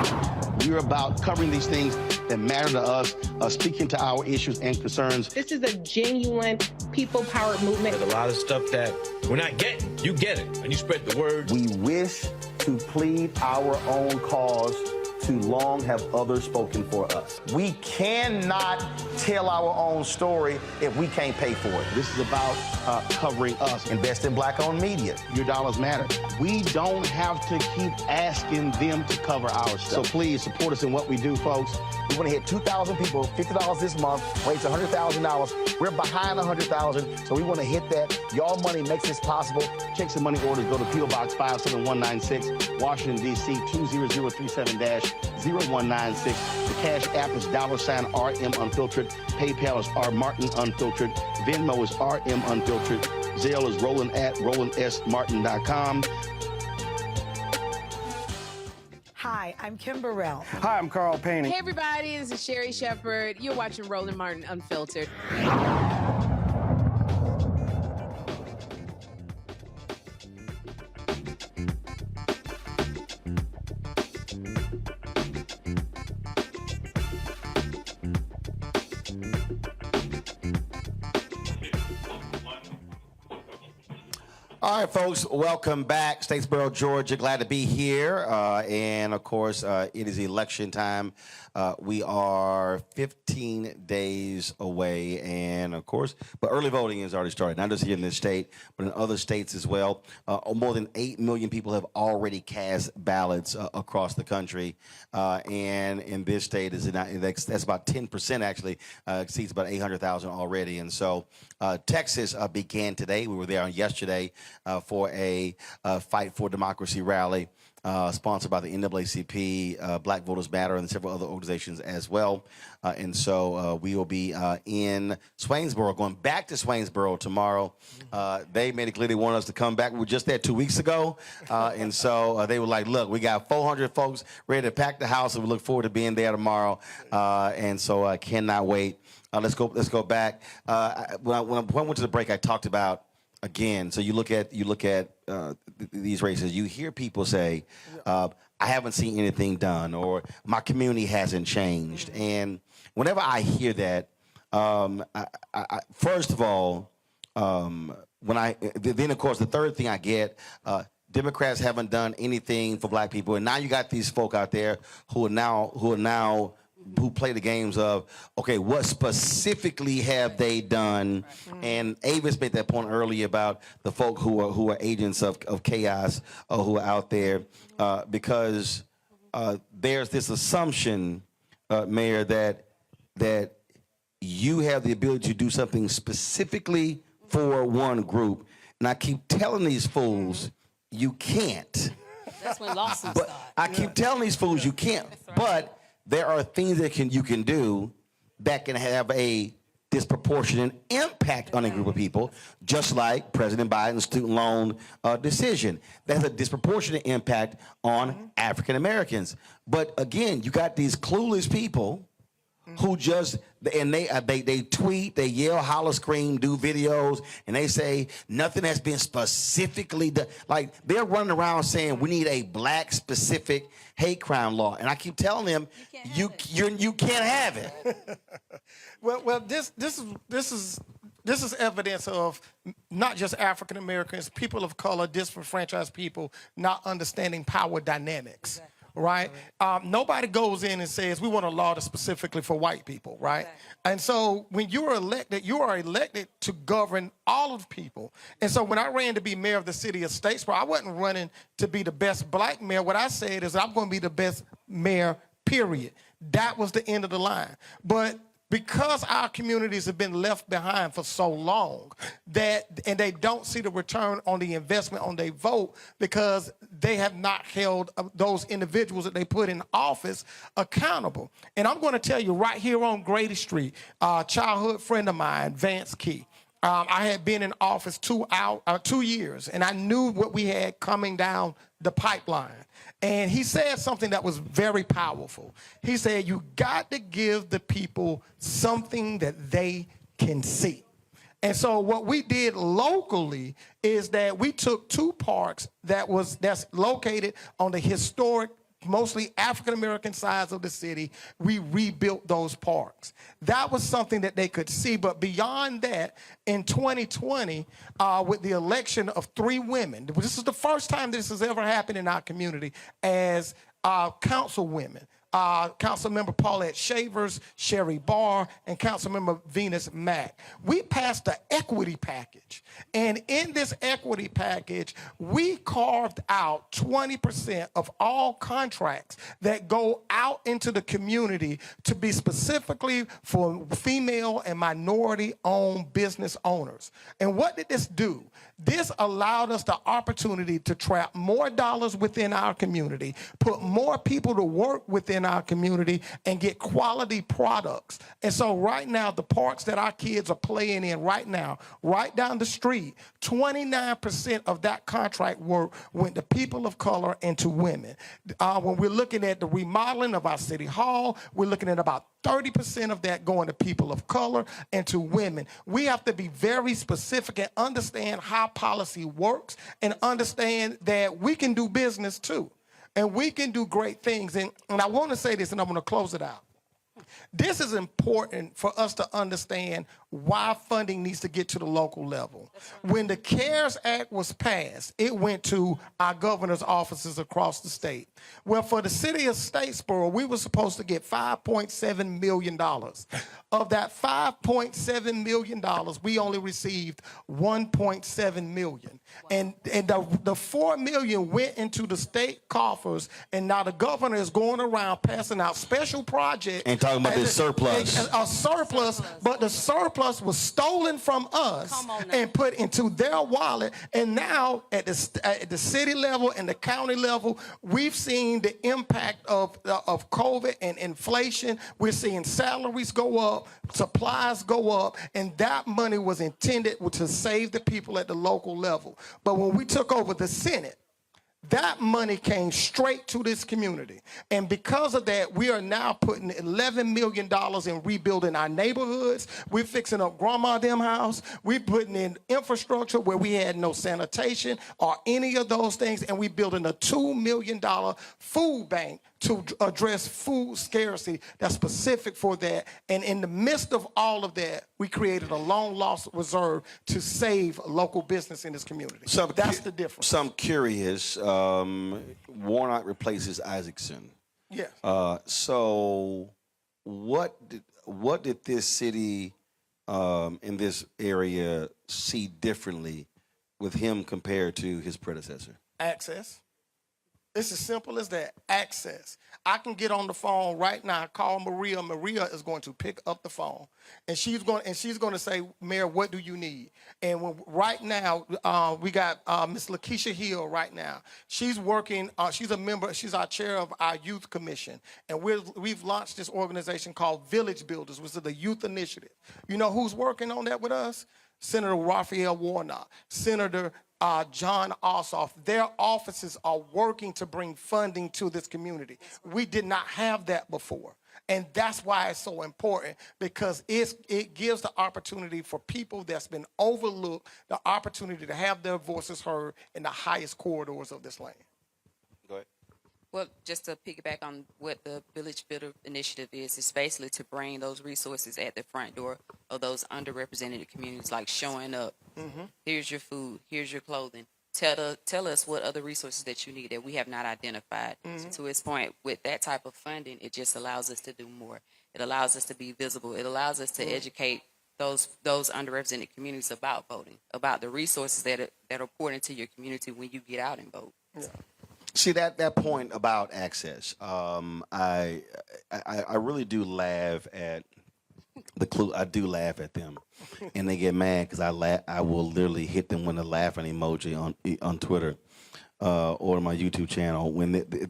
we're about covering these things that matter to us, speaking to our issues and concerns. This is a genuine people-powered movement. There's a lot of stuff that we're not getting. You get it, and you spread the word. We wish to plead our own cause. Too long have others spoken for us. We cannot tell our own story if we can't pay for it. This is about covering us. Invest in black-owned media. Your dollars matter. We don't have to keep asking them to cover our stuff. So please support us in what we do, folks. We want to hit 2,000 people, $50 this month, raise $100,000. We're behind 100,000, so we want to hit that. Y'all money makes this possible. Checks and money orders go to P.O. Box 57196, Washington, D.C. 20037-0196. The Cash App is $RM Unfiltered. PayPal is R Martin Unfiltered. Venmo is RM Unfiltered. Zelle is Roland at RolandSMartin.com. Hi, I'm Kim Burrell. Hi, I'm Carl Payne. Hey, everybody, this is Sherry Shepherd. You're watching Roland Martin Unfiltered. All right, folks, welcome back. Statesboro, Georgia. Glad to be here. And, of course, it is election time. We are 15 days away. And, of course, but early voting has already started, not just here in this state, but in other states as well. More than 8 million people have already cast ballots across the country. And in this state, that's about 10%, actually, exceeds about 800,000 already. And so Texas began today. We were there on yesterday for a Fight for Democracy rally sponsored by the NAACP, Black Voters Matter, and several other organizations as well. And so we will be in Swainsboro, going back to Swainsboro tomorrow. They made it clear they want us to come back. We were just there 2 weeks ago. And so they were like, look, we got 400 folks ready to pack the house, and we look forward to being there tomorrow. And so I cannot wait. Let's go back. When I went to the break, I talked about, again, so you look at these races, you hear people say, I haven't seen anything done, or my community hasn't changed. And whenever I hear that, first of all, then of course the third thing I get, Democrats haven't done anything for black people, and now you got these folk out there who play the games of, okay, what specifically have they done? And Avis made that point earlier about the folk who are agents of chaos, who are out there, because there's this assumption, Mayor, that you have the ability to do something specifically for one group. And I keep telling these fools, you can't. That's when lawsuits start. I keep telling these fools you can't, but there are things that you can do that can have a disproportionate impact on a group of people, just like President Biden's student loan decision. That's a disproportionate impact on African Americans. But again, you got these clueless people who just, and they tweet, they yell, holler, scream, do videos, and they say nothing has been specifically done. Like, they're running around saying we need a black specific hate crime law, and I keep telling them you can't have it. Well, this is evidence of not just African Americans, people of color, disenfranchised people not understanding power dynamics. Exactly. Right? Nobody goes in and says, we want a law that's specifically for white people, right? Exactly. And so when you are elected to govern all of people. And so when I ran to be mayor of the city of Statesboro, I wasn't running to be the best black mayor. What I said is I'm going to be the best mayor, period. That was the end of the line. But because our communities have been left behind for so long and they don't see the return on the investment on their vote because they have not held those individuals that they put in office accountable. And I'm going to tell you right here on Grady Street, a childhood friend of mine, Vance Key, I had been in office 2 years, and I knew what we had coming down the pipeline. And he said something that was very powerful. He said, you got to give the people something that they can see. And so what we did locally is that we took 2 parks that's located on the historic, mostly African-American sides of the city. We rebuilt those parks. That was something that they could see. But beyond that, in 2020, with the election of 3 women, this is the first time this has ever happened in our community as councilwomen. Councilmember Paulette Shavers, Sherry Barr, and Councilmember Venus Mack. We passed the equity package. And in this equity package, we carved out 20% of all contracts that go out into the community to be specifically for female and minority-owned business owners. And what did this do? This allowed us the opportunity to trap more dollars within our community, put more people to work within our community, and get quality products. And so right now, the parks that our kids are playing in right now, right down the street, 29% of that contract work went to people of color and to women. When we're looking at the remodeling of our city hall, we're looking at about 30% of that going to people of color and to women. We have to be very specific and understand how policy works and understand that we can do business too. And we can do great things. And I want to say this, and I'm going to close it out. This is important for us to understand why funding needs to get to the local level. When the CARES Act was passed, it went to our governor's offices across the state. Well, for the city of Statesboro, we were supposed to get $5.7 million. Of that $5.7 million, we only received $1.7 million. And the $4 million went into the state coffers, and now the governor is going around passing out special projects. And talking about this surplus. A surplus, but the surplus was stolen from us and put into their wallet. And now at the city level and the county level, we've seen the impact of COVID and inflation. We're seeing salaries go up, supplies go up, and that money was intended to save the people at the local level. But when we took over the Senate, that money came straight to this community. And because of that, we are now putting $11 million in rebuilding our neighborhoods. We're fixing up Grandma Dem house. We're putting in infrastructure where we had no sanitation or any of those things. And we're building a $2 million food bank to address food scarcity that's specific for that. And in the midst of all of that, we created a long lost reserve to save local business in this community. So that's the difference. So I'm curious. Warnock replaces Isaacson. Yes. So what did this city in this area see differently with him compared to his predecessor? Access. It's as simple as that. Access. I can get on the phone right now, call Maria. Maria is going to pick up the phone, and she's going to say, Mayor, what do you need? And right now, we got Miss Lakeisha Hill right now. She's working. She's a member. She's our chair of our youth commission, and we've launched this organization called Village Builders, which is the youth initiative. You know who's working on that with us? Senator Raphael Warnock, Senator John Ossoff. Their offices are working to bring funding to this community. We did not have that before. And that's why it's so important, because it gives the opportunity for people that's been overlooked the opportunity to have their voices heard in the highest corridors of this land. Go ahead. Well, just to piggyback on what the Village Builder Initiative is, it's basically to bring those resources at the front door of those underrepresented communities, like showing up. Mm-hmm. Here's your food. Here's your clothing. Tell us what other resources that you need that we have not identified. Mm-hmm. So to his point, with that type of funding, it just allows us to do more. It allows us to be visible. It allows us to educate those underrepresented communities about voting, about the resources that are poured into your community when you get out and vote. Yeah. See, that point about access, I really do laugh at the clue, I do laugh at them, and they get mad because I will literally hit them with a laughing emoji on Twitter or my YouTube channel.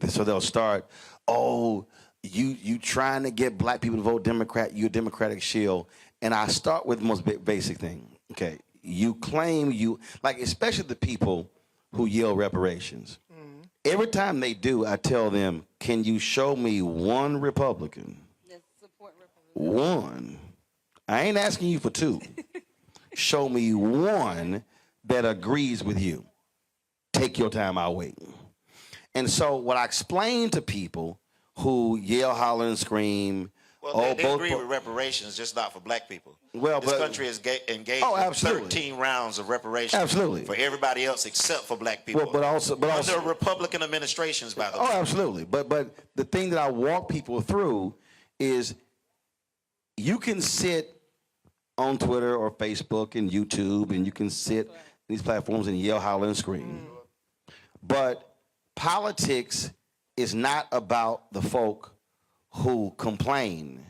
So they'll start, oh, you trying to get black people to vote Democrat, you're a Democratic shield. And I start with the most basic thing. Okay, you claim especially the people who yell reparations. Mm-hmm. Every time they do, I tell them, can you show me one Republican? One. I ain't asking you for two. Show me one that agrees with you. Take your time, I'll wait. And so what I explain to people who yell, holler, and scream, well, they agree with reparations, just not for black people. Well, this country is engaged in 13 rounds of reparations for everybody else except for black people. But also under Republican administrations, by the way. Oh, absolutely. But the thing that I walk people through is you can sit on Twitter or Facebook and YouTube, and you can sit in these platforms and yell, holler, and scream. But politics is not about the folk who complain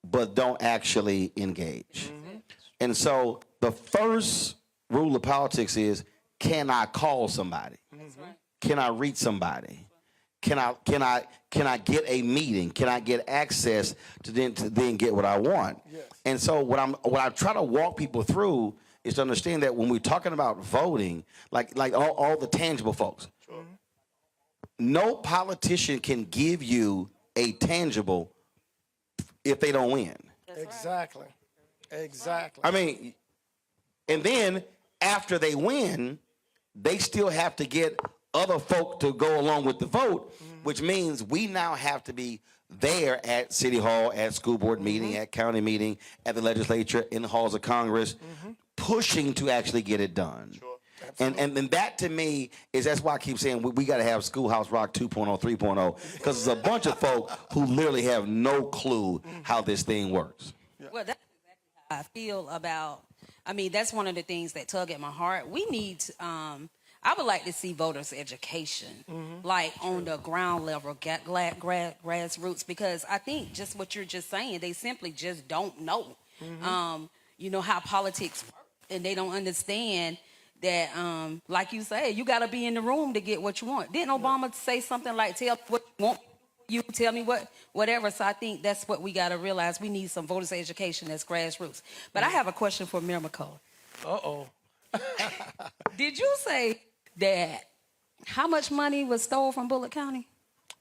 but don't actually engage. And so the first rule of politics is, can I call somebody? Can I reach somebody? Can I get a meeting? Can I get access to then get what I want? Yes. And so what I try to walk people through is to understand that when we're talking about voting, like all the tangible folks, no politician can give you a tangible if they don't win. Exactly. I mean, and then after they win, they still have to get other folk to go along with the vote, which means we now have to be there at City Hall, at school board meeting, at county meeting, at the legislature, in the halls of Congress, pushing to actually get it done. Sure. And that to me that's why I keep saying we got to have Schoolhouse Rock 2.0, 3.0, because there's a bunch of folk who literally have no clue how this thing works. Well, that's exactly how I feel about, that's one of the things that tug at my heart. We need, I would like to see voters' education, like on the ground level, grassroots, because I think just what you're just saying, they simply just don't know, how politics work, and they don't understand that, like you say, you got to be in the room to get what you want. Didn't Obama say something like, tell me what you want, you tell me whatever? So I think that's what we got to realize. We need some voters' education that's grassroots. But I have a question for Mayor McCullough. Uh-oh. Did you say that how much money was stole from Bullitt County?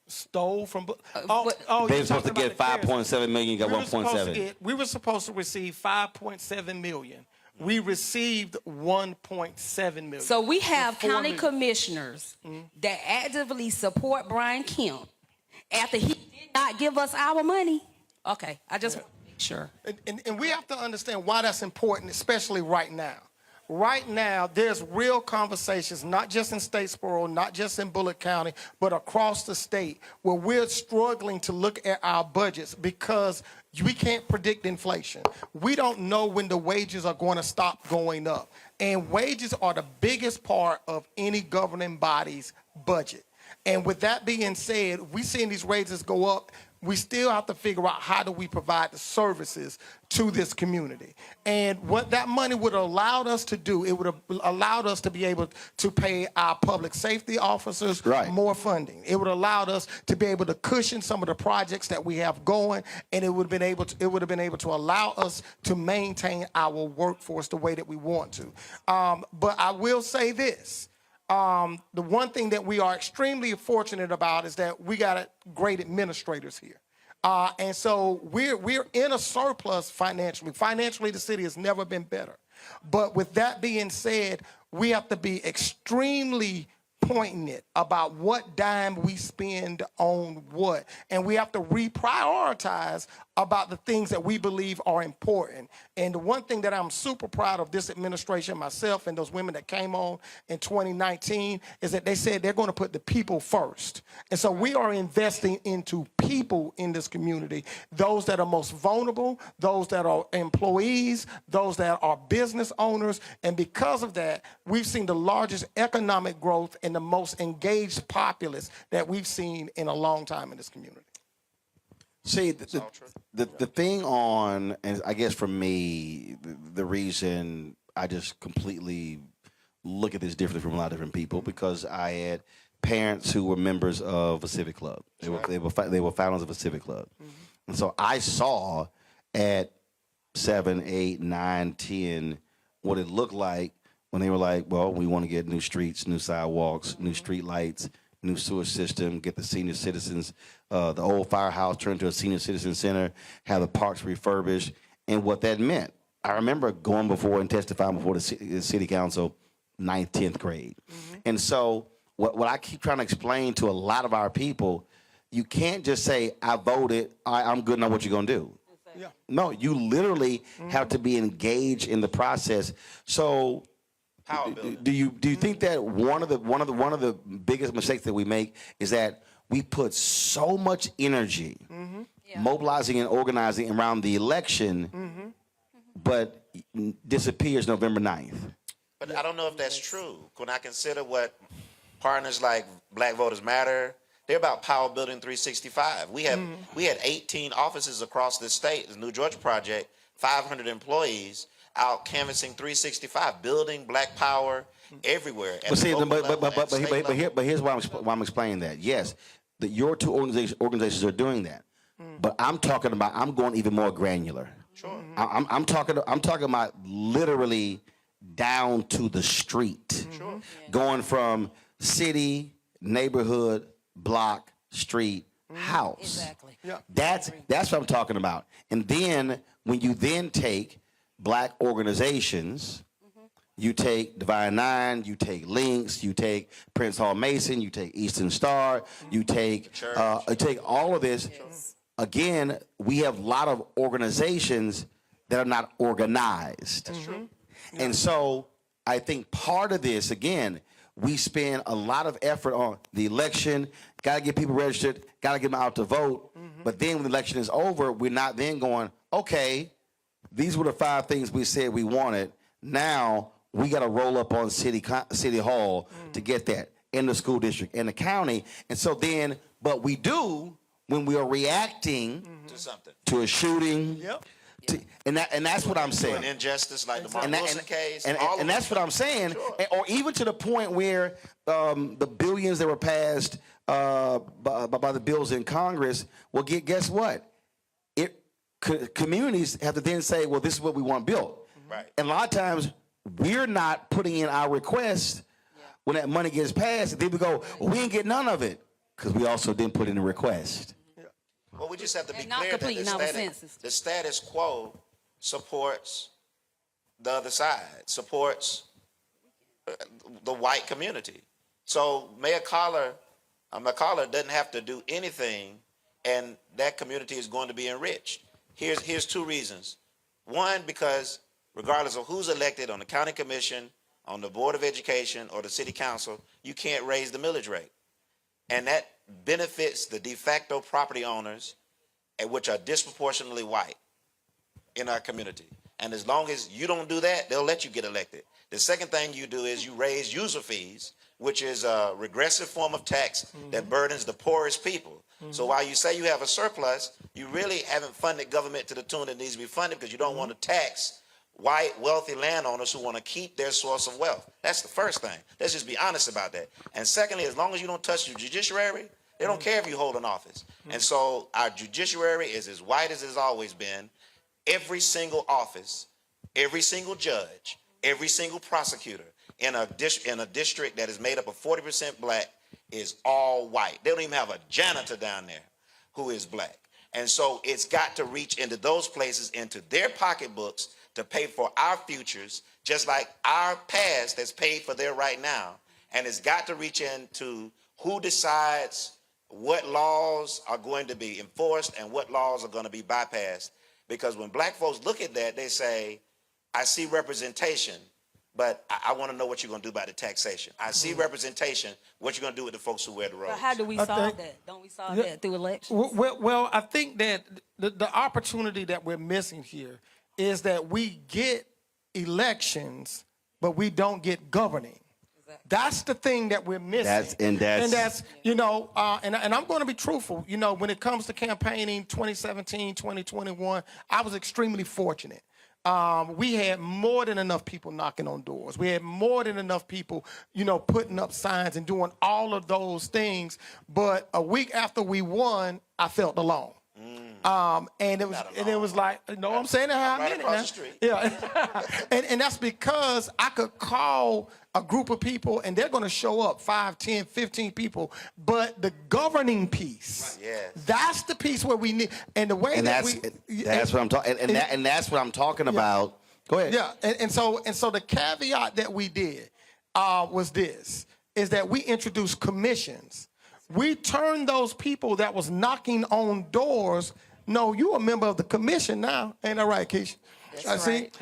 Stole from they were supposed to get $5.7 million, you got 1.7. We were supposed to receive $5.7 million. We received $1.7 million. So we have county commissioners that actively support Brian Kemp after he did not give us our money. Okay, I just want to make sure. And we have to understand why that's important, especially right now. Right now, there's real conversations, not just in Statesboro, not just in Bullitt County, but across the state, where we're struggling to look at our budgets because we can't predict inflation. We don't know when the wages are going to stop going up. And wages are the biggest part of any governing body's budget. And with that being said, we're seeing these wages go up. We still have to figure out how do we provide the services to this community. And what that money would have allowed us to do, it would have allowed us to be able to pay our public safety officers more funding. It would have allowed us to be able to cushion some of the projects that we have going, and it would have been able to allow us to maintain our workforce the way that we want to. But I will say this. The one thing that we are extremely fortunate about is that we got great administrators here. And so we're in a surplus financially. Financially, the city has never been better. But with that being said, we have to be extremely poignant about what dime we spend on what. And we have to reprioritize about the things that we believe are important. And the one thing that I'm super proud of this administration, myself and those women that came on in 2019, is that they said they're going to put the people first. And so we are investing into people in this community, those that are most vulnerable, those that are employees, those that are business owners. And because of that, we've seen the largest economic growth and the most engaged populace that we've seen in a long time in this community. See, the thing on, and I guess for me, the reason I just completely look at this differently from a lot of different people, because I had parents who were members of a civic club. They were founders of a civic club. And so I saw at 7, 8, 9, 10 what it looked like when they were like, well, we want to get new streets, new sidewalks, new street lights, new sewer system, get the senior citizens, the old firehouse turned to a senior citizen center, have the parks refurbished, and what that meant. I remember going before and testifying before the city council, 9th, 10th grade. And so what I keep trying to explain to a lot of our people, you can't just say, I voted, I'm good, now what you gonna do? Yeah. No, you literally have to be engaged in the process. So do you think that one of the biggest mistakes that we make is that we put so much energy mobilizing and organizing around the election, but disappears November 9th? But I don't know if that's true. When I consider what partners like Black Voters Matter, they're about Power Building 365. We had 18 offices across the state, the New Georgia Project, 500 employees out canvassing 365, building Black Power everywhere. But see, but here's why I'm explaining that. Yes, your two organizations are doing that, but I'm going even more granular. Sure. I'm talking about literally down to the street, going from city, neighborhood, block, street, house. Exactly. Yeah. That's what I'm talking about. And then when you then take Black organizations, you take Divine Nine, you take Links, you take Prince Hall Mason, you take Eastern Star, you take all of this. Again, we have a lot of organizations that are not organized. That's true. And so I think part of this, again, we spend a lot of effort on the election, got to get people registered, got to get them out to vote. But then when the election is over, we're not then going, okay, these were the 5 things we said we wanted. Now we got to roll up on City Hall to get that in the school district, in the county. And so then, but we do when we are reacting to something, to a shooting. And that's what I'm saying. An injustice like the Martin Wilson case. And that's what I'm saying. Sure. Or even to the point where the billions that were passed by the bills in Congress, well, guess what? Communities have to then say, well, this is what we want built. Right. And a lot of times, we're not putting in our request when that money gets passed. And then we go, well, we didn't get none of it because we also didn't put in a request. Well, we just have to be not clear completing that the status quo supports the other side, supports the white community. So Mayor Collar doesn't have to do anything, and that community is going to be enriched. Here's 2 reasons. One, because regardless of who's elected on the county commission, on the Board of Education, or the city council, you can't raise the millage rate. And that benefits the de facto property owners, which are disproportionately white in our community. And as long as you don't do that, they'll let you get elected. The second thing you do is you raise user fees, which is a regressive form of tax that burdens the poorest people. So while you say you have a surplus, you really haven't funded government to the tune that needs to be funded because you don't want to tax white, wealthy landowners who want to keep their source of wealth. That's the first thing. Let's just be honest about that. And secondly, as long as you don't touch the judiciary, they don't care if you hold an office. And so our judiciary is as white as it's always been. Every single office, every single judge, every single prosecutor in a district that is made up of 40% Black is all white. They don't even have a janitor down there who is Black. And so it's got to reach into those places, into their pocketbooks, to pay for our futures, just like our past has paid for their right now. And it's got to reach into who decides what laws are going to be enforced and what laws are going to be bypassed. Because when Black folks look at that, they say, I see representation, but I want to know what you're going to do about the taxation. I see representation, what you're going to do with the folks who wear the robes. But how do we solve that? Don't we solve that through elections? Well, I think that the opportunity that we're missing here is that we get elections, but we don't get governing. That's the thing that we're missing. And that's you know, and I'm going to be truthful. You know, when it comes to campaigning 2017, 2021, I was extremely fortunate. We had more than enough people knocking on doors. We had more than enough people, you know, putting up signs and doing all of those things. But a week after we won, I felt alone. And it was like, you know, I'm saying it how I meant it now. The street. Yeah, and that's because I could call a group of people and they're going to show up 5, 10, 15 people. But the governing piece, that's the piece where we need, and the way that's what I'm talking, and that's what I'm talking about. Go ahead. Yeah, and so the caveat that we did was this: is that we introduced commissions. We turned those people that was knocking on doors. No, you a member of the commission now. Ain't that right, Keisha? That's right.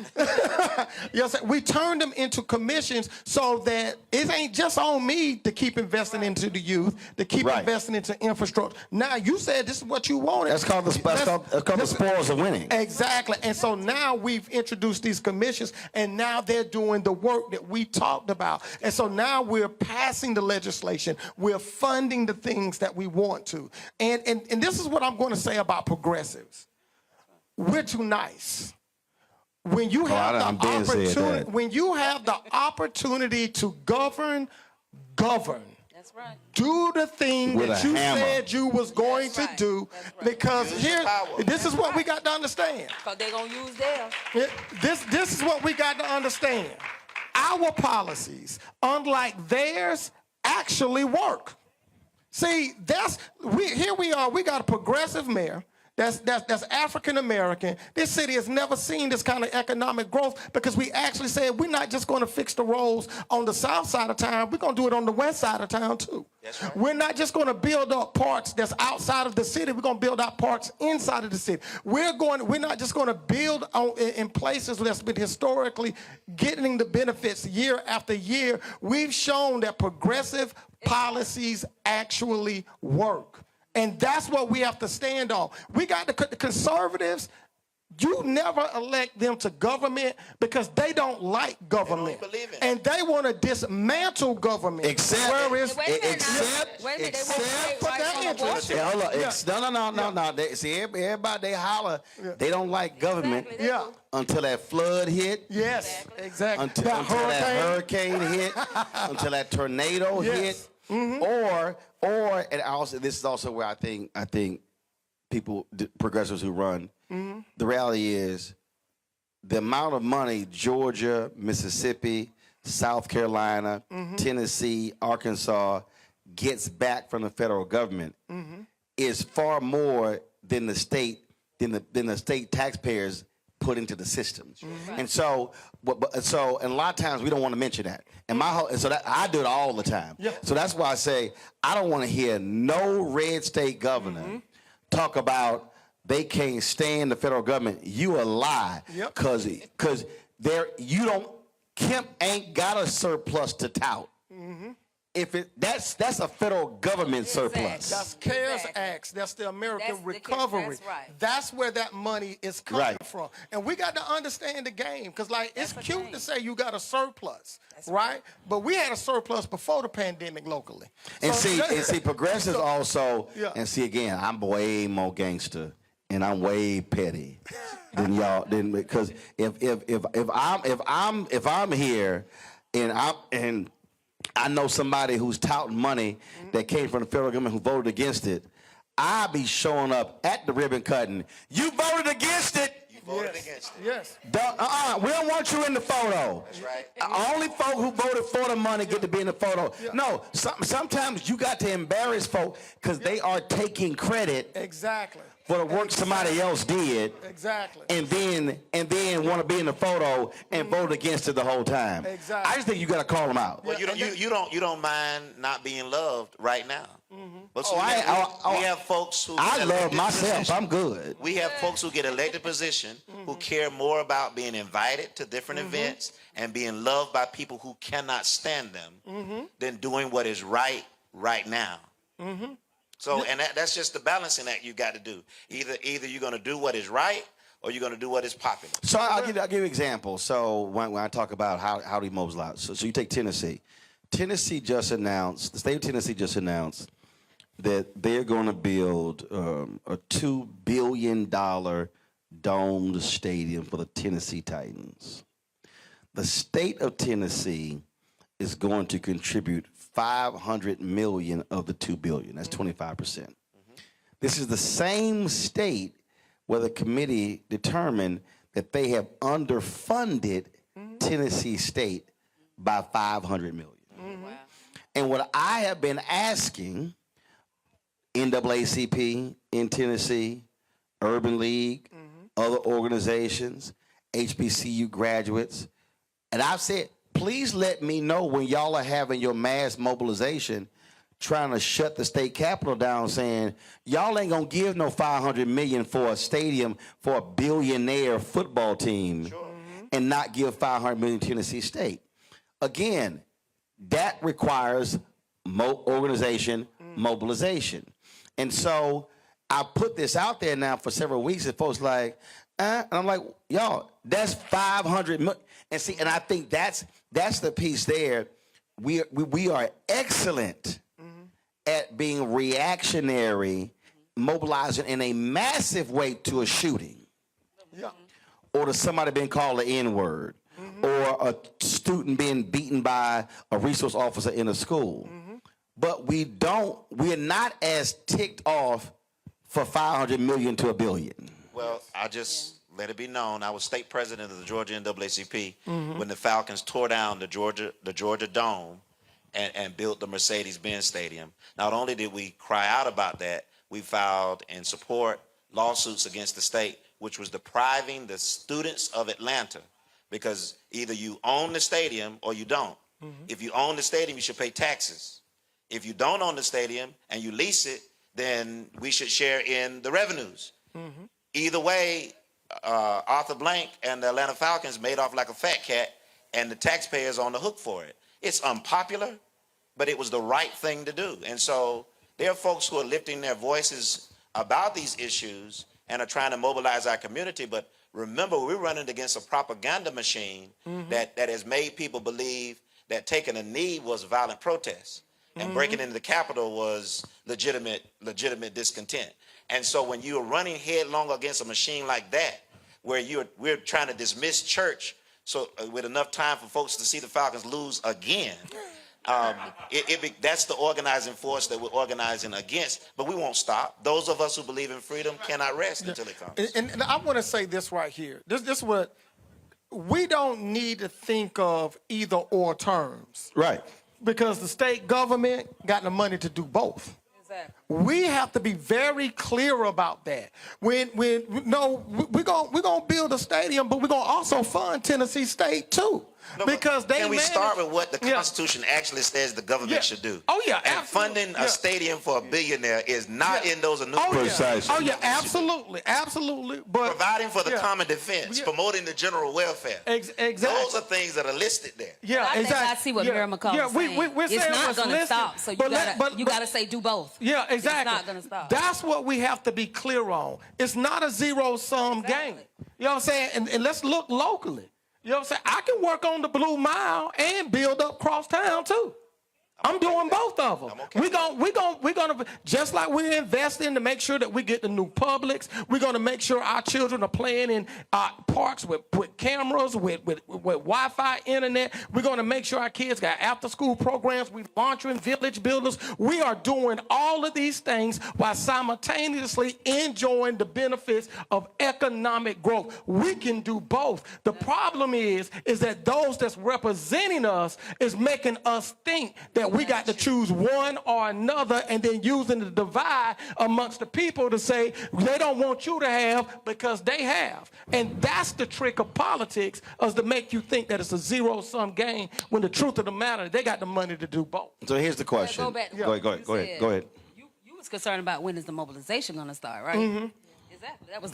Yes, we turned them into commissions so that it ain't just on me to keep investing into the youth, to keep investing into infrastructure. Now, you said this is what you wanted. That's called the spoils of winning. Exactly. And so now we've introduced these commissions, and now they're doing the work that we talked about. And so now we're passing the legislation. We're funding the things that we want to. And this is what I'm going to say about progressives. We're too nice. When you have the opportunity to govern. That's right. Do the thing that you said you was going to do, because this is what we got to understand. Because they're going to use theirs. This is what we got to understand. Our policies, unlike theirs, actually work. See, here we are. We got a progressive mayor. That's African American. This city has never seen this kind of economic growth because we actually said we're not just going to fix the roads on the south side of town. We're going to do it on the west side of town too. That's right. We're not just going to build up parts that's outside of the city. We're going to build up parts inside of the city. We're not just going to build in places that's been historically getting the benefits year after year. We've shown that progressive policies actually work. And that's what we have to stand on. We got the conservatives. You never elect them to government because they don't like government. They don't believe it. And they want to dismantle government. Except no. Everybody, they holler. They don't like government until that flood hit. Yes, exactly. Until that hurricane hit. Until that tornado hit. Mm-hmm. Or and also this is also where I think people, progressives who run, the reality is the amount of money Georgia, Mississippi, South Carolina, Tennessee, Arkansas gets back from the federal government is far more than the state taxpayers put into the systems. And so and a lot of times we don't want to mention that. And I do it all the time. Yeah. So that's why I say I don't want to hear no red state governor talk about they can't stand the federal government. You a lie. Cause Kemp ain't got a surplus to tout. That's a federal government surplus. That's CARES Act. That's the American Recovery. That's where that money is coming from. And we got to understand the game, because it's cute to say you got a surplus, right? But we had a surplus before the pandemic locally. And see, progressives also. And see, again, I'm way more gangster and I'm way petty than y'all. Because if I'm here and I know somebody who's touting money that came from the federal government who voted against it, I'll be showing up at the ribbon cutting. You voted against it. You voted against it. Yes. We don't want you in the photo. That's right. Only folk who voted for the money get to be in the photo. No, sometimes you got to embarrass folk because they are taking credit. Exactly. For the work somebody else did, and then want to be in the photo and vote against it the whole time. Exactly. I just think you got to call them out. Well, you don't mind not being loved right now. But we have folks who I love myself. I'm good. We have folks who get elected position who care more about being invited to different events and being loved by people who cannot stand them than doing what is right now. So, and that's just the balancing act you got to do. Either you're going to do what is right or you're going to do what is popular. So I'll give you an example. So when I talk about how do you mobilize, so you take Tennessee. Tennessee just announced, the state of Tennessee just announced that they're going to build a $2 billion domed stadium for the Tennessee Titans. The state of Tennessee is going to contribute $500 million of the $2 billion. That's 25%. This is the same state where the committee determined that they have underfunded Tennessee State by $500 million. And what I have been asking NAACP in Tennessee, Urban League, other organizations, HBCU graduates, and I've said, please let me know when y'all are having your mass mobilization trying to shut the state capitol down, saying y'all ain't gonna give no $500 million for a stadium for a billionaire football team and not give $500 million to Tennessee State. Again, that requires organization, mobilization. And so I put this out there now for several weeks, and folks like, and I'm like, y'all, that's $500 million. And see, and I think that's the piece there. We are excellent at being reactionary, mobilizing in a massive way to a shooting, or to somebody being called an N-word, or a student being beaten by a resource officer in a school. But we're not as ticked off for $500 million to $1 billion. Well, I just let it be known, I was state president of the Georgia NAACP when the Falcons tore down the Georgia Dome and built the Mercedes-Benz Stadium. Not only did we cry out about that, we filed and support lawsuits against the state, which was depriving the students of Atlanta, because either you own the stadium or you don't. If you own the stadium, you should pay taxes. If you don't own the stadium and you lease it, then we should share in the revenues. Either way, Arthur Blank and the Atlanta Falcons made off like a fat cat, and the taxpayers on the hook for it. It's unpopular, but it was the right thing to do. And so there are folks who are lifting their voices about these issues and are trying to mobilize our community. But remember, we're running against a propaganda machine that has made people believe that taking a knee was violent protest and breaking into the Capitol was legitimate discontent. And so when you're running headlong against a machine like that, where we're trying to dismiss church, so with enough time for folks to see the Falcons lose again, that's the organizing force that we're organizing against. But we won't stop. Those of us who believe in freedom cannot rest until it comes. And I want to say this right here. This what we don't need to think of either or terms. Right. Because the state government got the money to do both. We have to be very clear about that. We're gonna build a stadium, but we're gonna also fund Tennessee State too. Because they can we start with what the Constitution actually says the government should do? Oh yeah, and funding a stadium for a billionaire is not in those Precisely. Oh yeah, absolutely. But providing for the common defense, promoting the general welfare. Exactly. Those are things that are listed there. Yeah, I think I see what Mira McCullough is saying. It's not going to stop. So you got to say do both. Yeah, exactly. It's not going to stop. That's what we have to be clear on. It's not a zero-sum game. You know what I'm saying? And let's look locally. You know what I'm saying? I can work on the Blue Mile and build up crosstown too. I'm doing both of them. We're gonna just like we're investing to make sure that we get the new Publix. We're gonna make sure our children are playing in parks with cameras, with Wi-Fi, internet. We're gonna make sure our kids got after-school programs. We're launching village builders. We are doing all of these things while simultaneously enjoying the benefits of economic growth. We can do both. The problem is that those that's representing us is making us think that we got to choose one or another, and then using the divide amongst the people to say they don't want you to have because they have. And that's the trick of politics, is to make you think that it's a zero-sum game when the truth of the matter, they got the money to do both. So here's the question. Go ahead. You was concerned about when is the mobilization going to start, right? That was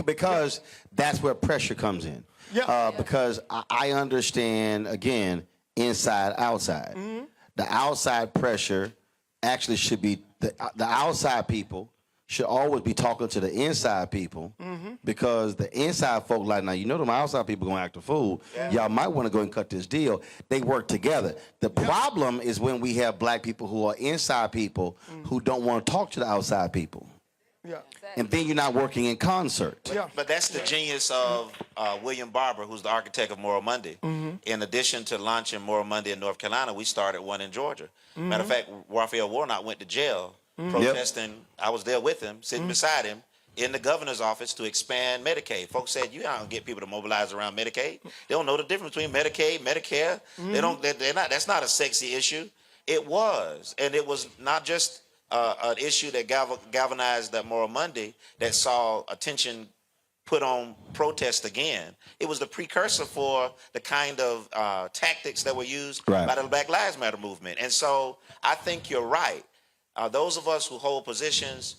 because that's where pressure comes in. Because I understand, again, inside, outside. The outside pressure actually should be, the outside people should always be talking to the inside people because the inside folk like, now, you know them outside people going to act a fool. Y'all might want to go and cut this deal. They work together. The problem is when we have black people who are inside people who don't want to talk to the outside people. Yeah. And then you're not working in concert. But that's the genius of William Barber, who's the architect of Moral Monday. In addition to launching Moral Monday in North Carolina, we started one in Georgia. Matter of fact, Raphael Warnock went to jail protesting. I was there with him, sitting beside him in the governor's office to expand Medicaid. Folks said, you don't get people to mobilize around Medicaid. They don't know the difference between Medicaid, Medicare. They don't. They're not. That's not a sexy issue. It was, and it was not just an issue that galvanized that Moral Monday that saw attention put on protest again. It was the precursor for the kind of tactics that were used by the Black Lives Matter movement. And so I think you're right. Those of us who hold positions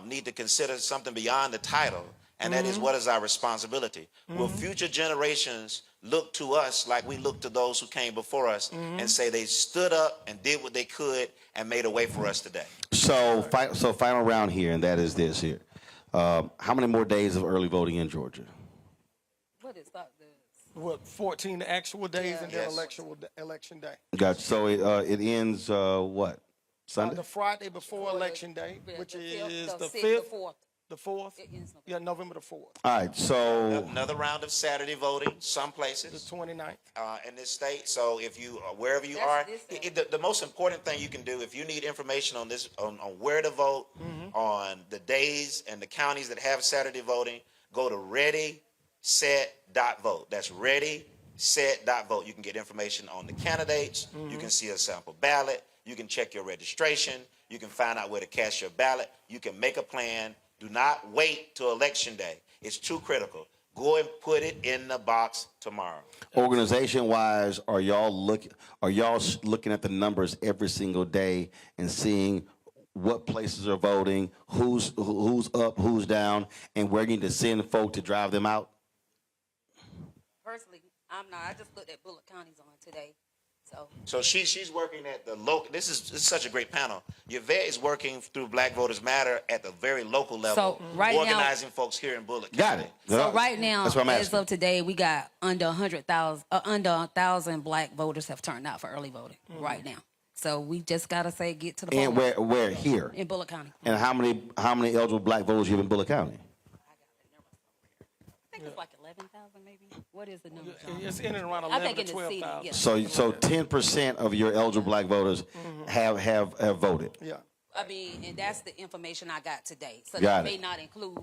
need to consider something beyond the title, and that is, what is our responsibility? Will future generations look to us like we look to those who came before us and say they stood up and did what they could and made a way for us today? So final round here, and that is this here. How many more days of early voting in Georgia? What is that? What, 14 actual days and then election day? Gotcha. So it ends what? Sunday? The Friday before Election Day, which is the 5th. The 4th? Yeah, November the 4th. All right, so another round of Saturday voting, some places. The 29th. In this state. So if you, wherever you are, the most important thing you can do, if you need information on this, on where to vote, on the days and the counties that have Saturday voting, go to readyset.vote. That's readyset.vote. You can get information on the candidates. You can see a sample ballot. You can check your registration. You can find out where to cast your ballot. You can make a plan. Do not wait till Election Day. It's too critical. Go and put it in the box tomorrow. Organization-wise, are y'all looking at the numbers every single day and seeing what places are voting, who's up, who's down, and where you need to send folk to drive them out? Personally, I'm not. I just looked at Bullock County's on today. So she's working at the local. This is such a great panel. Yvette is working through Black Voters Matter at the very local level, organizing folks here in Bullock County. Got it. So right now, as of today, we got under 1,000 Black voters have turned out for early voting right now. So we just gotta get to the polls. And where here? In Bullock County. And how many eligible Black voters you have in Bullock County? I think it's like 11,000 maybe. What is the number? It's in and around 11 to 12,000. Yeah. So 10% of your eligible Black voters have voted. Yeah. I mean, and that's the information I got today. So that may not include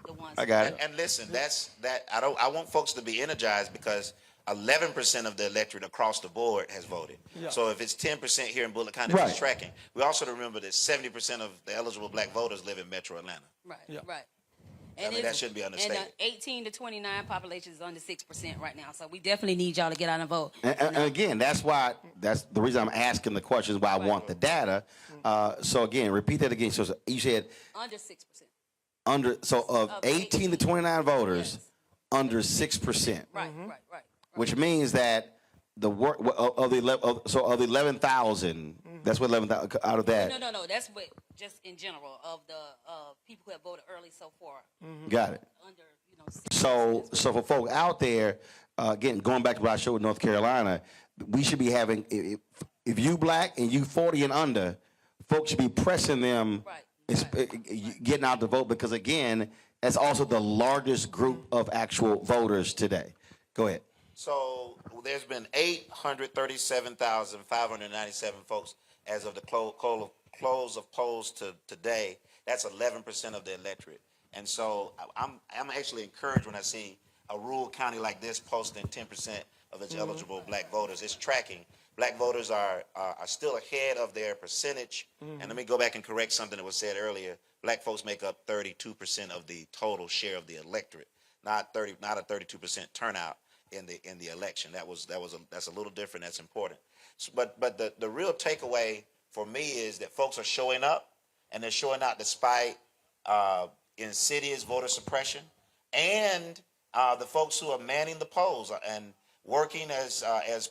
the ones. I got it. And listen, I want folks to be energized because 11% of the electorate across the board has voted. Yeah. So if it's 10% here in Bullock County, it's tracking. We also remember that 70% of the eligible Black voters live in Metro Atlanta. Right. Yeah. Right. And that shouldn't be understated. And 18 to 29 population is under 6% right now. So we definitely need y'all to get out and vote. And again, that's the reason I'm asking the questions, why I want the data. So again, repeat that again. So you said under 6%. So of 18 to 29 voters, under 6%. Right. Which means that the work of the 11,000. That's what 11,000 out of that. No. That's what just in general of the people who have voted early so far. Got it. Under, so for folk out there, again, going back to what I showed in North Carolina, we should be having, if you Black and you 40 and under, folks should be pressing them, getting out to vote, because again, that's also the largest group of actual voters today. Go ahead. So there's been 837,597 folks as of the close of polls to today. That's 11% of the electorate. And so I'm actually encouraged when I see a rural county like this posting 10% of its eligible Black voters. It's tracking. Black voters are still ahead of their percentage. And let me go back and correct something that was said earlier. Black folks make up 32% of the total share of the electorate, not a 32% turnout in the election. That's a little different. That's important. So, but the real takeaway for me is that folks are showing up, and they're showing out despite insidious voter suppression, and the folks who are manning the polls and working as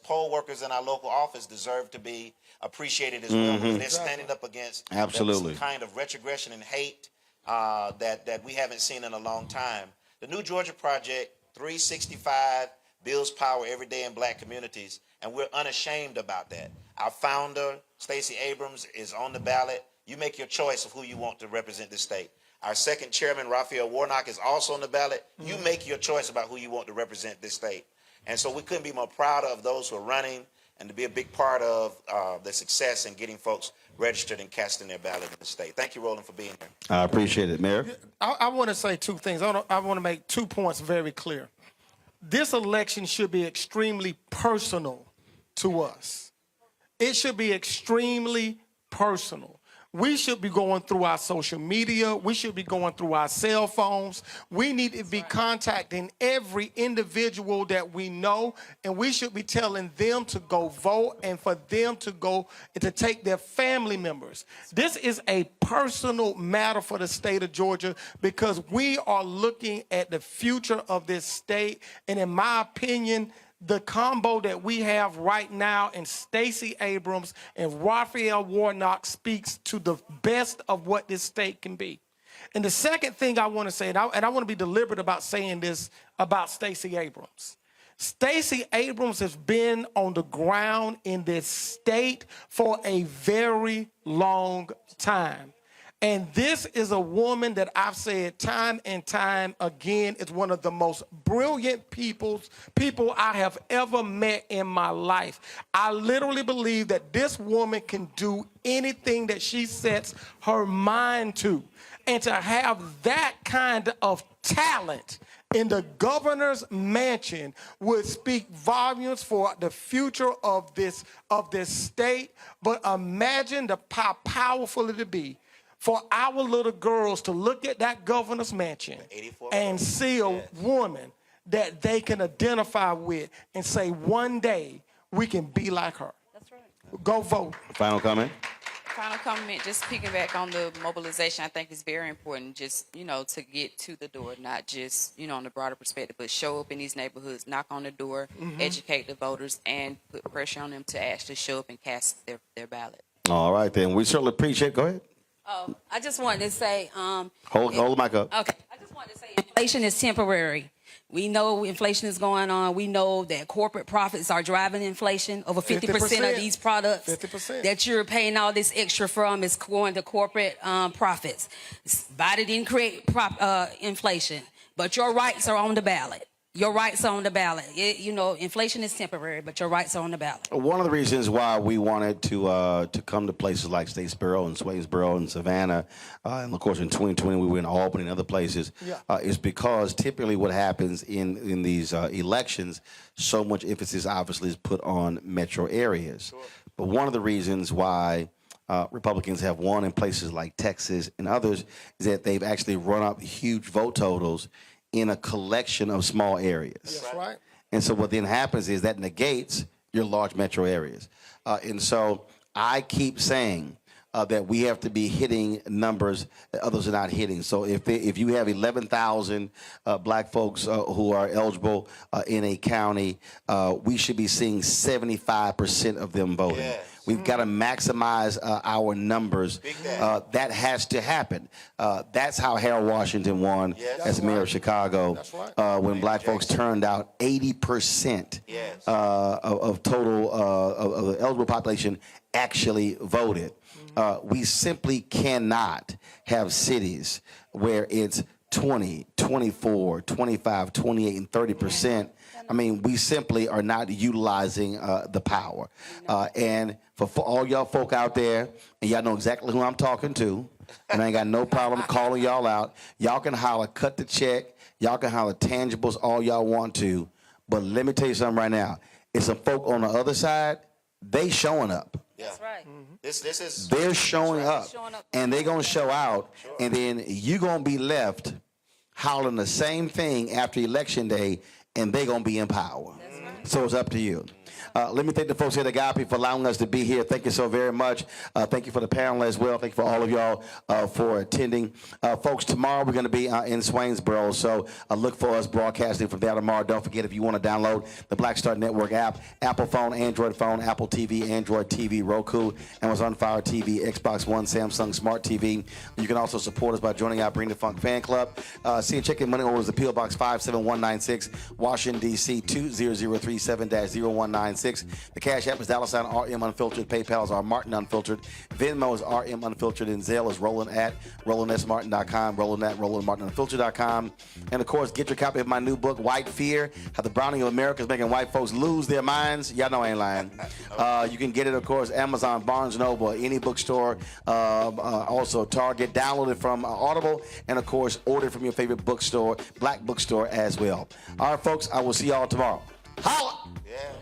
poll workers in our local office deserve to be appreciated as well. They're standing up against some kind of retrogression and hate that we haven't seen in a long time. The New Georgia Project, 365, builds power every day in black communities, and we're unashamed about that. Our founder, Stacey Abrams, is on the ballot. You make your choice of who you want to represent this state. Our second chairman, Raphael Warnock, is also on the ballot. You make your choice about who you want to represent this state. And so we couldn't be more proud of those who are running and to be a big part of the success in getting folks registered and casting their ballot in the state. Thank you, Roland, for being here. I appreciate it, Mayor. I want to say two things. I want to make 2 points very clear. This election should be extremely personal to us. It should be extremely personal. We should be going through our social media. We should be going through our cell phones. We need to be contacting every individual that we know, and we should be telling them to go vote and for them to go and to take their family members. This is a personal matter for the state of Georgia because we are looking at the future of this state, and in my opinion, the combo that we have right now in Stacey Abrams and Raphael Warnock speaks to the best of what this state can be. And the second thing I want to say, and I want to be deliberate about saying this about Stacey Abrams. Stacey Abrams has been on the ground in this state for a very long time. And this is a woman that I've said time and time again is one of the most brilliant people I have ever met in my life. I literally believe that this woman can do anything that she sets her mind to. And to have that kind of talent in the governor's mansion would speak volumes for the future of this state. But imagine how powerful it would be for our little girls to look at that governor's mansion and see a woman that they can identify with and say, one day we can be like her. That's right. Go vote. Final comment? Final comment, just picking back on the mobilization, I think it's very important just, to get to the door, not just, on the broader perspective, but show up in these neighborhoods, knock on the door, educate the voters, and put pressure on them to actually show up and cast their ballot. All right, then. We certainly appreciate it. Go ahead. I just wanted to say... Hold the mic up. Okay. I just wanted to say inflation is temporary. We know inflation is going on. We know that corporate profits are driving inflation. Over 50% of these products 50%. that you're paying all this extra from is going to corporate profits. Biden didn't create inflation, but your rights are on the ballot. Your rights are on the ballot. Inflation is temporary, but your rights are on the ballot. One of the reasons why we wanted to come to places like Statesboro and Swainsboro and Savannah, and of course in 2020 we were in Albany and other places, is because typically what happens in these elections, so much emphasis obviously is put on metro areas. Sure. But one of the reasons why Republicans have won in places like Texas and others is that they've actually run up huge vote totals in a collection of small areas. That's right. And so what then happens is that negates your large metro areas. And so I keep saying that we have to be hitting numbers that others are not hitting. So if you have 11,000 black folks who are eligible in a county, we should be seeing 75% of them voting. Yes. We've got to maximize our numbers. That has to happen. That's how Harold Washington won as mayor of Chicago when black folks turned out 80% of total of the eligible population actually voted. We simply cannot have cities where it's 20, 24, 25, 28, and 30%. I mean, we simply are not utilizing the power. And for all y'all folk out there, and y'all know exactly who I'm talking to, and I ain't got no problem calling y'all out. Y'all can holler, cut the check. Y'all can holler tangibles all y'all want to. But let me tell you something right now. It's some folk on the other side, they showing up. That's right. They're showing up, and they're going to show out, and then you're going to be left hollering the same thing after Election Day, and they're going to be in power. So it's up to you. Let me thank the folks here at Agape for allowing us to be here. Thank you so very much. Thank you for the panel as well. Thank you for all of y'all for attending. Folks, tomorrow we're going to be in Swainsboro, so look for us broadcasting from there tomorrow. Don't forget, if you want to download the Black Star Network app, Apple phone, Android phone, Apple TV, Android TV, Roku, Amazon Fire TV, Xbox One, Samsung Smart TV. You can also support us by joining our Bring the Funk fan club. See and check in money orders, the P.O. Box 57196, Washington, D.C. 20037-0196. The Cash App is $RM Unfiltered. PayPal is R Martin Unfiltered. Venmo is RM Unfiltered. And Zelle is Roland at RolandSMartin.com, Roland at RolandMartinUnfiltered.com. And, of course, get your copy of my new book, White Fear, How the Browning of America is Making White Folks Lose Their Minds. Y'all know I ain't lying. You can get it, of course, Amazon, Barnes & Noble, any bookstore, also Target. Download it from Audible. And, of course, order it from your favorite bookstore, black bookstore as well. All right, folks, I will see y'all tomorrow. Holla! Yeah.